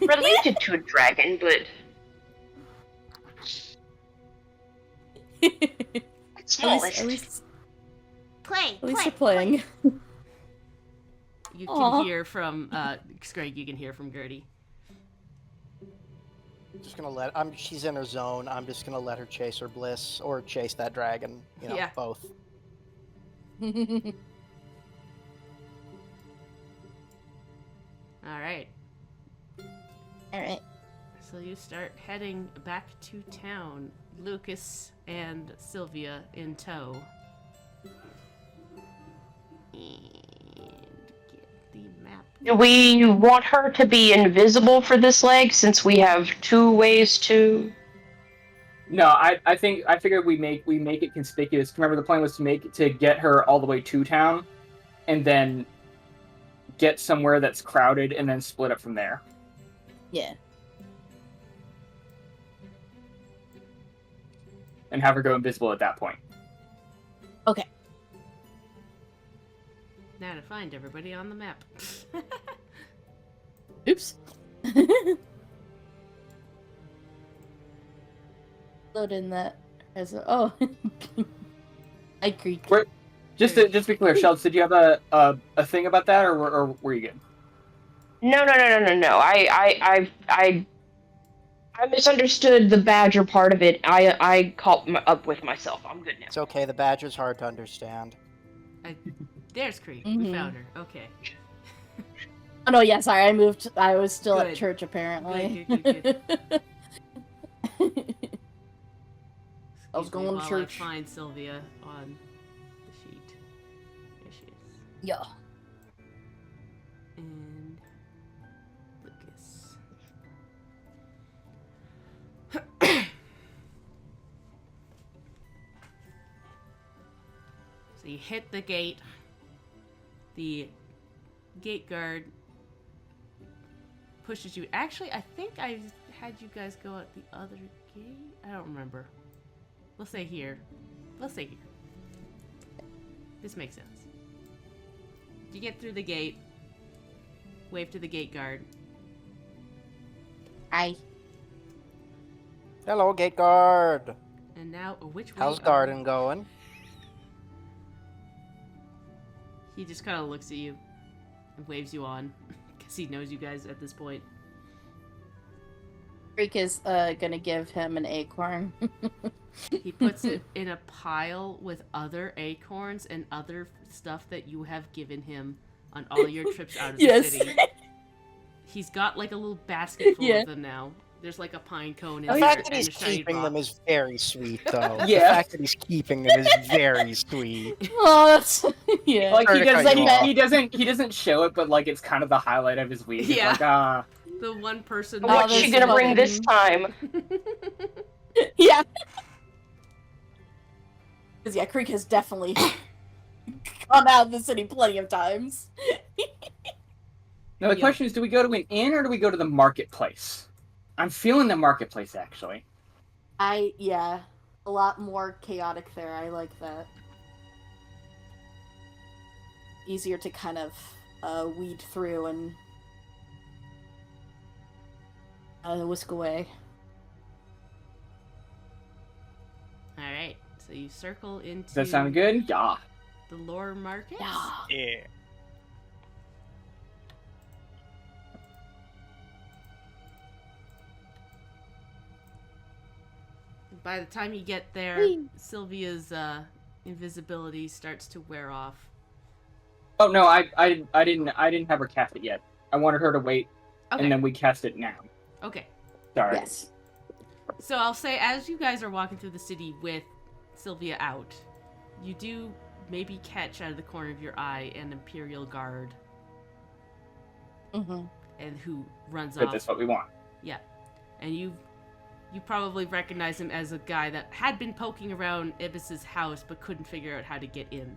Related to a dragon, but smallest. At least Play. they're playing. You Aw. can hear from Scrag, you can hear from Gertie. Just gonna she's in her zone. I'm just gonna let her chase her bliss or chase that dragon. You know, Yeah. both. Alright. Alright. So you start heading back to town, Lucas and Sylvia in tow. And get the map. Do we want her to be invisible for this leg since we have 2 ways to? No, I figured we make it conspicuous. Remember, the plan was to get her all the way to town, and then get somewhere that's crowded, and then split up from there. Yeah. And have her go invisible at that point. Okay. Now to find everybody on the map. Oops. Load in that as a I agree. Just to be clear, Shelds, did you have a thing about that, or were you good? No. I misunderstood the badger part of it. I caught up with myself. I'm good now. It's okay. The badger's hard to understand. There's Creek. We Mhm. found her. Okay. Oh no, yeah, sorry, I moved. I was still Good. at church apparently. Good. I was Excuse me going to while church. I find Sylvia on the sheet. There she is. Yeah. And Lucas. So you hit the gate. The gate guard pushes you. Actually, I think I had you guys go out the other gate. I don't remember. We'll say here. This makes sense. You get through the gate. Wave to the gate guard. Hi. Hello, gate guard. And now, which way? How's are- garden going? He just kind of looks at you and waves you on because he knows you guys at this point. Creek is gonna give him an acorn. He puts it in a pile with other acorns and other stuff that you have given him on all your trips out of the Yes. city. He's got like a little basket full Yeah. of them now. There's like a pine cone in The there fact that and he's a shiny keeping rock. them is very sweet, though. The Yeah. fact that he's keeping them is very sweet. Oh, that's yeah. Like Sorry he to cut doesn't, you off. he doesn't show it, but like it's kind of the highlight of his week. Yeah. It's like The one person. What's that's she gonna bring fun. this time? Yeah. Because yeah, Creek has definitely gone out of the city plenty of times. Now the Yeah. question is, do we go to an inn or do we go to the marketplace? I'm feeling the marketplace actually. Yeah, a lot more chaotic there. I like that. Easier to kind of weed through and whisk away. All right, so you circle into. Does that sound good? Yeah. The lore market. Yeah. Yeah. By the time you get there, Whee! Sylvia's invisibility starts to wear off. Oh no, I didn't have her cast it yet. I wanted her to wait, Okay. and then we cast it now. Okay. Sorry. Yes. So I'll say, as you guys are walking through the city with Sylvia out, you do maybe catch out of the corner of your eye an Imperial Guard, Mm-hmm. and who runs Good, off. that's what we want. Yeah, and you probably recognize him as a guy that had been poking around Ibis's house but couldn't figure out how to get in.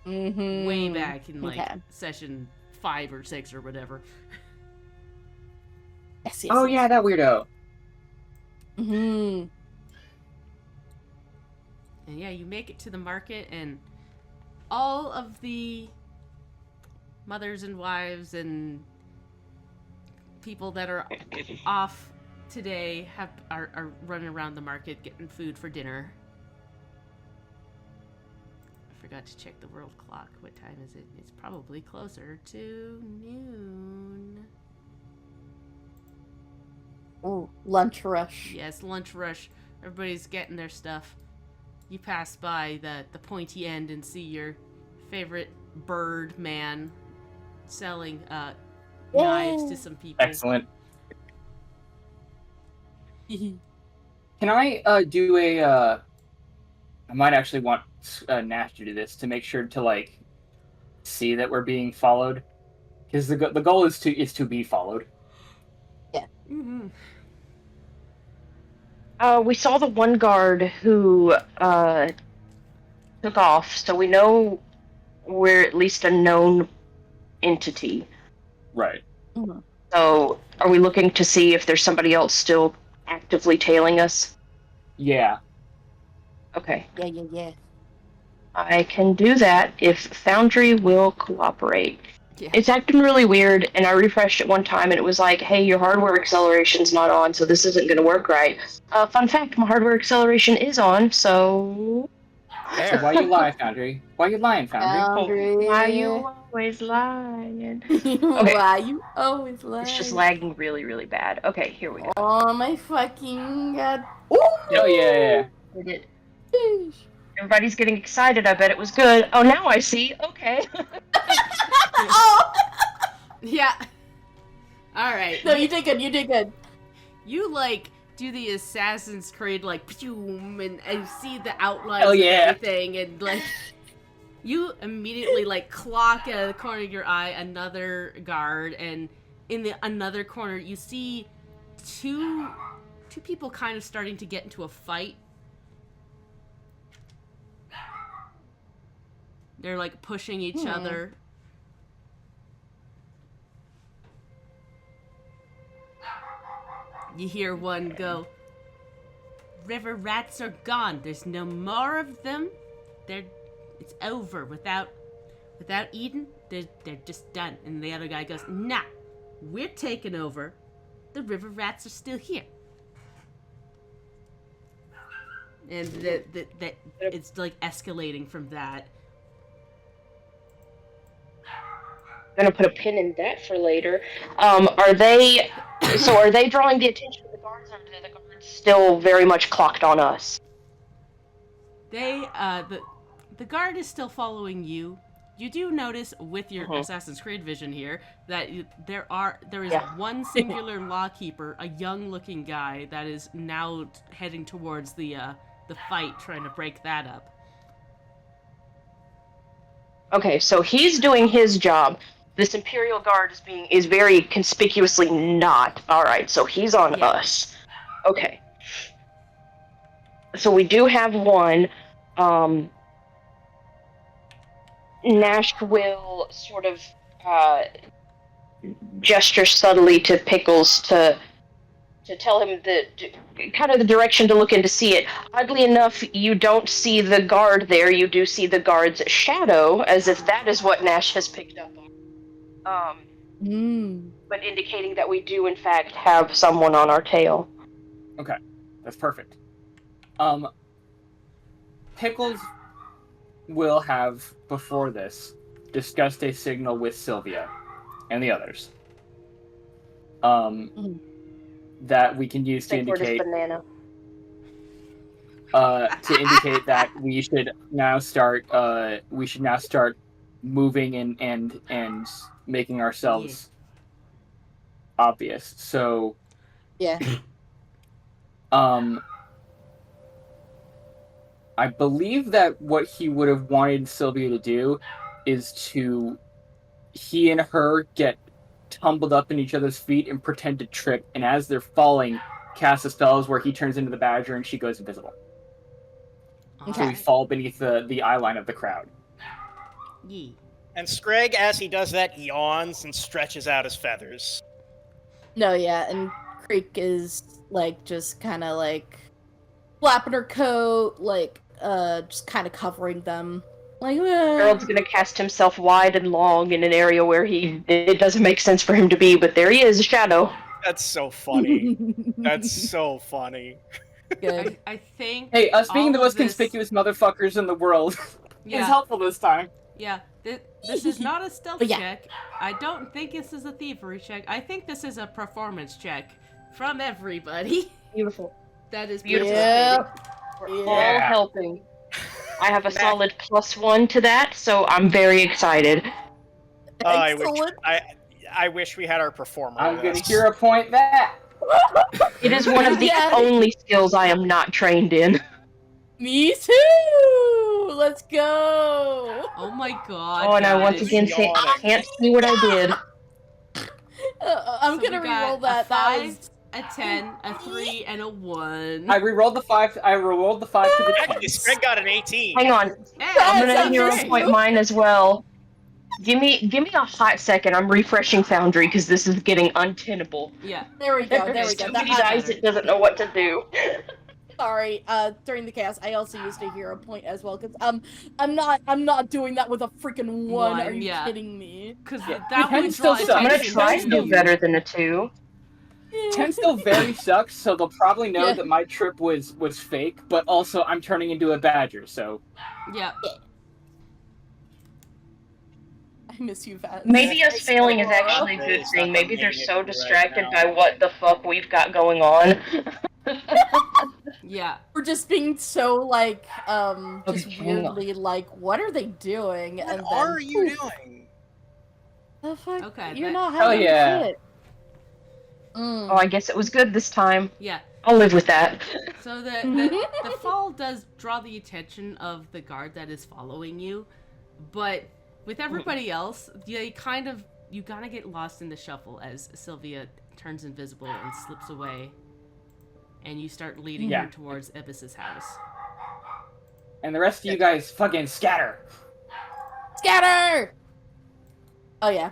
Mm-hmm. Way back in like Okay. session 5 or 6 or whatever. Yes, yes, Oh yes. yeah, that weirdo. Mm-hmm. And yeah, you make it to the market, and all of the mothers and wives and people that are off today are running around the market getting food for dinner. I forgot to check the world clock. What time is it? It's probably closer to noon. Ooh, lunch rush. Yes, lunch rush. Everybody's getting their stuff. You pass by the pointy end and see your favorite bird man selling knives to some people. Excellent. Can I do a? I might actually want Nash to do this to make sure to like see that we're being followed, because the goal is to be followed. Mm-hmm. We saw the one guard who took off, so we know we're at least a known entity. Right. Mhm. So, are we looking to see if there's somebody else still actively tailing us? Yeah. Okay. Yeah, yeah, yeah. I can do that if Foundry will cooperate. Yeah. It's acting really weird, and I refreshed it one time, and it was like, hey, your hardware acceleration's not on, so this isn't going to work right. Fun fact, my hardware acceleration is on, so... So why you lie, Foundry? Why you lying, Foundry? Foundry. Why you always lying? Why you always lying? It's just lagging really, really bad. Okay, here we go. Oh my fucking god. Oh yeah. Did it. Ooh! Everybody's getting excited. I bet it was good. Oh, now I see. Okay. Oh! Yeah. All right. No, you did good. You did good. You like do the Assassin's Creed like boom, and see the outlines Hell of yeah. everything, and like you immediately like clock out of the corner of your eye another guard, and in the another corner you see two people kind of starting to get into a fight. They're like pushing each other. You hear one go, "River rats are gone. There's no more of them. It's over. Without Eden, they're just done." And the other guy goes, "Nah, we're taking over. The river rats are still here." And that it's like escalating from that. I'm gonna put a pin in that for later. Are they So are they drawing the attention of the guards, or are the guards still very much clocked on us? They, the guard is still following you. You do notice with your Assassin's Creed vision here that there is one singular lawkeeper, a young-looking guy that is now heading towards the fight, trying to break that up. Okay, so he's doing his job. This Imperial Guard is very conspicuously not. All right, so he's on us. Okay. So we do have one. Nash will sort of gesture subtly to Pickles to tell him kind of the direction to look in to see it. Oddly enough, you don't see the guard there. You do see the guard's shadow, as if that is what Nash has picked up on. But indicating that we do, in fact, have someone on our tail. Okay, that's perfect. Pickles will have, before this, discussed a signal with Sylvia and the others. That we can use to indicate banana. To indicate that we should now start moving and making ourselves obvious. So I believe that what he would have wanted Sylvia to do is he and her get tumbled up in each other's feet and pretend to trip, and as they're falling, cast a spells where he turns into the badger and she goes invisible. So we fall beneath the eye line of the crowd. And Scrag, as he does that, yawns and stretches out his feathers. No, yeah, and Creek is, just kind of, flapping her coat, just kind of covering them. Harold's gonna cast himself wide and long in an area where it doesn't make sense for him to be, but there he is, a shadow. That's so funny. That's so funny. Good. I think. Hey, us being the most this... conspicuous motherfuckers in the world is helpful this time. Yeah, this is not a stealth check. I don't think this is a thievery check. I think this is a performance check from everybody. Beautiful. That is beautiful. beautiful. We're all helping. I have a solid +1 to that, so I'm very excited. I wish we had our performer. I'm gonna hero point that. It is one of the only skills I am not trained in. Me too! Let's go! Oh my god. Oh, and I once again can't see what I did. I'm gonna reroll that. A 5, a 10, a 3, and a 1. I rerolled the 5. I rolled the 5 to the 10. Actually, Scrag got an 18. Hang on. I'm gonna hero point mine as well. Give me a hot second. I'm refreshing Foundry because this is getting untenable. Yeah. There we go. Too many dice, it doesn't know what to do. Sorry, during the cast, I also used a hero point as well, because I'm not doing that with a freaking 1. Are you kidding me? Because that would draw attention. I'm gonna try to do better than a 2. 10 still very sucks, so they'll probably know that my trip was fake, but also I'm turning into a badger, so... Yeah. I miss you, Vat. Maybe us failing is actually a good thing. Maybe they're so distracted by what the fuck we've got going on. Yeah. We're just being so, just weirdly, what are they doing? What are you doing? The fuck? Okay, You're not having shit. Oh, I guess it was good this time. Yeah. I'll live with that. So the fall does draw the attention of the guard that is following you, but with everybody else, you kind of get lost in the shuffle as Sylvia turns invisible and slips away, and you start leading her towards Ibis's house. And the rest of you guys fucking scatter. Scatter! Oh yeah.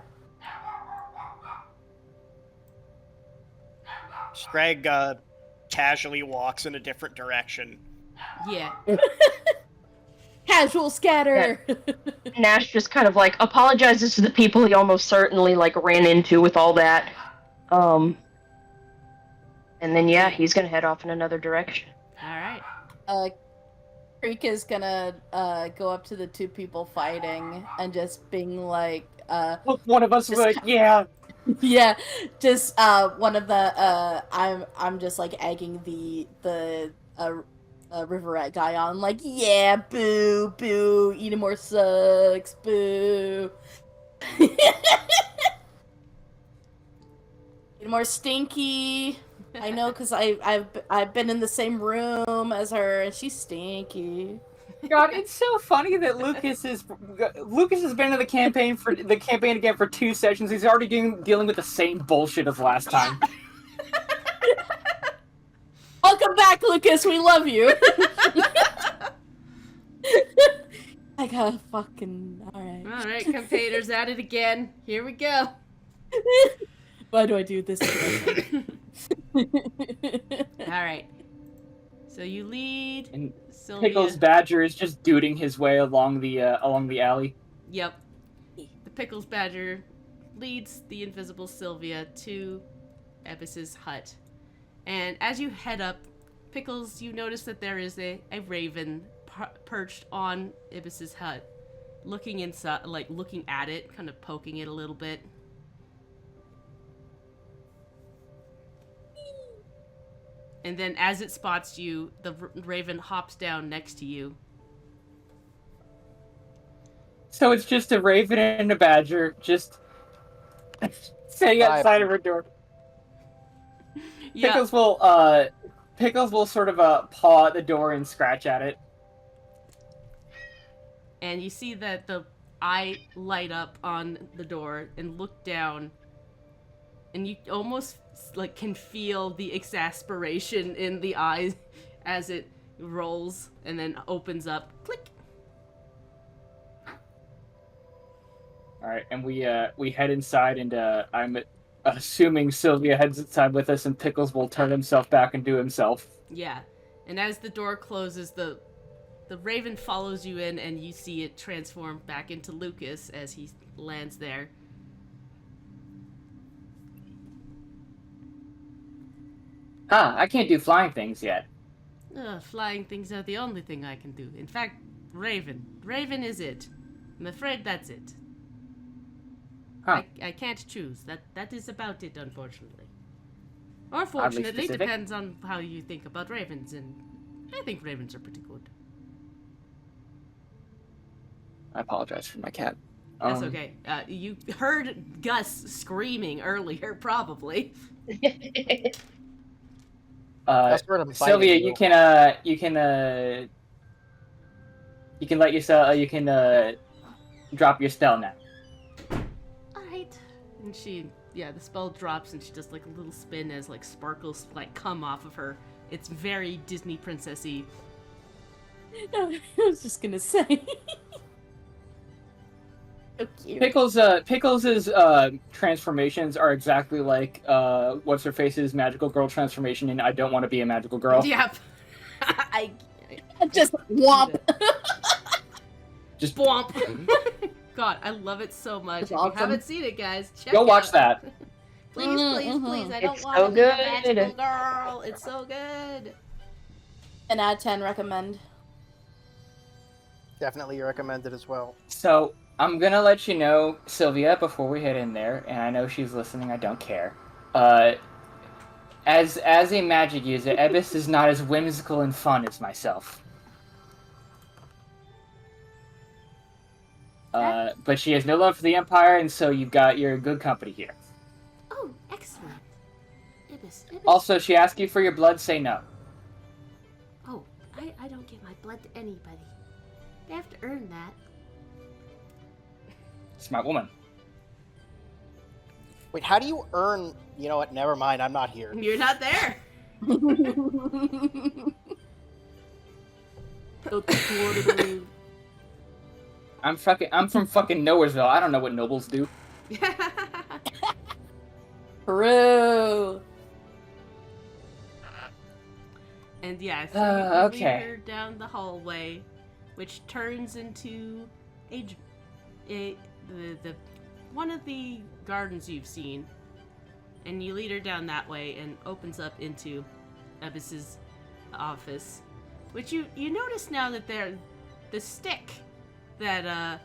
Scrag casually walks in a different direction. Yeah. Casual scatter! Nash just kind of apologizes to the people he almost certainly ran into with all that. And then he's gonna head off in another direction. Alright. Creek is gonna go up to the 2 people fighting and just being like, Look, one of us was like, yeah. Yeah, just one of the I'm just like egging the Riverette guy on, like, yeah, boo, boo, eating more sucks, boo. Eating more stinky. I know, because I've been in the same room as her, and she's stinky. God, it's so funny that Lucas has been in the campaign again for 2 sessions. He's already dealing with the same bullshit as last time. Welcome back, Lucas. We love you. I gotta fucking alright. Alright, campaigners at it again. Here we go. Why do I do this? Alright. So you lead And Sylvia. Pickles Badger is just duding his way along the alley. Yep. The Pickles Badger leads the invisible Sylvia to Ebis's hut. And as you head up, Pickles, you notice that there is a raven perched on Ibis's hut, looking inside, like looking at it, kind of poking it a little bit. And then as it spots you, the raven hops down next to you. So it's just a raven and a badger just sitting outside of her door. Yeah. Pickles will sort of paw at the door and scratch at it. And you see that the eye light up on the door and look down, and you almost like can feel the exasperation in the eyes as it rolls and then opens up. Click. All right, and we head inside, and I'm assuming Sylvia heads inside with us, and Pickles will turn himself back and do himself. Yeah, and as the door closes, the raven follows you in, and you see it transform back into Lucas as he lands there. I can't do flying things yet. Flying things are the only thing I can do. In fact, Raven. Raven is it. I'm afraid that's it. Huh. I can't choose. That is about it, unfortunately. Or fortunately, specific. depends on how you think about ravens, and I think ravens are pretty good. I apologize for my cat. That's okay. You heard Gus screaming earlier, probably. That's where I'm Sylvia, fighting you can let yourself drop your spell now. Alright. And the spell drops and she does like a little spin as like sparkles like come off of her. It's very Disney princessy. No, I was just gonna say. So cute. Pickles' transformations are exactly like what's her face's magical girl transformation in I Don't Want to Be a Magical Girl. Yep. I Just womp. Just Bwomp. God, I love it so much. If you awesome. haven't seen it, guys, check go watch out. that. Please, please, please. I don't It's want so to be a good. magical girl. It's so good. An out of 10 recommend. Definitely recommended as well. So I'm gonna let you know, Sylvia, before we head in there, and I know she's listening. I don't care. As a magic user, Ebis is not as whimsical and fun as myself. But she has no love for the Empire, and so you've got your good company here. Oh, excellent. Ibis. Also, she asked you for your blood. Say no. Oh, I don't give my blood to anybody. They have to earn that. Smart woman. Wait, how do you earn? You know what? Never mind. I'm not here. You're not there. I'm from fucking Nowheresville. I don't know what nobles do. Peru. And yeah, so you okay. lead her down the hallway, which turns into the one of the gardens you've seen, and you lead her down that way and opens up into Ebis's office, which you notice now that the stick that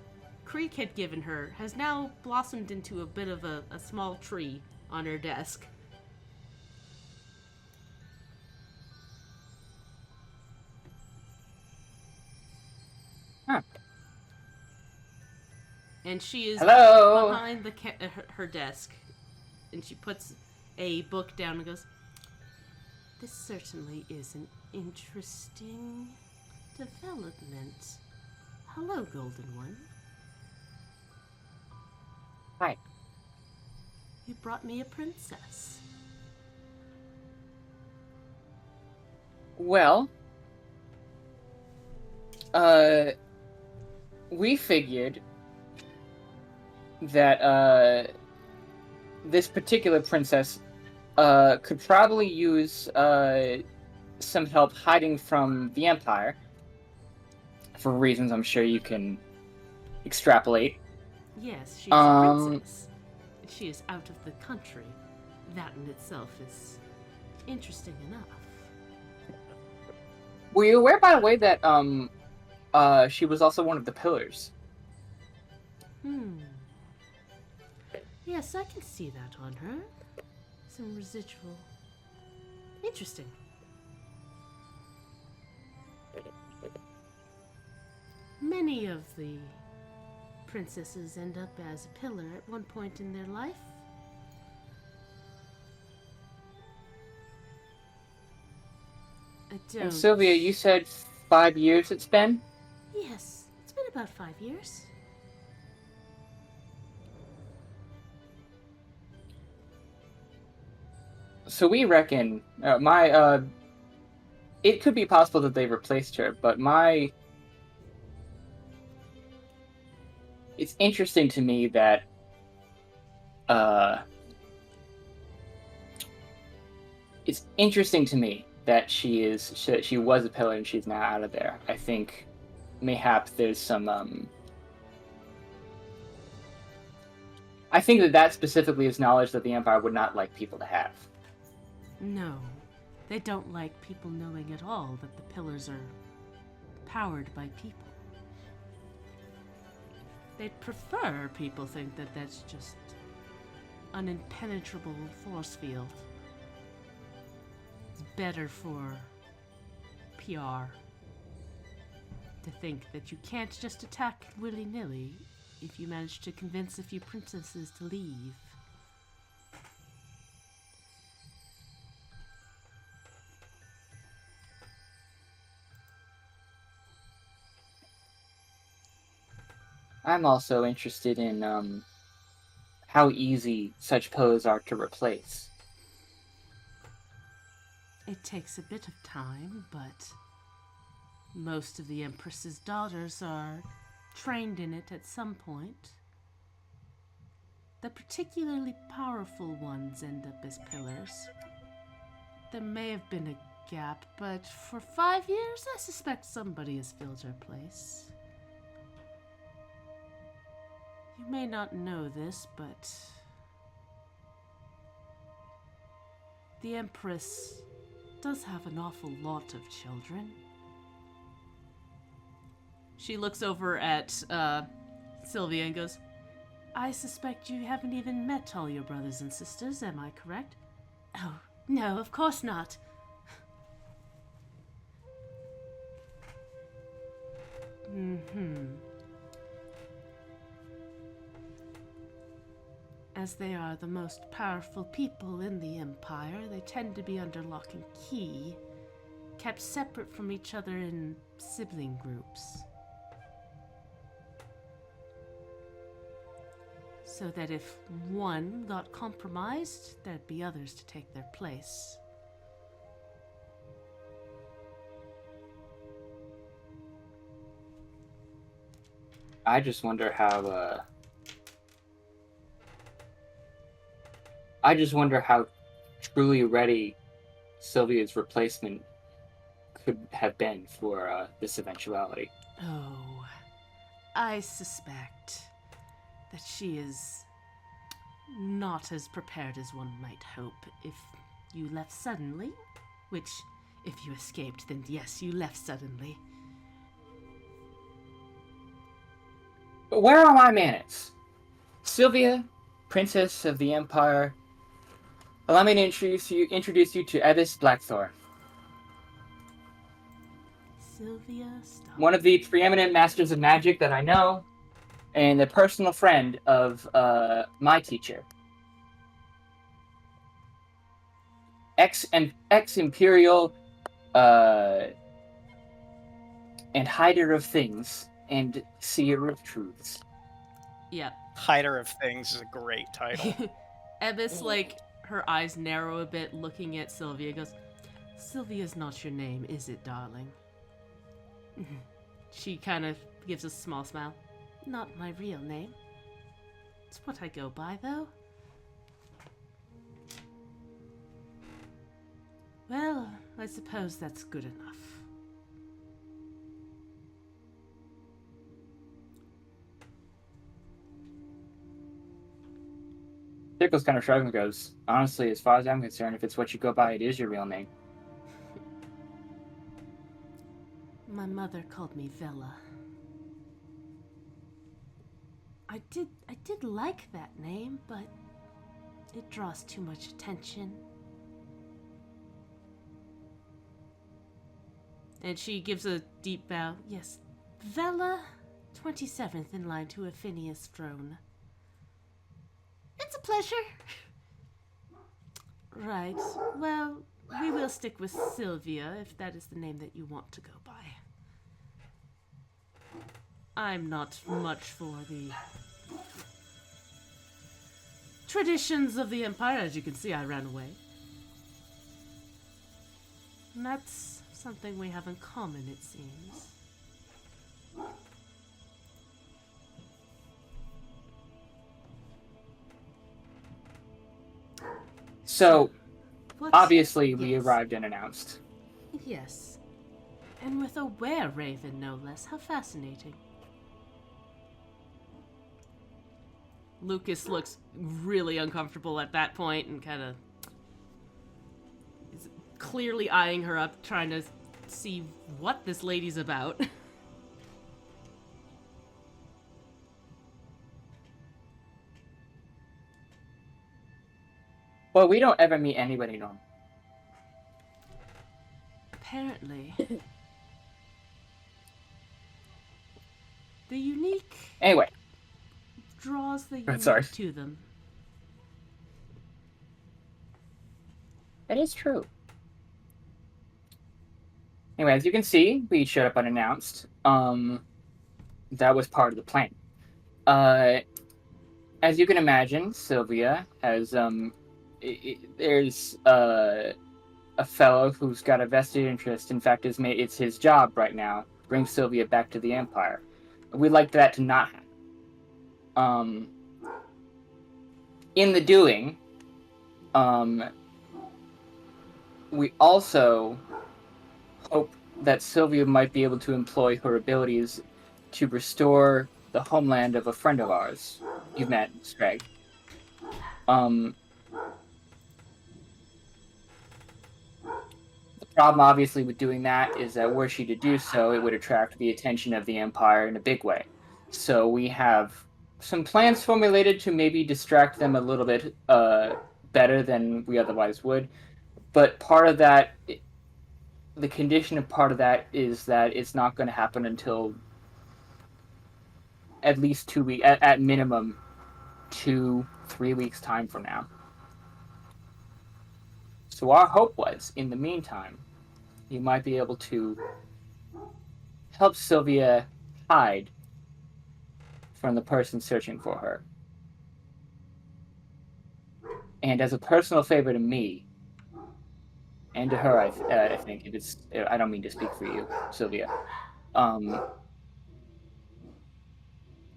Creek had given her has now blossomed into a bit of a small tree on her desk. Huh. And she is Hello? behind her desk. And she puts a book down and goes, "This certainly is an interesting development. Hello, Golden One. Hi. You brought me a princess." Well, we figured that, this particular princess, could probably use, some help hiding from the Empire. For reasons I'm sure you can extrapolate. Yes, she is a princess. She is out of the country. That in itself is interesting enough. Were you aware, by the way, that, she was also one of the pillars? Yes, I can see that on her. Some residual. Interesting. Many of the princesses end up as a pillar at one point in their life. I don't... And Sylvia, you said 5 years it's been? Yes, it's been about 5 years. So we reckon, it could be possible that they replaced her, but it's interesting to me that, she was a pillar and she's now out of there. I think mayhaps there's some, I think that specifically is knowledge that the Empire would not like people to have. No, they don't like people knowing at all that the pillars are powered by people. They'd prefer people think that that's just an impenetrable force field. It's better for PR to think that you can't just attack willy-nilly if you manage to convince a few princesses to leave. I'm also interested in how easy such pillars are to replace. It takes a bit of time, but most of the Empress's daughters are trained in it at some point. The particularly powerful ones end up as pillars. There may have been a gap, but for 5 years, I suspect somebody has filled her place. You may not know this, but the Empress does have an awful lot of children. She looks over at Sylvia and goes, "I suspect you haven't even met all your brothers and sisters, am I correct?" "Oh, no, of course not." As they are the most powerful people in the Empire, they tend to be under lock and key, kept separate from each other in sibling groups. So that if one got compromised, there'd be others to take their place. I just wonder how, truly ready Sylvia's replacement could have been for this eventuality. Oh, I suspect that she is not as prepared as one might hope. If you left suddenly, which, if you escaped, then yes, you left suddenly. But where are my manners? Sylvia, Princess of the Empire, allow me to introduce you to Evis Blackthorn, Sylvia, stop. one of the preeminent masters of magic that I know, and a personal friend of my teacher. Ex-Imperial and hider of things and seer of truths. Yep. Hider of Things is a great title. Ebis, like, her eyes narrow a bit, looking at Sylvia, goes, Sylvia's not your name, is it, darling? She kind of gives a small smile. Not my real name. It's what I go by, though. Well, I suppose that's good enough. Tickle's kind of shrugging and goes, honestly, as far as I'm concerned, if it's what you go by, it is your real name. My mother called me Vela. I did like that name, but it draws too much attention. And she gives a deep bow. Yes, Vela, 27th in line to a Phineas throne. It's a pleasure. Right. Well, we will stick with Sylvia if that is the name that you want to go by. I'm not much for the traditions of the Empire. As you can see, I ran away. And that's something we have in common, it seems. So, What's- obviously, we yes. arrived unannounced. Yes. And with a were-raven, no less. How fascinating. Lucas looks really uncomfortable at that point and kind of is clearly eyeing her up, trying to see what this lady's about. Well, we don't ever meet anybody normal. Apparently. The unique Anyway, draws the Sorry. unique to them. that is true. Anyway, as you can see, we showed up unannounced. That was part of the plan. As you can imagine, Sylvia has there's a fellow who's got a vested interest. In fact, it's his job right now. Bring Sylvia back to the Empire. We'd like that to not happen. In the doing, we also hope that Sylvia might be able to employ her abilities to restore the homeland of a friend of ours you've met, Scrag. The problem, obviously, with doing that is that were she to do so, it would attract the attention of the Empire in a big way. So we have some plans formulated to maybe distract them a little bit better than we otherwise would. But part of that, the condition of part of that is that it's not going to happen until at least 2 weeks, at minimum 2-3 weeks time from now. So our hope was, in the meantime, you might be able to help Sylvia hide from the person searching for her. And as a personal favor to me, and to her, I think, if it's, I don't mean to speak for you, Sylvia,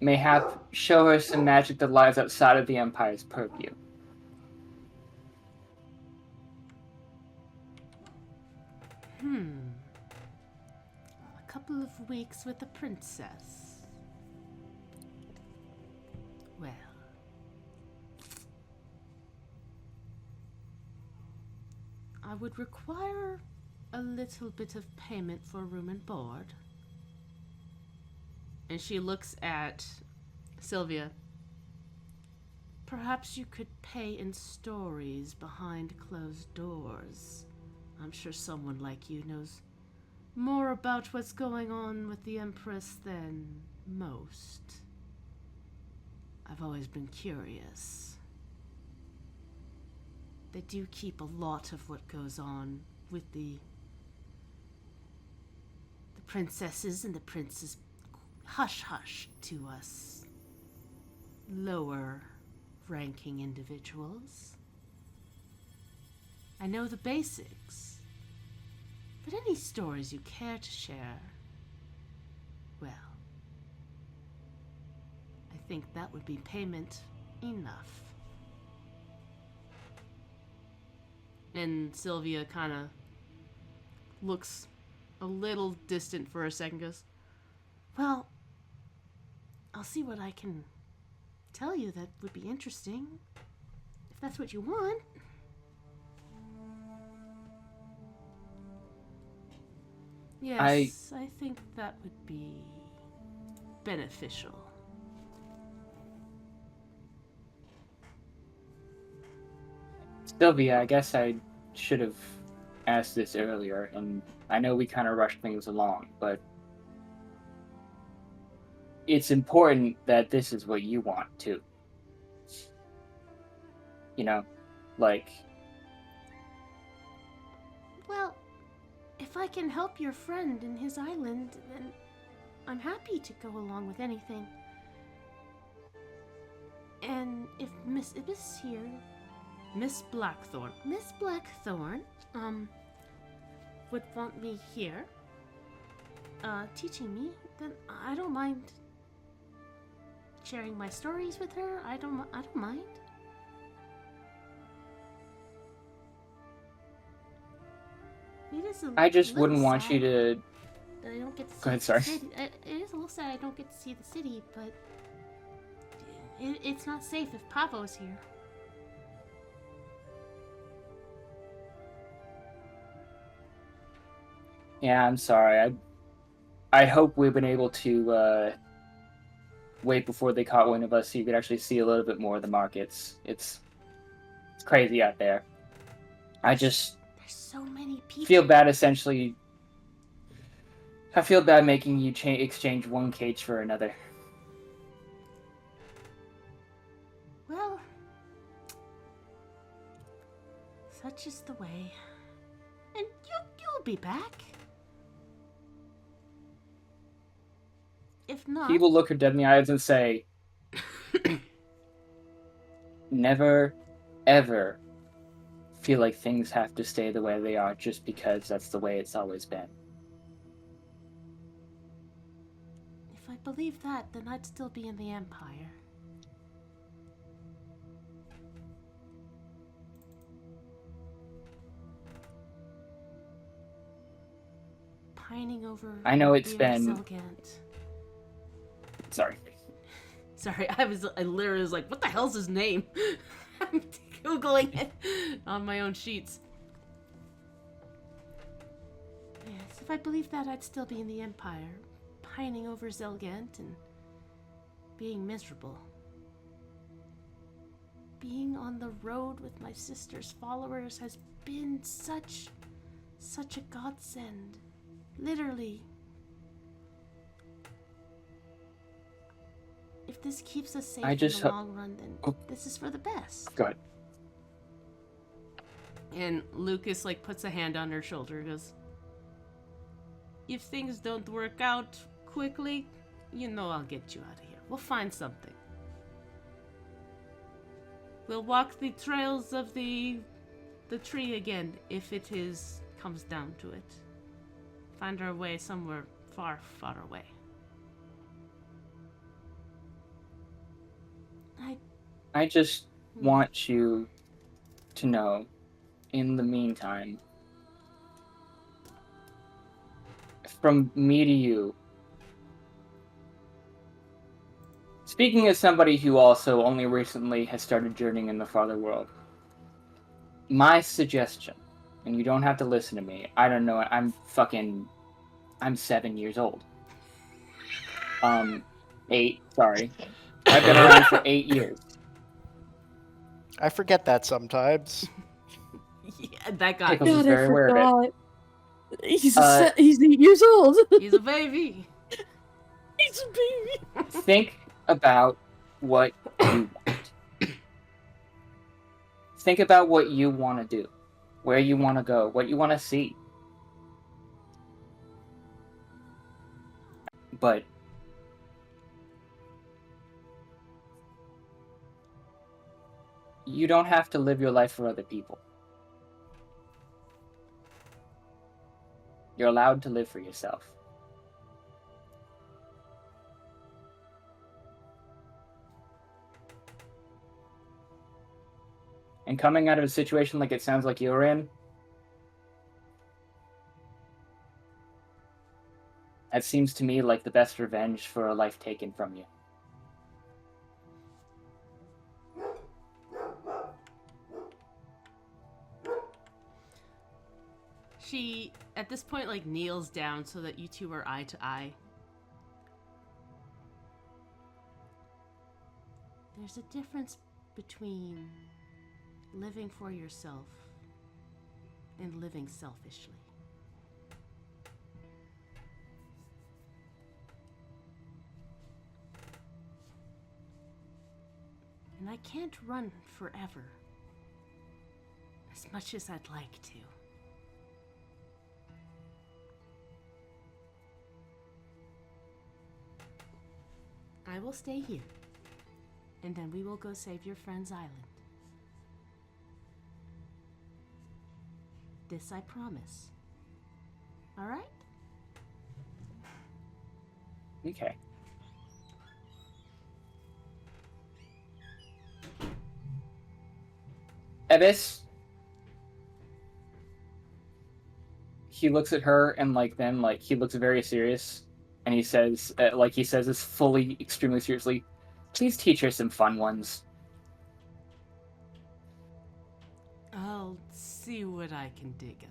mayhap show her some magic that lies outside of the Empire's purview. A couple of weeks with the princess. Well. I would require a little bit of payment for room and board. And she looks at Sylvia, perhaps you could pay in stories behind closed doors. I'm sure someone like you knows more about what's going on with the Empress than most. I've always been curious. They do keep a lot of what goes on with the princesses and the princes hush-hush to us lower ranking individuals. I know the basics, but any stories you care to share, well, I think that would be payment enough. And Sylvia kind of looks a little distant for a second, goes, well, I'll see what I can tell you that would be interesting, if that's what you want. Yes, I think that would be beneficial. Sylvia, I guess I should have asked this earlier, and I know we kind of rushed things along, but it's important that this is what you want, too. You know, like... Well, if I can help your friend in his island, then I'm happy to go along with anything. And if Miss Ibis here, Miss Blackthorn, would want me here, teaching me, then I don't mind sharing my stories with her. I don't mind. I just wouldn't want you to... I don't get to see Go ahead, the sorry. city. It is a little sad I don't get to see the city, but it's not safe if Pavo's here. Yeah, I'm sorry. I hope we've been able to wait before they caught wind of us so you could actually see a little bit more of the markets. It's crazy out there. I just... There's so many people. feel bad essentially. I feel bad making you exchange one cage for another. Well, such is the way. And you'll be back. If not... He will look her dead in the eyes and say, never, ever feel like things have to stay the way they are just because that's the way it's always been. If I believed that, then I'd still be in the Empire. Pining over... I know it's dear been... Zelgant. Sorry. Sorry, I literally was like, what the hell's his name? I'm Googling it on my own sheets. Yes, if I believed that, I'd still be in the Empire, pining over Zelgant and being miserable. Being on the road with my sister's followers has been such a godsend. Literally. If this keeps us safe in the long run, then this is for the best. Go ahead. And Lucas puts a hand on her shoulder and goes, if things don't work out quickly, I'll get you out of here. We'll find something. We'll walk the trails of the tree again, if it comes down to it. Find our way somewhere far, far away. I just want you to know, in the meantime, from me to you, speaking as somebody who also only recently has started journeying in the farther world, my suggestion, and you don't have to listen to me, I don't know, I'm 7 years old. 8, sorry. I've been around for 8 years. I forget that sometimes. Yeah, that guy. Pickles is God, I very aware of it. forgot. He's Uh, he's 8 years old. He's a baby. He's a baby. Think about what you want. Think about what you want to do, where you want to go, what you want to see. But you don't have to live your life for other people. You're allowed to live for yourself. And coming out of a situation like it sounds like you're in, that seems to me like the best revenge for a life taken from you. She, at this point, like, kneels down so that you two are eye to eye. There's a difference between living for yourself and living selfishly. And I can't run forever, as much as I'd like to. I will stay here, and then we will go save your friend's island. This I promise. All right? Okay. Evis. He looks at her and then he looks very serious, and he says this fully, extremely seriously, "Please teach her some fun ones." I'll see what I can dig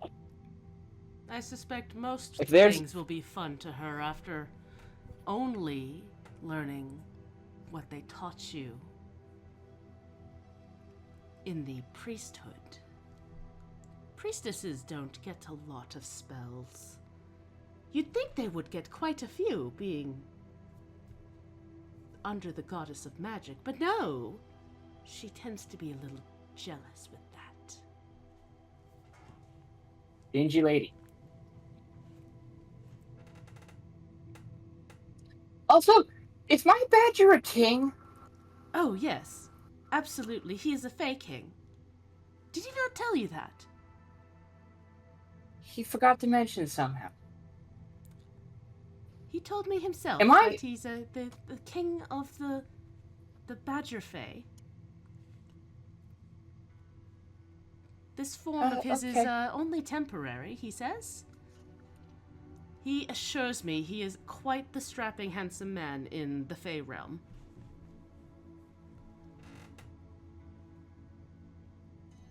up. I suspect most If there's- things will be fun to her after only learning what they taught you in the priesthood. Priestesses don't get a lot of spells. You'd think they would get quite a few, being under the goddess of magic, but no! She tends to be a little jealous with that. Dingy lady. Also, is my badger a king? Oh, yes. Absolutely. He is a Fey King. Did he not tell you that? He forgot to mention somehow. He told me himself Am I- that he's the king of the Badger Fae. This form of his is okay. only temporary, he says. He assures me he is quite the strapping, handsome man in the Fae realm.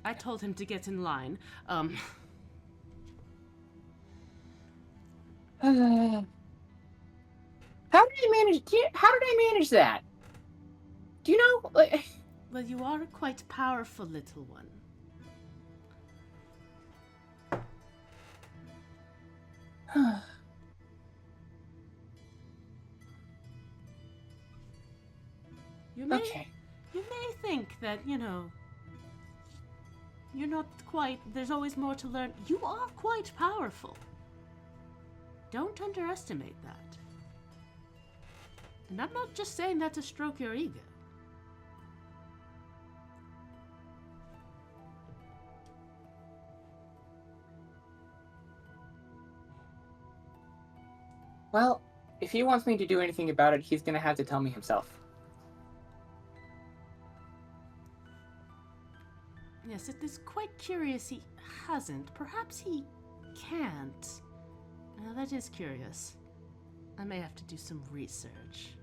I told him to get in line. How did I manage? How did I manage that? Do you know? Well, you are a quite powerful little one. You may, Okay. you may think that, you're not quite, there's always more to learn. You are quite powerful. Don't underestimate that. And I'm not just saying that to stroke your ego. Well, if he wants me to do anything about it, he's gonna have to tell me himself. Yes, it is quite curious he hasn't. Perhaps he can't. Now that is curious. I may have to do some research.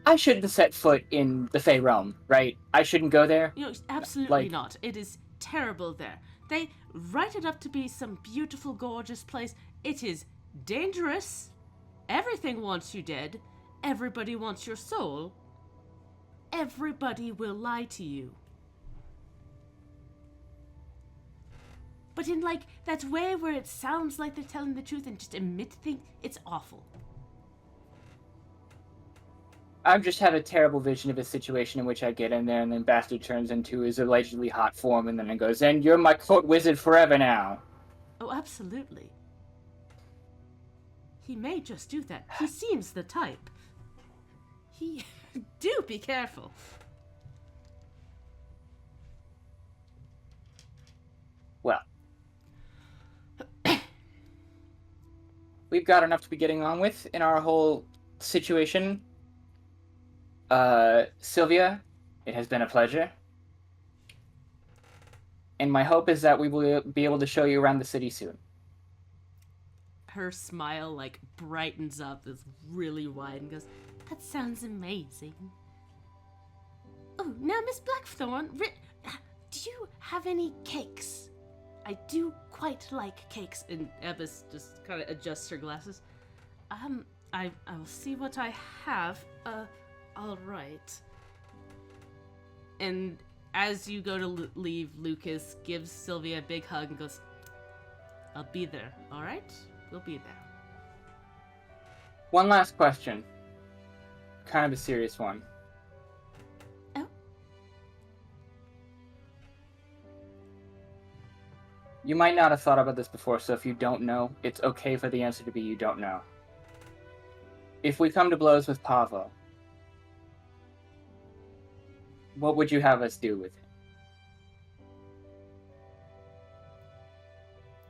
I shouldn't set foot in the Fey realm, right? I shouldn't go there. Absolutely not. It is terrible there. They write it up to be some beautiful, gorgeous place. It is dangerous Everything wants you dead. Everybody wants your soul. Everybody will lie to you. But in, like, that way where it sounds like they're telling the truth and just emit things, it's awful. I've just had a terrible vision of a situation in which I get in there and then Bastard turns into his allegedly hot form and then it goes, and you're my court wizard forever now. Oh, absolutely. He may just do that. He seems the type. Do be careful. Well. We've got enough to be getting on with in our whole situation. Sylvia, it has been a pleasure. And my hope is that we will be able to show you around the city soon. Her smile, like, brightens up, is really wide, and goes, that sounds amazing. Oh, now, Miss Blackthorn, do you have any cakes? I do quite like cakes. And Ebbis just kind of adjusts her glasses. I will see what I have. All right. And as you go to leave, Lucas gives Sylvia a big hug and goes, I'll be there, all right? We'll be there. One last question. Kind of a serious one. Oh? You might not have thought about this before, so if you don't know, it's okay for the answer to be you don't know. If we come to blows with Pavo, what would you have us do with him?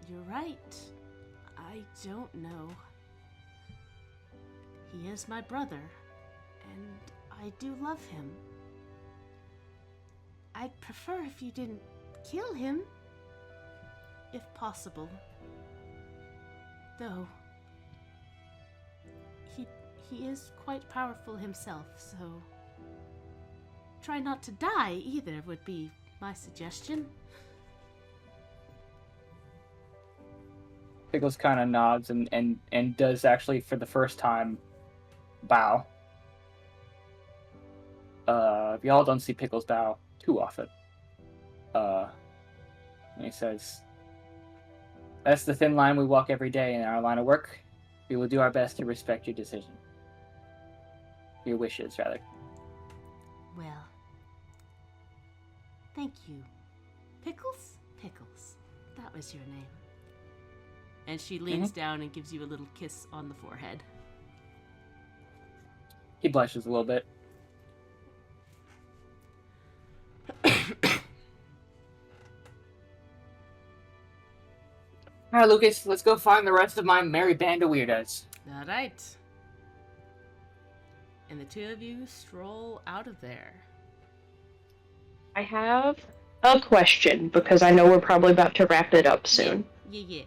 You're right. I don't know. He is my brother, and I do love him. I'd prefer if you didn't kill him, if possible. Though, he is quite powerful himself, so try not to die either would be my suggestion. Pickles kind of nods and does actually, for the first time, bow. Y'all don't see Pickles bow too often. And he says, that's the thin line we walk every day in our line of work. We will do our best to respect your decision. Your wishes, rather. Well, thank you. Pickles? Pickles. That was your name. And she leans down and gives you a little kiss on the forehead. He blushes a little bit. Alright, Lucas, let's go find the rest of my merry band of weirdos. All right. And the two of you stroll out of there. I have a question, because I know we're probably about to wrap it up soon. Yeah.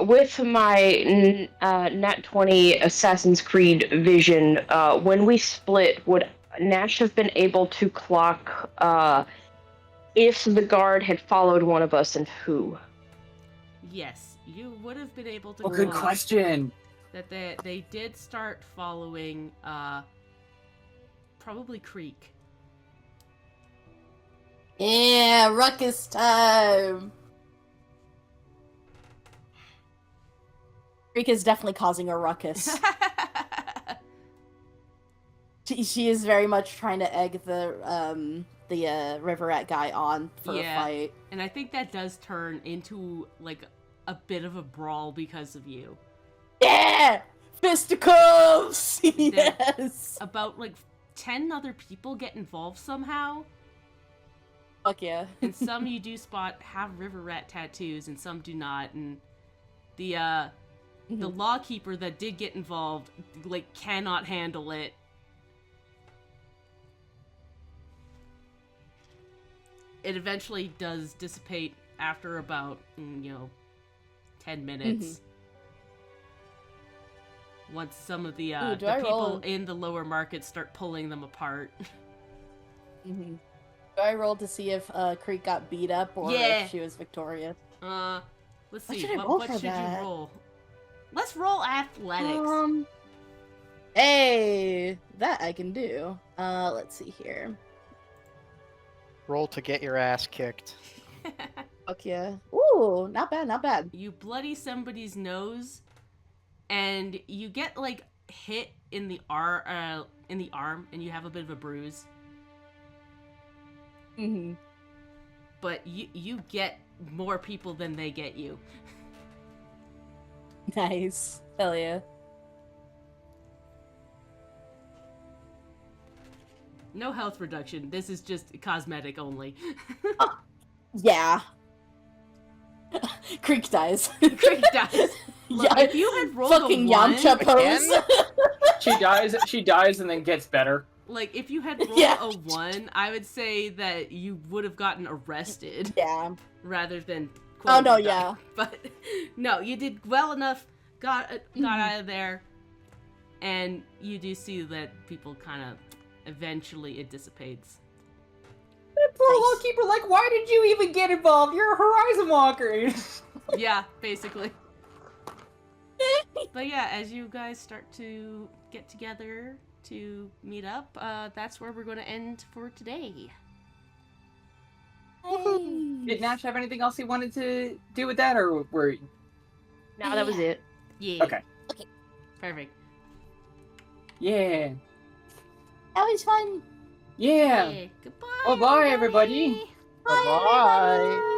With my Nat 20 Assassin's Creed vision, when we split, would Nash have been able to clock if the guard had followed one of us and who? Yes, you would have been able to. Oh, good question. That they did start following, probably Creek. Yeah, ruckus time. Creek is definitely causing a ruckus. She is very much trying to egg the river rat guy on for a fight. And I think that does turn into like a bit of a brawl because of you. Yeah! Fisticuffs! Yes! About like 10 other people get involved somehow. Fuck yeah. And some you do spot have river rat tattoos and some do not. And the lawkeeper that did get involved like cannot handle it. It eventually does dissipate after about 10 minutes. Once some of the people in the lower market start pulling them apart. Do I roll to see if Creek got beat up or if she was victorious? Let's see. What should I roll what for should that? you roll? Let's roll athletics. Hey, that I can do. Let's see here. Roll to get your ass kicked. Fuck yeah. Ooh, not bad, not bad. You bloody somebody's nose, and you get like hit in the arm, and you have a bit of a bruise. Mm-hmm. But you get more people than they get you. Nice. Hell yeah. No health reduction. This is just cosmetic only. Yeah. Creek dies. Creek dies. Look, Yeah, if you had rolled fucking a 1, Yamcha pose. Again? She dies and then gets better. like if you had rolled Yeah. a 1, I would say that you would have gotten arrested Yeah. rather than. Oh no, die. yeah. But no, you did well enough. Got out of there, and you do see that people kind of eventually it dissipates. That poor Nice. housekeeper, like, why did you even get involved? You're a Horizon Walker. Yeah, basically. But yeah, as you guys start to get together to meet up, that's where we're going to end for today. Did Nash have anything else he wanted to do with that, or were? No, that was it. Yeah. Okay. Perfect. Yeah. That was fun. Yeah. Goodbye. Oh, bye, everybody. Bye.